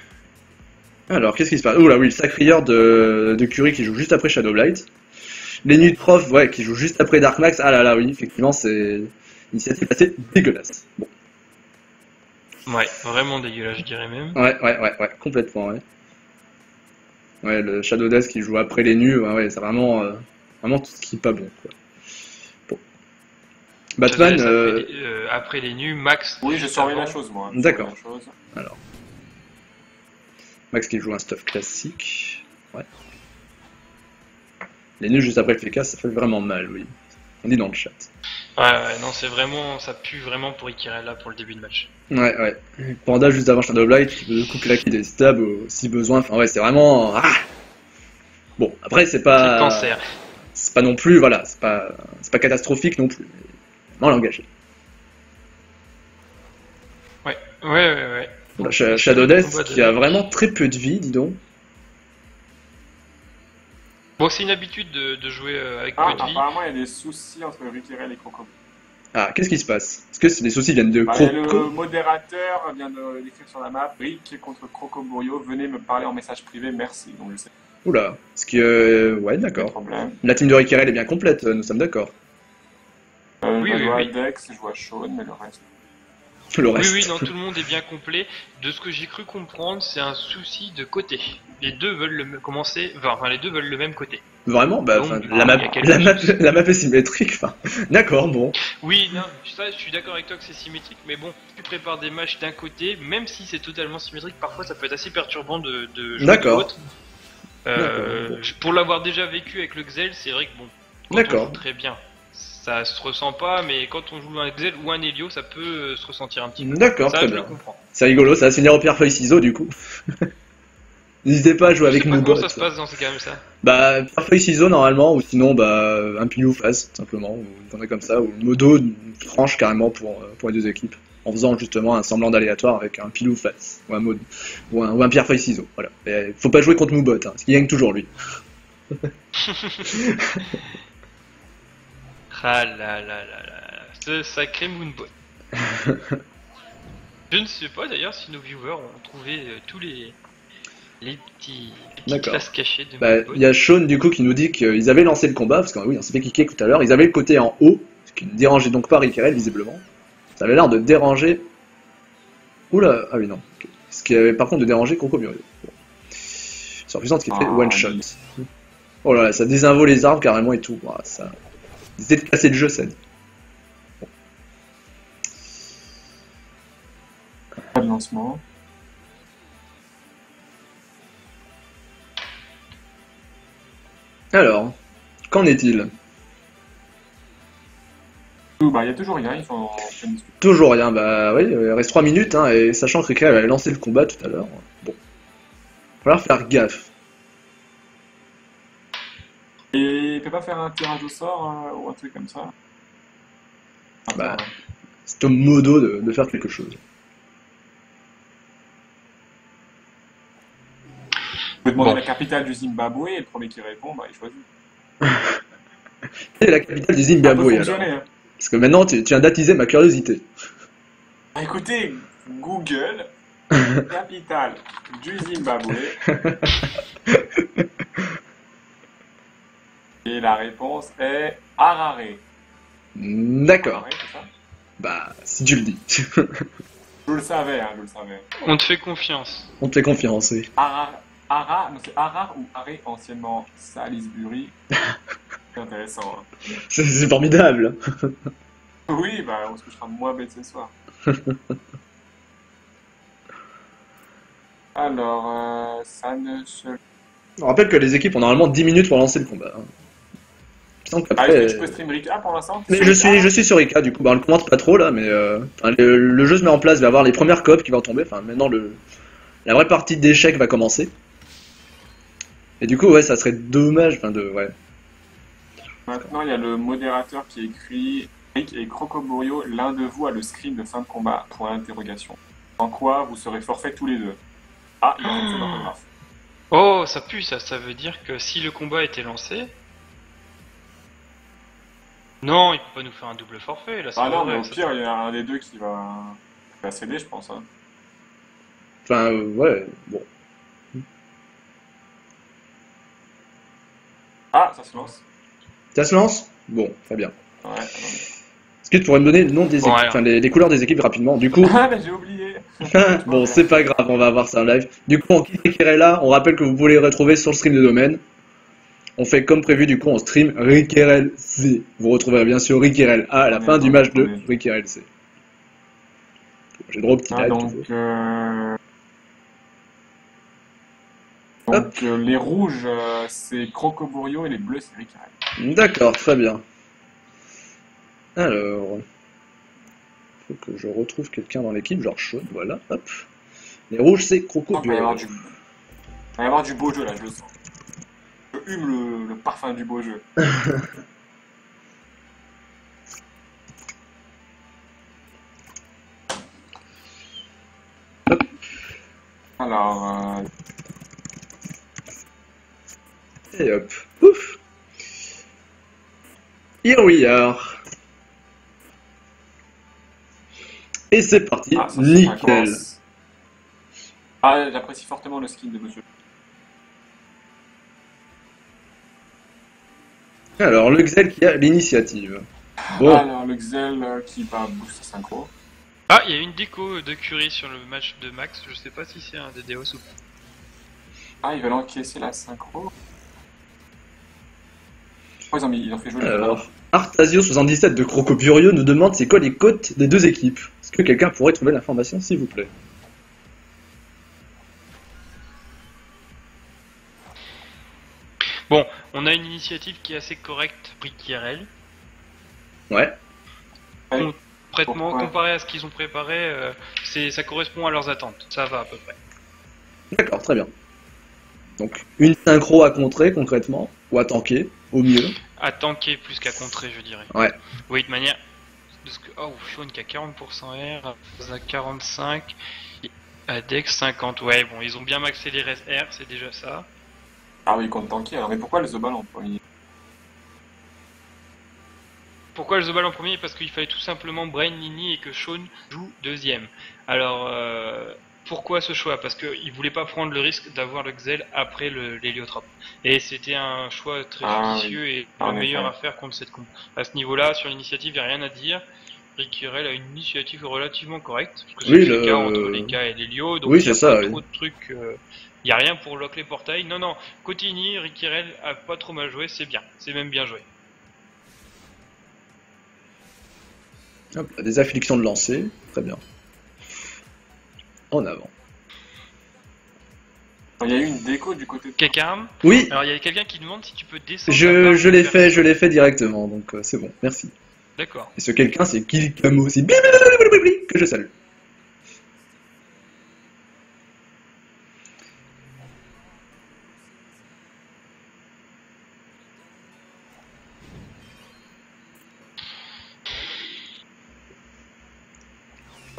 Alors, qu'est-ce qui se passe? Oula, oui, le Sacrieur de Curie qui joue juste après Shadowblight. Les Nuits de Prof, ouais, qui joue juste après Dark Max. Ah là là, oui, effectivement, c'est une initiative assez dégueulasse. Bon. Ouais, vraiment dégueulasse, je dirais même. Ouais, complètement, ouais. Ouais, le Shadow Death qui joue après les nus, ouais, c'est vraiment tout ce qui est pas bon, quoi. Bon. Batman, après les nus, Max. Oui, je surveille la chose, moi. D'accord. Alors. Max qui joue un stuff classique. Ouais. Les nus juste après le FK, ça fait vraiment mal, oui. On dit dans le chat. Ouais, non, c'est vraiment. Ça pue vraiment pour Ikirel là pour le début de match. Ouais. Panda juste avant Shadowblight, qui peut couper la des stabs si besoin. Enfin, ouais, c'est vraiment. Ah bon, après, c'est pas. C'est cancer. C'est pas non plus, voilà, c'est pas catastrophique non plus. Non, l'engagé. Ouais. Shadow Death qui a vraiment très peu de vie, dis donc. Bon, c'est une habitude de jouer avec peu de vie. Apparemment, il y a des soucis entre Rikirel et Croco. Ah, qu'est-ce qui se passe? Est-ce que les soucis viennent de Le modérateur vient d'écrire sur la map, Rick contre Crocoburio, venez me parler en message privé, merci. Donc je sais. Oula, ce qui ouais, d'accord. La team de Rikirel est bien complète, nous sommes d'accord. Je vois Dex, je vois Sean, mais le reste. Oui, non, tout le monde est bien complet. De ce que j'ai cru comprendre, c'est un souci de côté. Les deux veulent les deux veulent le même côté. Vraiment? Bah, donc, la map est symétrique, enfin. D'accord, bon. Oui, non, ça, je suis d'accord avec toi que c'est symétrique, mais bon, tu prépares des matchs d'un côté, même si c'est totalement symétrique, parfois ça peut être assez perturbant de jouer de l'autre. Pour l'avoir déjà vécu avec le Xel, c'est vrai que bon, quand on joue très bien, ça se ressent pas, mais quand on joue un Xel ou un Helio, ça peut se ressentir un petit peu. D'accord, ça, très je bien. le comprends. C'est rigolo, ça va se finir au pierre feuille ciseaux du coup. N'hésitez pas à jouer avec nous. Comment ça se passe dans ces cas comme ça? Bah, pierre feuille ciseaux normalement, ou sinon, bah, un pile ou face, simplement, ou une journée comme ça, ou une modo franche carrément pour les deux équipes, en faisant justement un semblant d'aléatoire avec un pile ou face, ou un mode, ou un pierre feuille ciseaux, voilà. Et faut pas jouer contre Moobot, hein, parce qu'il gagne toujours lui. Ah là, ce sacré Moonbot. Je ne sais pas d'ailleurs si nos viewers ont trouvé tous les petites classes cachées de Moonbot. Il y a Sean du coup qui nous dit qu'ils avaient lancé le combat, parce que oui, on s'est fait kicker tout à l'heure, ils avaient le côté en haut, ce qui ne dérangeait donc pas Rikirel visiblement. Ça avait l'air de déranger... Oula, ah oui non. Okay. Ce qui avait par contre de déranger Crocoburio. Bon. Surpuissante qui fait one shot. Oh là là, ça désinvo les arbres carrément et tout. Wow, ça... Ils essaient de casser le jeu, ça dit. Bon. Pas de lancement. Alors, qu'en est-il? Il y a toujours rien, ils sont toujours rien, bah oui, il reste 3 minutes, hein, et sachant que Rikirel avait lancé le combat tout à l'heure. Bon. Il va falloir faire gaffe. Et il peut pas faire un tirage au sort ou un truc comme ça? Bah, c'est au modo de faire quelque chose. Vous pouvez demander la capitale du Zimbabwe et le premier qui répond, bah il choisit. Quelle est la capitale du Zimbabwe alors? Hein. Parce que maintenant tu viens d'attiser ma curiosité. Bah, écoutez, Google, capitale du Zimbabwe. Et la réponse est Harare. D'accord. Ouais, c'est ça. Bah, si tu le dis. Je le savais, hein, je le savais. On te fait confiance. On te fait confiance, oui. Non, c'est Arar ou Aré, anciennement Salisbury. C'est intéressant. Hein. C'est formidable. Oui, bah on se couchera moins bête ce soir. Alors, ça ne se... On rappelle que les équipes ont normalement 10 minutes pour lancer le combat. Hein. Il me semble Ah, qu'après, est-ce que je peux stream Rika pour l'instant? mais je suis sur Rika, du coup, bah, on le commente pas trop là, mais enfin, le jeu se met en place, il va y avoir les premières coop qui vont tomber, enfin maintenant la vraie partie d'échecs va commencer. Et du coup, ouais, ça serait dommage, enfin ouais. Maintenant, il y a le modérateur qui écrit Rick et Crocoborio, l'un de vous a le screen de fin de combat, point d'interrogation. En quoi vous serez forfaits tous les deux? Ah, il y a une faute d'orthographe. Oh, ça pue ça, ça veut dire que si le combat était lancé... Non, il peut pas nous faire un double forfait, là c'est Ah non, vrai, mais au ça. pire, il y a un des deux qui va céder, je pense. Hein. Enfin, ouais, bon. Ah, ça se lance. Ça se lance? Bon, très bien. Ouais, attendez. Est-ce que tu pourrais me donner le nom des équipes, Ouais, enfin les couleurs des équipes rapidement? Du coup, Ah, mais j'ai oublié. bon, c'est pas grave, on va voir ça en live. Du coup, on quitte Rikirella, on rappelle que vous pouvez les retrouver sur le stream de domaine. On fait comme prévu, du coup, on stream Rikirel C. Vous retrouverez bien sûr Rikirel A à la fin du match de Rikirel C. J'ai droit au petit Ah, live. donc, toujours. les rouges, c'est Crocoborio et les bleus, c'est Riccarel. D'accord, très bien. Alors, faut que je retrouve quelqu'un dans l'équipe, genre Sean, voilà, hop. Les rouges, c'est Croco Il va y avoir du... il va y avoir du beau jeu là, je le sens. Je hume le parfum du beau jeu. Alors, Et hop, pouf. Here we are. Et c'est parti, ah, ça, nickel. commence. Ah, j'apprécie fortement le skin de monsieur. Alors, le Xel qui a l'initiative. Bon, Alors, le Xel qui va booster synchro. Ah, il y a une déco de Curie sur le match de Max, je sais pas si c'est un DDoS ou pas. Ah, ils veulent encaisser la synchro. Oh, ils ont fait jouer le alors, Artasio77 de Crocoburio nous demande c'est quoi les cotes des deux équipes. Est-ce que quelqu'un pourrait trouver l'information, s'il vous plaît? Bon, on a une initiative qui est assez correcte, Rikirel. Ouais, Prêtement, Pourquoi comparé à ce qu'ils ont préparé, ça correspond à leurs attentes. Ça va à peu près. d'accord, très bien. Donc, une synchro à contrer concrètement, ou à tanker, au mieux. À tanker plus qu'à contrer, je dirais. Ouais. Oui, de manière... De ce que... Oh, Sean qui a 40% R, à 45, Adex 50. Ouais, bon, ils ont bien maxé les restes R, c'est déjà ça. Ah oui, contre tanker. Alors, mais pourquoi le Zobal en premier? Pourquoi le Zobal en premier? Parce qu'il fallait tout simplement Brain Nini et que Sean joue deuxième. Alors, pourquoi ce choix? Parce qu'il voulait pas prendre le risque d'avoir le Xel après l'héliotrope. Et c'était un choix très judicieux et le meilleur à faire contre cette comp. À ce niveau-là, sur l'initiative, il n'y a rien à dire. Rikirel a une initiative relativement correcte. Parce que Oui, c'est le cas entre les K et l'hélio. Donc oui, il y a c'est ça, pas oui. trop de trucs. Il n'y a rien pour lock les portails. Non, non. Cotigny, Rikirel a pas trop mal joué. C'est bien. C'est même bien joué. Hop, là, des afflictions de lancer, très bien. En avant. Il y a eu une déco du côté de... Quelqu'un? Oui, Alors il y a quelqu'un qui demande si tu peux descendre. je l'ai fait directement, donc c'est bon, merci. D'accord. Et ce quelqu'un, c'est Kilkamo, c'est blablabla que je salue.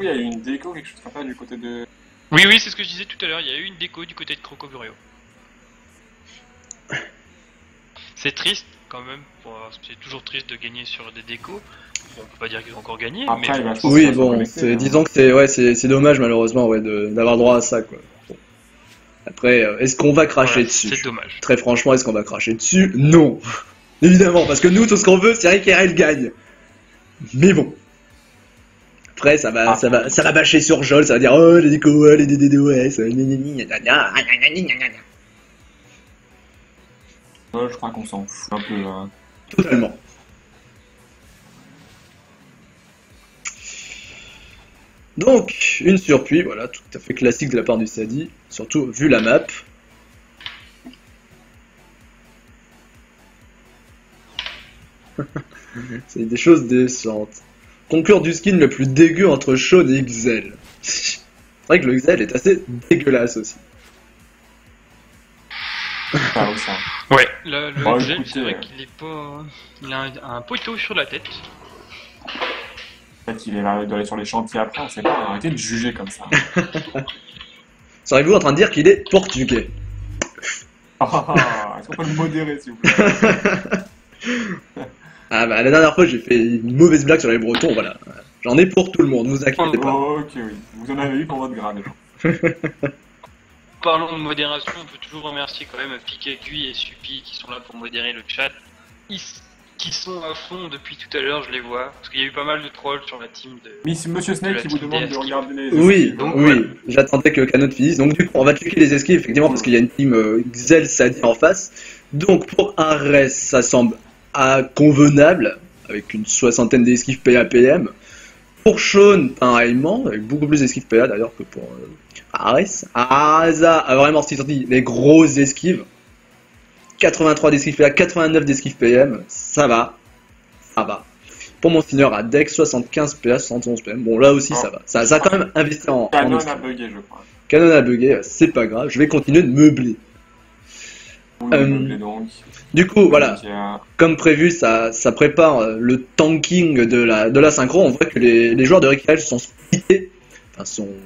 Oui, il y a eu une déco, quelque chose comme ça du côté de... Oui, oui, c'est ce que je disais tout à l'heure. Il y a eu une déco du côté de Crocoburio. C'est triste quand même. C'est toujours triste de gagner sur des décos. Bon, on peut pas dire qu'ils ont encore gagné, Après, mais il va bon. se- Oui, ça bon, connecter, hein. disons que c'est dommage malheureusement ouais, d'avoir droit à ça, quoi. Bon. Après, est-ce qu'on va cracher Voilà, dessus? c'est dommage. Très franchement, est-ce qu'on va cracher dessus? Non. Évidemment, parce que nous, tout ce qu'on veut, c'est Rikirel gagne. Mais bon. Après, ça va bâcher sur Jol, ça va dire oh les DKOA, les DDoS, Ouais, je crois qu'on s'en fout un peu. Totalement. Donc, une surpluie, voilà, tout à fait classique de la part du Sadi, surtout vu la map. C'est des choses décentes. Conclure du skin le plus dégueu entre Shawn et Xel. C'est vrai que le Xel est assez dégueulasse aussi. Ah oui, ça. Ouais, le Oh, Xel, écoutez, c'est vrai qu'il est pas. Il a un poteau sur la tête. Peut-être qu'il est là, il doit aller sur les chantiers après, on sait pas. Arrêtez de juger comme ça. Seriez-vous en train de dire qu'il est portugais? Est-ce qu'on peut le modérer, s'il vous plaît? Ah bah la dernière fois j'ai fait une mauvaise blague sur les Bretons, voilà. J'en ai pour tout le monde, vous inquiétez pas. Oh, ok, oui. Vous en avez eu pour votre grade. Parlons de modération, on peut toujours remercier quand même Piquet, Gui et Supi qui sont là pour modérer le chat. Qui sont à fond depuis tout à l'heure, je les vois. Parce qu'il y a eu pas mal de trolls sur la team de. Monsieur Snake qui vous demande de regarder les. Oui, Donc, oui, voilà. j'attendais que Canon finisse. Donc du coup, on va checker les esquives, effectivement, parce qu'il y a une team Xel Sadi en face. Donc pour un reste, ça semble convenable, avec une soixantaine d'esquives PA-PM. Pour Shawn, pareillement, avec beaucoup plus d'esquives PA d'ailleurs que pour Ares. Arasa a vraiment sorti les grosses esquives. 83 d'esquives PA, 89 d'esquives PM, ça va. Ça va. Pour mon senior à Dex, 75 PA, 71 PM. Bon, là aussi, ça va. Ça a quand même investi en Canon esquive. a bugué, je crois. Canon a bugué, c'est pas grave, je vais continuer de meubler. Oui, meublé donc. Du coup, voilà, Donc, il y a- comme prévu, ça prépare le tanking de la synchro. On voit que les joueurs de récupération sont splittés, enfin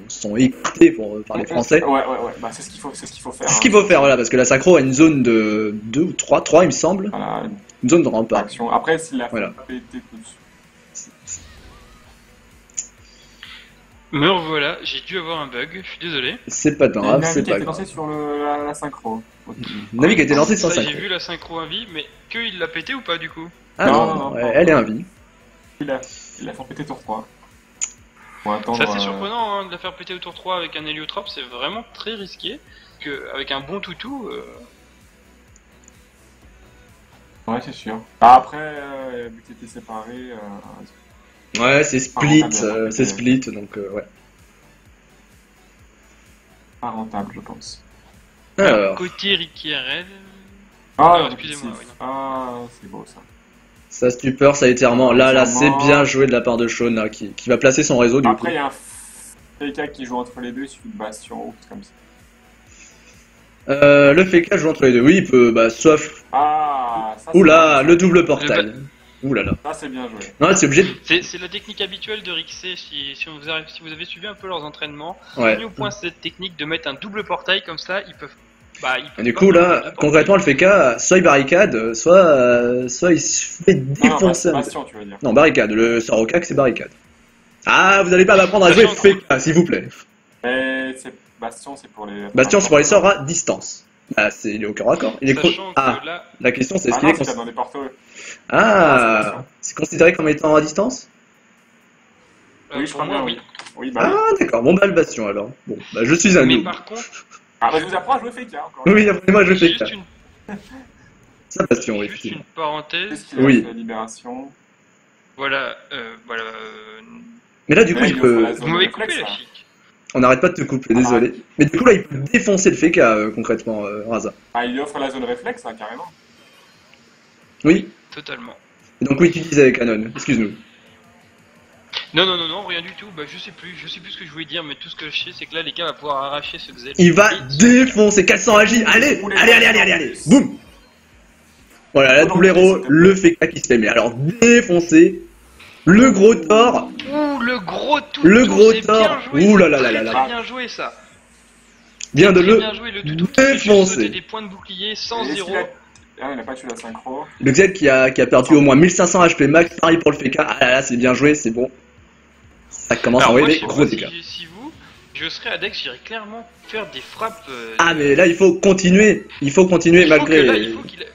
sont écartés pour parler français. Ouais. Bah, c'est ce qu'il faut faire. C'est ce qu'il faut faire, voilà, parce que la synchro a une zone de 2 ou 3 il me semble, Voilà, une zone de rempart. action. Après, s'il a fait Voilà. péter tout de suite. Me revoilà, j'ai dû avoir un bug, je suis désolé. C'est pas Il y a grave, une c'est invite qui a pas été grave. lancée sur la synchro. Ok. Navi qui a été lancée sans Ça, synchro. j'ai vu la synchro à vie, mais que il l'a pété ou pas du coup? Ah Non, non, non, ouais, non. elle est un vie. Il a fait péter tour 3. Pour attendre. C'est assez surprenant hein, de la faire péter au tour 3 avec un héliotrope, c'est vraiment très risqué. Avec un bon toutou, Ouais, c'est sûr. Bah, après, vu que c'était séparé. Ouais, c'est split, rentable, c'est split, donc ouais. Pas rentable, je pense. Alors, côté Ricky RL. Ah, excusez-moi, oui, non. Ah, c'est beau ça. ça stupeur, ça étirement. Là, c'est Étirement. bien joué de la part de Shawn, là, qui va placer son réseau, du coup. Après, il y a un quelqu'un qui joue entre les deux, il suffit de bastion ou tout comme ça. Le FK joue entre les deux. Oui, il peut, bah, sauf. Ah, ça Oula, c'est le double portail. Oulala. Ça, c'est bien joué. Non, c'est obligé de. C'est la technique habituelle de Rixé, si vous avez suivi un peu leurs entraînements. Ouais. Mis au point cette technique de mettre un double portail comme ça, ils peuvent. Et du coup, là, concrètement, le FK, soit il barricade, soit il se fait défoncer. Bastion, tu veux dire. Non, barricade. Le Sorokak, c'est barricade. Ah, vous allez pas m'apprendre à jouer FK, s'il vous plaît. Mais Bastion, c'est pour les. Bastion, c'est pour les sorts à distance. Ah, il est au cœur à corps. Il est Sachant Ah, que là, la question, c'est est-ce Ah qu'il non, est. c'est dans les portos. Ah, c'est considéré comme étant à distance? Oui, je pour crois moi, bien, oui. Oui, bah. Ah, d'accord. Bon, bah, le Bastion alors. Bon, bah, je suis un Mais noob. par contre, Ah, bah, je vous apprends à jouer FK encore. Oui, apprenez-moi, je j'ai fais juste ça. une, Ça, Bastion, oui, juste effectivement. une parenthèse. Qu'est-ce qu'il a Oui. fait, la libération. Voilà, Mais là, du coup, Ouais, il il peut. offre la vous zone m'avez réflexe, coupé la là. chic. On n'arrête pas de te couper, désolé. Mais du coup, là, il peut défoncer le FK concrètement, Raza. Ah, il lui offre la zone réflexe, hein, carrément. Oui. Totalement. Et donc, oui, tu disais avec Canon. Excuse-nous. Non, rien du tout. Bah, je sais plus ce que je voulais dire, mais tout ce que je sais, c'est que là, les gars va pouvoir arracher ce Xel. Il va Et- défoncer 400 agi. Allez, allez. Boum. Voilà, la double héros, le FK qui se fait. Mais alors, défoncer. Le gros Thor. Ouh, le gros toutou. Le gros c'est tort. bien joué, Ouh là c'est là très, là là très là. bien joué ça. Vient de Très le bien joué, le toutou qui fait juste défoncer. sauter des points de bouclier sans Est-ce zéro. qu'il a- Ah, il n'a pas tué la synchro. Le Xel qui a perdu au moins 1500 HP max, pareil pour le FK. Ah là là, c'est bien joué, c'est bon. Ça commence à Alors moi, envoyer je des sais gros pas dégâts. si vous, je serais à Dex, j'irais clairement faire des frappes. Ah mais là il faut continuer il faut que là, malgré. il faut qu'il.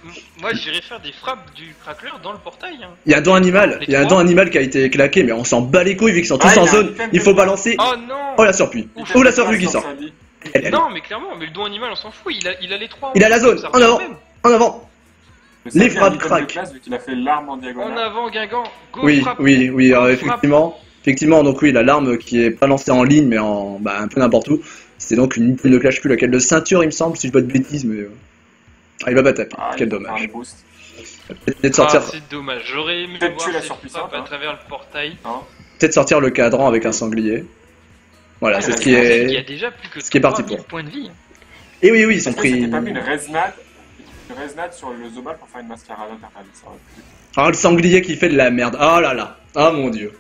Moi j'irais faire des frappes du crackler dans le portail. Hein. Il y a un don animal, il y a un don animal qui a été claqué, mais on s'en bat les couilles vu qu'ils sont tous Ah, en il y a un zone. item Il de- faut balancer. Oh non. Oh la surpluie. Oh la surplus qui sort. Allez, allez. Non mais clairement, mais le don animal on s'en fout, il a les 3. Il a la zone, en avant. En avant. Les frappes crack. Vu qu'il a fait l'arme en En diagonale. avant Guingamp, go Oui, frappe. oui, oui, Go, frappe. effectivement, donc oui, la larme qui est pas lancée en ligne, mais en un peu n'importe où. C'est donc une ne clash plus laquelle de ceinture, il me semble, si je dis pas de bêtises, mais. Ah, il va pas taper, Ah, quel il faut faire dommage. un boost. Peut-être sortir, Ah, c'est dommage, j'aurais aimé Peut-être voir tuer la ces surpuissante, frappes à hein. travers le portail. peut-être sortir le cadran avec un sanglier. Voilà, Ah, c'est il ce a qui Il y a est. déjà plus que ce qui est parti 3000 pour. points de vie. Et oui, oui, ils sont Est-ce que c'était pris. pas mis une Reznad sur le Zobal pour faire une mascarade intercalée, ça aurait pu- Ah, le sanglier qui fait de la merde. Oh là là. Ah mon dieu.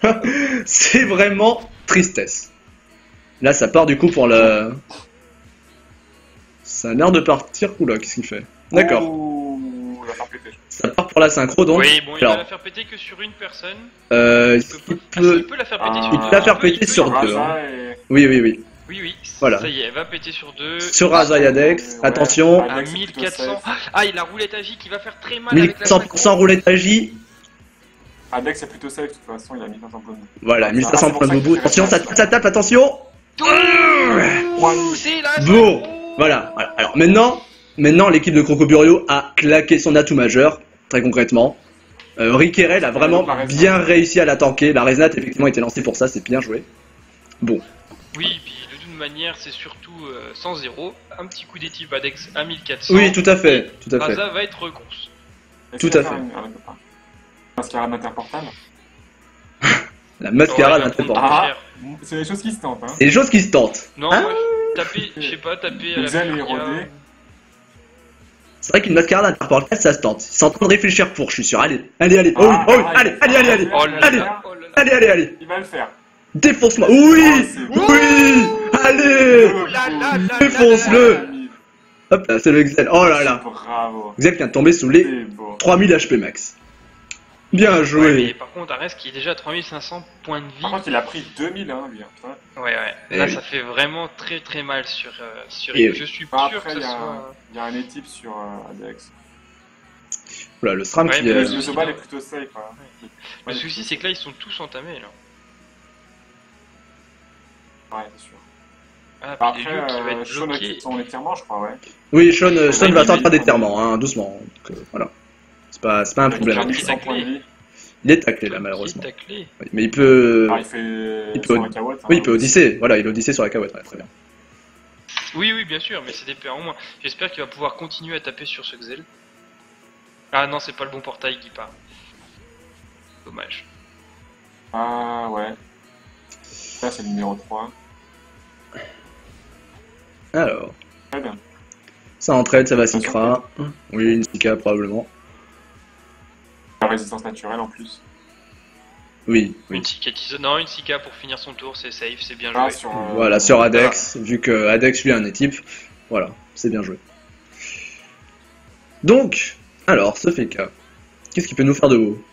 Ah. C'est vraiment tristesse. Là, ça part du coup pour le. Ça a l'air de partir. Oula, qu'est-ce qu'il fait? D'accord. Ouh, il va faire péter. Ça part pour la synchro donc. Oui, bon, il Alors, va la faire péter que sur une personne. il Il peut. peut la faire péter Ah. sur Il peut la faire péter il peut- sur il deux. peut- Raza et... Oui, oui, oui. Oui, oui. Voilà. Ça y est, elle va péter sur 2. Sur Raza et Adex, attention. À Adex, c'est plutôt 1400. safe. Ah, il a roulette à J qui va faire très mal avec la 1500% roulette à J. Adex c'est plutôt safe, de toute façon, il a 1500 points de vie. Voilà, Ah, 1500 c'est pour points ça de que bout. je Attention, reste ça tape, attention. Ouh, c'est là. Bon, voilà. Alors maintenant l'équipe de Crocoburio a claqué son atout majeur, très concrètement. Riquerel a vraiment bien réussi à la tanker. La Reznat effectivement était lancée pour ça, c'est bien joué. Bon, Oui, puis de toute manière, c'est surtout sans 0. Un petit coup d'équipe Adex à 1400. oui, tout à fait, tout à fait. Raza va être recourse. Est-ce Tout qu'il à va fait. faire mascarade interportable. La mascarade Ouais, interportable. Ah, c'est des choses qui se tentent, hein. C'est des choses qui se tentent. Non, Hein moi, taper, je sais pas, taper à la Xel est Furia. érodé. C'est vrai qu'une mascarade interportable, ça se tente. Ils sont en train de réfléchir pour, je suis sûr. Allez, allez, allez. Oh oui, Ah, oh oui, ah, allez, il- allez, allez, allez. Oh là Allez, là, oh là là. allez, allez, allez. Il va le faire. Défonce-moi. Oui, Oh, c'est bon. oui. Allez. Oh là là là Défonce-le. là là. Hop là, c'est le Xel. Oh là là. Bravo. Xel vient de tomber sous les C'est beau. 3000 HP max. Bien Ouais, joué. mais par contre, Ares qui est déjà à 3500 points de vie. Par contre, il a pris 2000, hein, lui. Hein. Ouais, ouais. Eh Là, oui. ça fait vraiment très très mal sur Eh Rick. oui. Je suis Bah, sûr après, que il ce y a soit. il y a un étype sur Adex. Voilà, le SRAM Ouais, qui mais est. le- Le Zobal est plutôt safe. Hein. Le souci, c'est que là, ils sont tous entamés là. Ouais, c'est sûr. Ah, Bah, puis après, les lieux qui va être Sean bloqué. occupe son étirement, je crois, ouais. Oui, Sean va il sortir est d'éterrement, hein, doucement. Donc, voilà. C'est pas un Il a problème. 1100 points de vie. Il est taclé là, Qui malheureusement. est taclé. Oui, mais il peut. Ah, il fait il peut- sur la carotte. Oui, il peut Odyssée. Voilà, il Odyssée sur la carotte. Ouais, très bien. Oui, oui, bien sûr, mais c'est des PA en moins. J'espère qu'il va pouvoir continuer à taper sur ce Xel. Ah non, c'est pas le bon portail qui part. Dommage. Ah, ouais. Là, c'est le numéro 3. Alors, Très bien. ça entraide, ça va Sikra. Oui, une Sika probablement. La résistance naturelle en plus. Oui, oui. Une cicatise. Non, une Sika pour finir son tour, c'est safe, c'est bien Ah, joué. sur, Voilà, sur Adex, vu que Adex lui a un étype. Voilà, c'est bien joué. Donc, alors, ce FK, qu'est-ce qu'il peut nous faire de beau?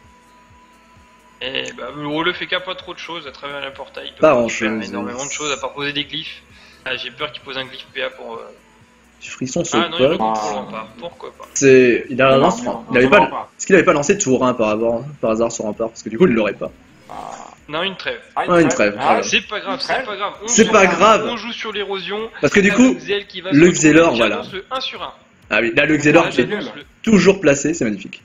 Et bah, le fait qu'il n'y a pas trop de choses à travers le portail. Il peut Pas faire grand-chose. énormément de choses à part poser des glyphes. Ah, j'ai peur qu'il pose un glyphe PA pour. Frisson Ah non, il saute remonte pas. pour le rempart. Pourquoi pas? C'est. Il a lance. Il avait pas. pas. Est-ce qu'il avait pas lancé tour 1 par hasard sur Rempart? Parce que du coup, il l'aurait pas. Non, une trêve. Ah, une trêve, voilà. C'est pas grave, Une c'est trêve pas grave. C'est joue- pas grave. On joue sur l'érosion. Parce que du Ah, coup, le Xel qui va le se retrouver, Xelor, voilà. j'annonce le 1 sur 1. ah oui, là, le Xelor Ah, qui est j'annonce le- toujours placé, c'est magnifique.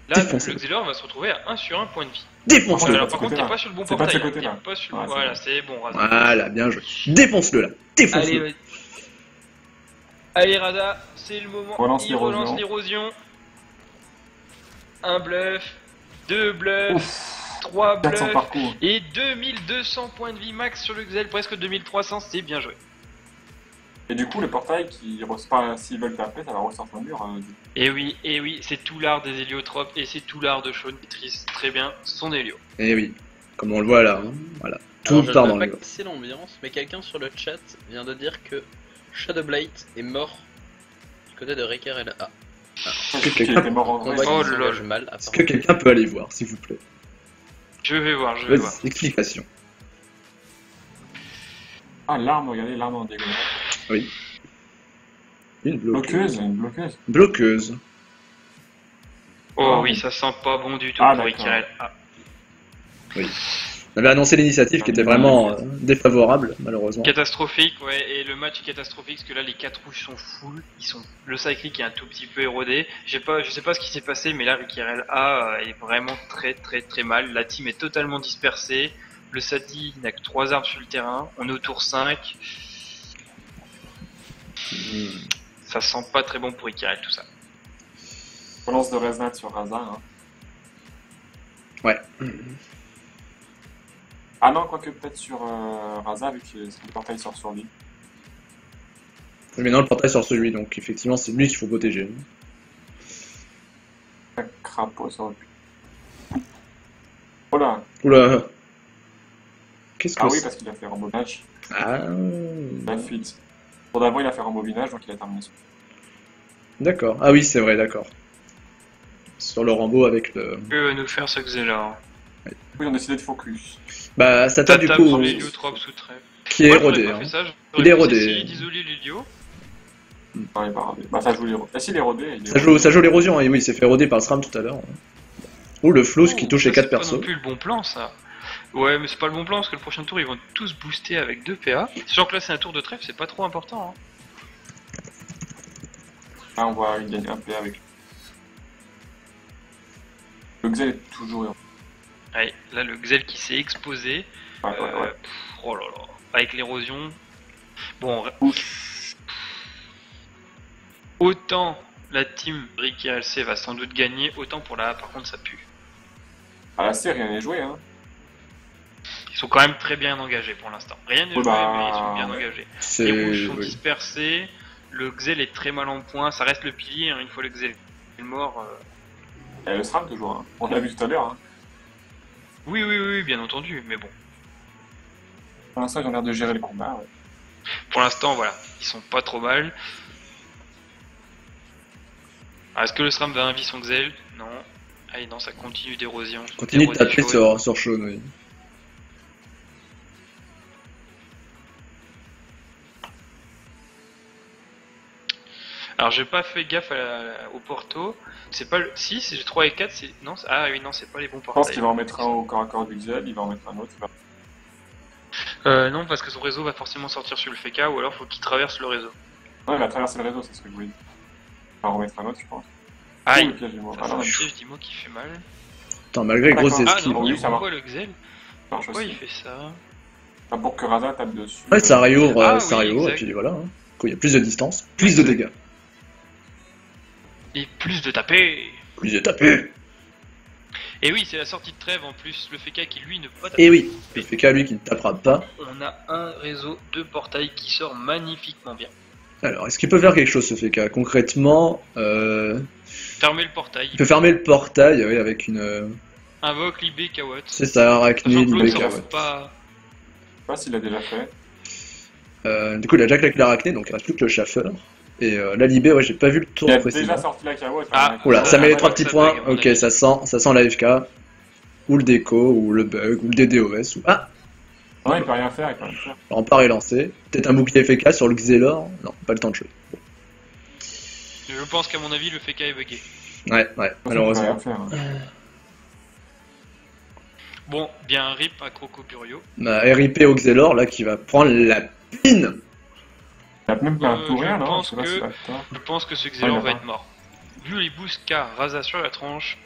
Là, Défoncé. le Xelor va se retrouver à 1 sur 1 point de vie. Défonce-le. Alors, de par ce contre, t'es côté-là. pas sur le bon C'est pas de ce portail. côté-là. T'es pas sur le- Ouais, c'est Voilà, bon. c'est bon, Raza. Voilà, bien joué. Défonce-le là. Défonce-le. Allez, allez, Raza, c'est le moment. Relance Il relance l'érosion. l'érosion. Un bluff, 2 bluffs, 3 400 bluffs. parcours. Et 2200 points de vie max sur le Xel, presque 2300, c'est bien joué. Et du coup, le portail qui pas s'ils veulent taper, ça va ressortir le mur. Et oui, c'est tout l'art des héliotropes et c'est tout l'art de Sean qui maîtrise très bien son hélio. Et oui, comme on le voit là. Hein. Voilà. Tout Alors, je part ne dans veux le pas casser l'ambiance, mais quelqu'un sur le chat vient de dire que Shadowblight est mort du côté de Ricker et la A. Je sais qu'il était mort en vrai. Combat Oh qui là s'engage là. mal, Est-ce que quelqu'un peut aller voir, s'il vous plaît? Je vais voir, je vais voir. Vas-y, explication. Ah, l'arme, regardez, l'arme en diagonale. Oui. Une bloqueuse. Bloqueuse, une bloqueuse. Bloqueuse. Oh Ah, oui, oui. ça sent pas bon du tout Ah, pour d'accord. Ikirel. Ah. On avait annoncé l'initiative qui était vraiment défavorable, malheureusement. Catastrophique, ouais, et le match est catastrophique parce que là les 4 rouges sont full, le cyclic est un tout petit peu érodé. Je sais pas ce qui s'est passé, mais là Ikirel A est vraiment très mal. La team est totalement dispersée. Le Sadi n'a que 3 armes sur le terrain. On est au tour 5. Ça sent pas très bon pour Ikirel tout ça. Relance de Reznat sur Raza. Hein. Ouais. Ah non, quoique peut-être sur Raza, vu que le portail sort sur lui. Mais non, le portail sort sur lui, donc effectivement, c'est lui qu'il faut protéger. Un crapaud sur le Oh là. Oula. Qu'est-ce que Ah oui, c'est? parce qu'il a fait rembobinage. Ah. La fuite. Pour d'avant, il a fait rembobinage, donc il a terminé sur. D'accord. Ah oui, c'est vrai, d'accord. Sur le Rambo avec le... Que va nous faire ce Xelor? Oui, on a décidé de focus. Bah, Sata, du Tata coup, sur l'héliotrope sous trêve. qui est Ouais, érodé. j'aurais pas Hein. fait ça, Il j'aurais est pu érodé. essayer d'isoler l'hélio. Non, il est pas rodé. Bah, ça joue les rodés. Ah si, il est rodé. Ça joue l'érosion, et oui, il s'est fait éroder par le SRAM tout à l'heure. Ou le Flous qui touche les 4 C'est pas persos. non plus le bon plan ça. Ouais, mais c'est pas le bon plan parce que le prochain tour ils vont tous booster avec 2 PA. Sachant que là c'est un tour de trêve, c'est pas trop important. Hein. Là, on voit, il gagne un PA avec. Le Xel est toujours. Ouais, là le Xel qui s'est exposé. Ouais. Oh là là. Avec l'érosion. Bon, autant la team Rick et LC va sans doute gagner, autant pour la A par contre ça pue. À la C, rien n'est joué. Hein. Ils sont quand même très bien engagés pour l'instant. Rien n'est Oui, joué, bah, mais ils sont bien engagés. C'est... Les rouges sont oui. dispersés, le Xel est très mal en point, ça reste le pilier, hein, une fois le Xel est mort. Il y a le SRAM toujours. Hein. On l'a vu tout à l'heure. Hein. Oui, bien entendu, mais bon. Pour l'instant, ils ont l'air de gérer le combat. Ouais. Pour l'instant, voilà, ils sont pas trop mal. Ah, est-ce que le SRAM va inviser son Xel? Non. Ah non, ça continue d'érosion. Continue de taper sur Shaun, oui. Alors j'ai pas fait gaffe au Porto. C'est pas le... Si, c'est 3 et 4, c'est... Non, ah oui, non, c'est pas les bons Je pense portails. qu'il va en mettre un au corps à corps du Xel, il va en mettre un autre. Non, parce que son réseau va forcément sortir sur le FK, ou alors faut qu'il traverse le réseau. Non, il va traverser le réseau, c'est ce que je voulais dire. Il va en remettre un autre, je pense. Aïe, le piège du mot. ça Ah c'est non, un mais piège d'Imo qui fait mal. Attends, malgré les grosses D'accord. Ah esquives. non, oui, ça pourquoi le Xel? marche Pourquoi il aussi. fait ça? Pas pour que Raza tape dessus. Ouais, ça réouvre, Ah ça oui, réouvre, et exact. puis voilà. Hein. Il y a plus de distance, plus de dégâts. Et plus de taper. Plus de taper. Et oui, c'est la sortie de trêve en plus, le FK qui lui ne peut pas taper. Et oui, il fait qu'à lui qui ne tapera pas. On a un réseau de portails qui sort magnifiquement bien. Alors, est-ce qu'il peut faire quelque chose ce FK? Concrètement, Fermer le portail, il peut fermer le portail, oui, avec une... invoque Libé Kawot. C'est ça, arachnide, Sachant que l'autre, ça Libeka, rend ouais. pas... Je sais pas s'il a déjà fait. Du coup, il a déjà claqué l'arachnide, donc il reste plus que le chaffeur. Et la Libé, ouais, j'ai pas vu le tour Il a précédent. déjà sorti la KO. Ah, Oula, ça met les ouais, 3 ouais, petits ça points. bug, à mon Ok, avis. ça sent l'AFK. Ou le déco, ou le bug, ou le DDoS. Ou... Ah, Non, il peut rien faire, il peut rien faire. le rempart est lancé. Peut-être un bouclier FK sur le Xelor. Non, pas le temps de jouer. Je pense qu'à mon avis, le FK est bugué. Ouais, Il peut malheureusement. rien faire. Hein. Bon, bien un rip à Croco Burio. Bah, RIP au Xelor, là, qui va prendre la pine. Il a même pas un je tout rien, là. pense Je sais pas que- s'il a le temps. Je pense que ce Ouais, Xelor va d'accord. être mort. Vu les boosts qu'a Raza sur la tranche,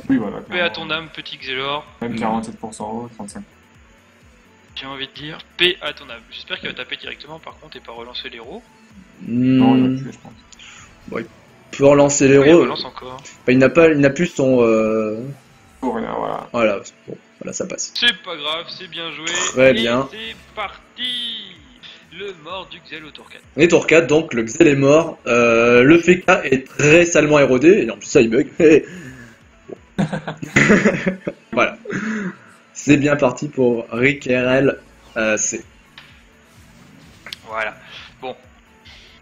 Oui, voilà. paix à ton âme, petit Xelor. Même 47% haut, 35%. J'ai envie de dire, paix à ton âme. J'espère qu'il va taper directement par contre et pas relancer l'héros. Non, il Hmm, va tuer, je pense. il peut relancer Oui, il l'héros. relance encore. Enfin, il n'a plus son... Tout rien, voilà. Voilà, bon, voilà, ça passe. C'est pas grave, c'est bien joué. Très Et bien. c'est parti. Le mort du Xel au tour 4. On est tour 4, donc le Xel est mort. Le FK est très salement érodé, et en plus ça il bug. Voilà. C'est bien parti pour Rick RL. C'est... Voilà. Bon.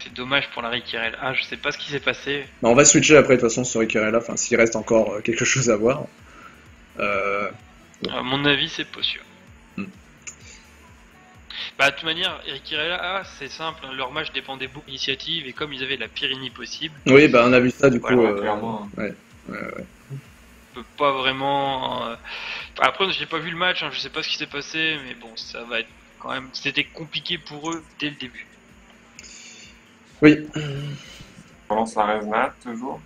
C'est dommage pour la Rikirel. Ah, je sais pas ce qui s'est passé. On va switcher après de toute façon sur Rick RL, enfin s'il reste encore quelque chose à voir. À mon avis, c'est pas sûr. Hmm. Bah, de toute manière, Rikirel, c'est simple. Hein, leur match dépendait beaucoup d'initiative et comme ils avaient la pire ini possible, Oui, bah on a vu ça du coup. Voilà, clairement. Ouais. peut pas vraiment. Après, j'ai pas vu le match, hein, je sais pas ce qui s'est passé, mais bon, ça va être quand même. C'était compliqué pour eux dès le début. Oui. On lance la Resnat, toujours.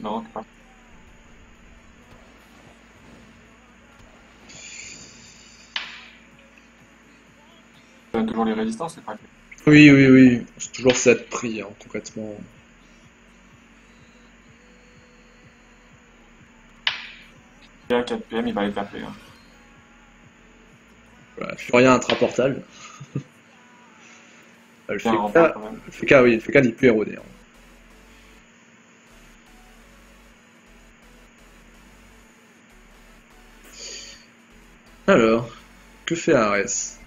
Non, pas. Ça donne toujours les résistances, c'est pas grave. Oui, oui, oui. C'est toujours 7 prix, hein, concrètement. Et à 4 PM, il va les taper. Hein. Voilà, Furia intraportable. Le Bien, on FK, parle quand même. le FK, oui, le FK n'est plus érodé. Hein. Alors, que fait Ares?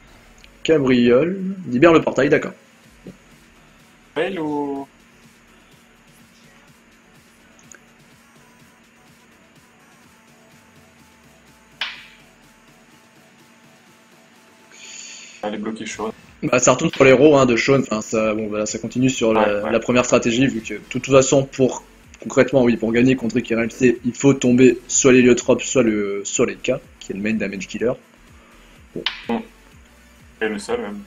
Cabriole, libère le portail, d'accord. Fail ou. Elle est bloquée chaude. Bah, ça retourne sur l'héros hein, de Shawn, enfin, ça, bon, voilà, ça continue sur Ouais. la première stratégie, vu que de toute façon, concrètement, oui, pour gagner contre RLC, il faut tomber soit l'héliotrope, soit les K, qui est le main damage killer. Et le seul même.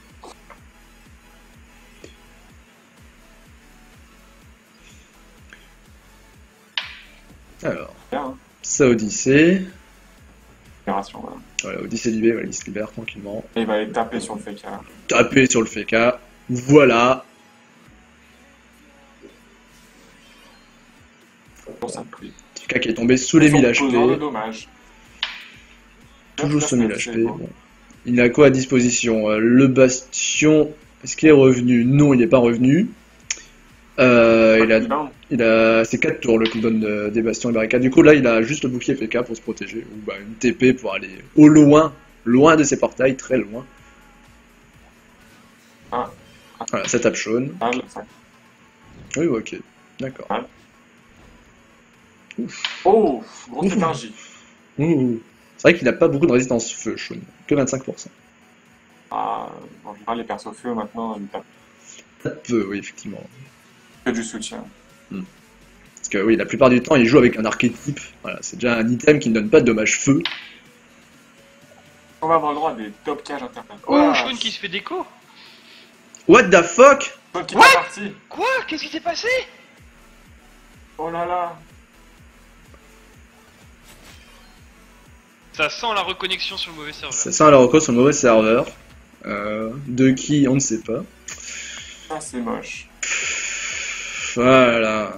Alors, Bien, hein. ça Odyssée. Libération, voilà. Voilà, Odyssée libérée, voilà, il se libère tranquillement. Et il va aller taper sur le fake. Taper sur le FK. Voilà. Pour ça pris. FK qui est tombé sous les 1000 de HP. dommage. Toujours sous 1000 C'est HP. bon. Bon. Il a quoi à disposition? Le bastion. Est-ce qu'il est revenu? Non, il n'est pas revenu. Il a ses 4 tours le cooldown des bastions et barricades. Du coup, là, il a juste le bouclier FK pour se protéger. Ou bah, une TP pour aller au loin. Loin de ses portails, très loin. Ah. Voilà, ça tape Shawn. Ça. Oui, ok. D'accord. Oh, grosse Ouf. énergie. Ouh. C'est vrai qu'il n'a pas beaucoup de résistance feu, Shawn. Que 25%. Ah, en général, les persos feu maintenant, ils tapent Ça peut, oui, effectivement. que du soutien. Parce que oui, la plupart du temps, il joue avec un archétype. Voilà, c'est déjà un item qui ne donne pas de dommages feu. On va avoir le droit à des top cages internet. Oh, Shawn qui se fait déco. What the fuck? Shawn qui est parti. Quoi? Qu'est-ce qui s'est passé? Oh là là. Ça sent la reconnexion sur le mauvais serveur. Ça sent la reco sur le mauvais serveur. De qui, on ne sait pas. Ah, c'est moche. Voilà.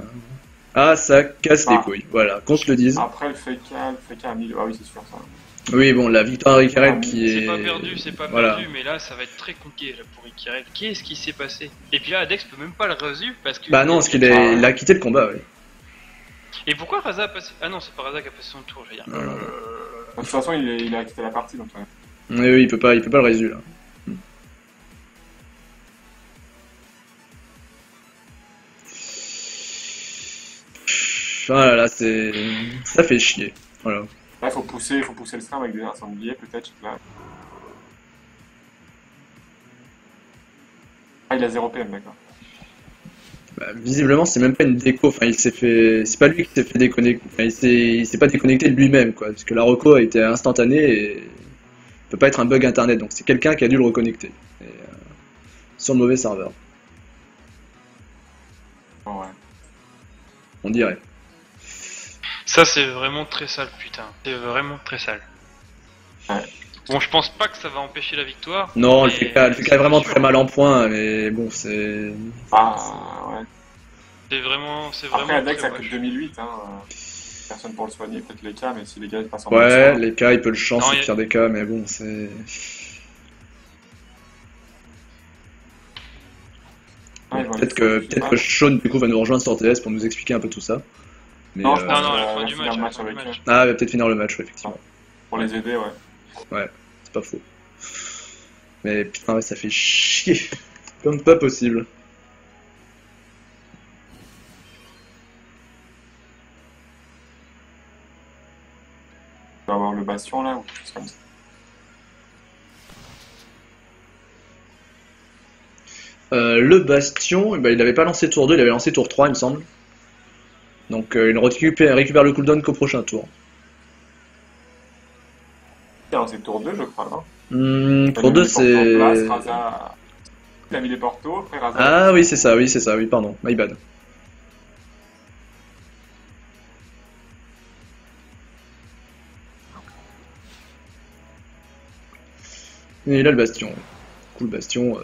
Ah, ça casse les Ah. couilles. Voilà, qu'on se le dise. Après, le fake a mis. Ah oui, c'est sûr ça. Oui, bon, la victoire Icarel qui est... C'est pas perdu, c'est pas Voilà. perdu, mais là ça va être très compliqué là, pour Ikirel. Qu'est-ce qui s'est passé? Et puis là, Adex peut même pas le résoudre parce que. Bah non, parce il a quitté le combat, oui. Et pourquoi Raza a passé. Ah non, c'est pas Raza qui a passé son tour, je veux dire. Non, non. De toute façon, il a quitté la partie donc. Oui, oui, il peut pas le résoudre, là. Ah là là, c'est... Ça fait chier. Voilà. Là, il faut pousser le stream avec des incendiés, peut-être. Là. Ah, il a 0 PM, d'accord. Bah, visiblement, c'est même pas une déco. Enfin, il s'est fait... C'est pas lui qui s'est fait déconnecter. Enfin, il s'est pas déconnecté de lui-même, quoi. Parce que la reco a été instantanée et... Ça peut pas être un bug internet. Donc c'est quelqu'un qui a dû le reconnecter. Et, sur le mauvais serveur, Oh, ouais. on dirait. Ça, c'est vraiment très sale, putain. C'est vraiment très sale. Ouais. Bon, je pense pas que ça va empêcher la victoire. Non, mais le FK est vraiment sûr. très mal en point, mais bon, c'est... Ah, ouais. C'est vraiment. Après, Adex, ça très que moche. 2008, hein. Personne pour le soigner, peut-être les cas, mais si les gars ils passent en Ouais, mode les cas, il peut le chance Non, de faire des cas, mais bon, c'est... Ah, ils vont Peut-être aller que Shawn, du coup, va nous rejoindre sur TS pour nous expliquer un peu tout ça. Mais, Non, je pense Non, à la qu'on fin va du finir match. le à la match fin du avec match. eux. Ah, il va peut-être finir le match, ouais, effectivement. Pour les aider, ouais. C'est pas faux. Mais putain, ouais, ça fait chier. Comme pas possible. On va avoir le bastion là, ou quelque chose comme ça. Le bastion, bah, il avait pas lancé tour 2, il avait lancé tour 3 il me semble. Donc il récupère le cooldown qu'au prochain tour. C'est tour 2, je crois, non? Tour 2 c'est... Il a mis les portos, après Raza. Ah oui c'est ça, oui pardon, my bad. Et là le bastion. Cool bastion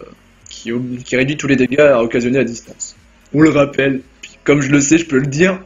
qui réduit tous les dégâts à occasionner à distance. On le rappelle, puis comme je le sais, je peux le dire,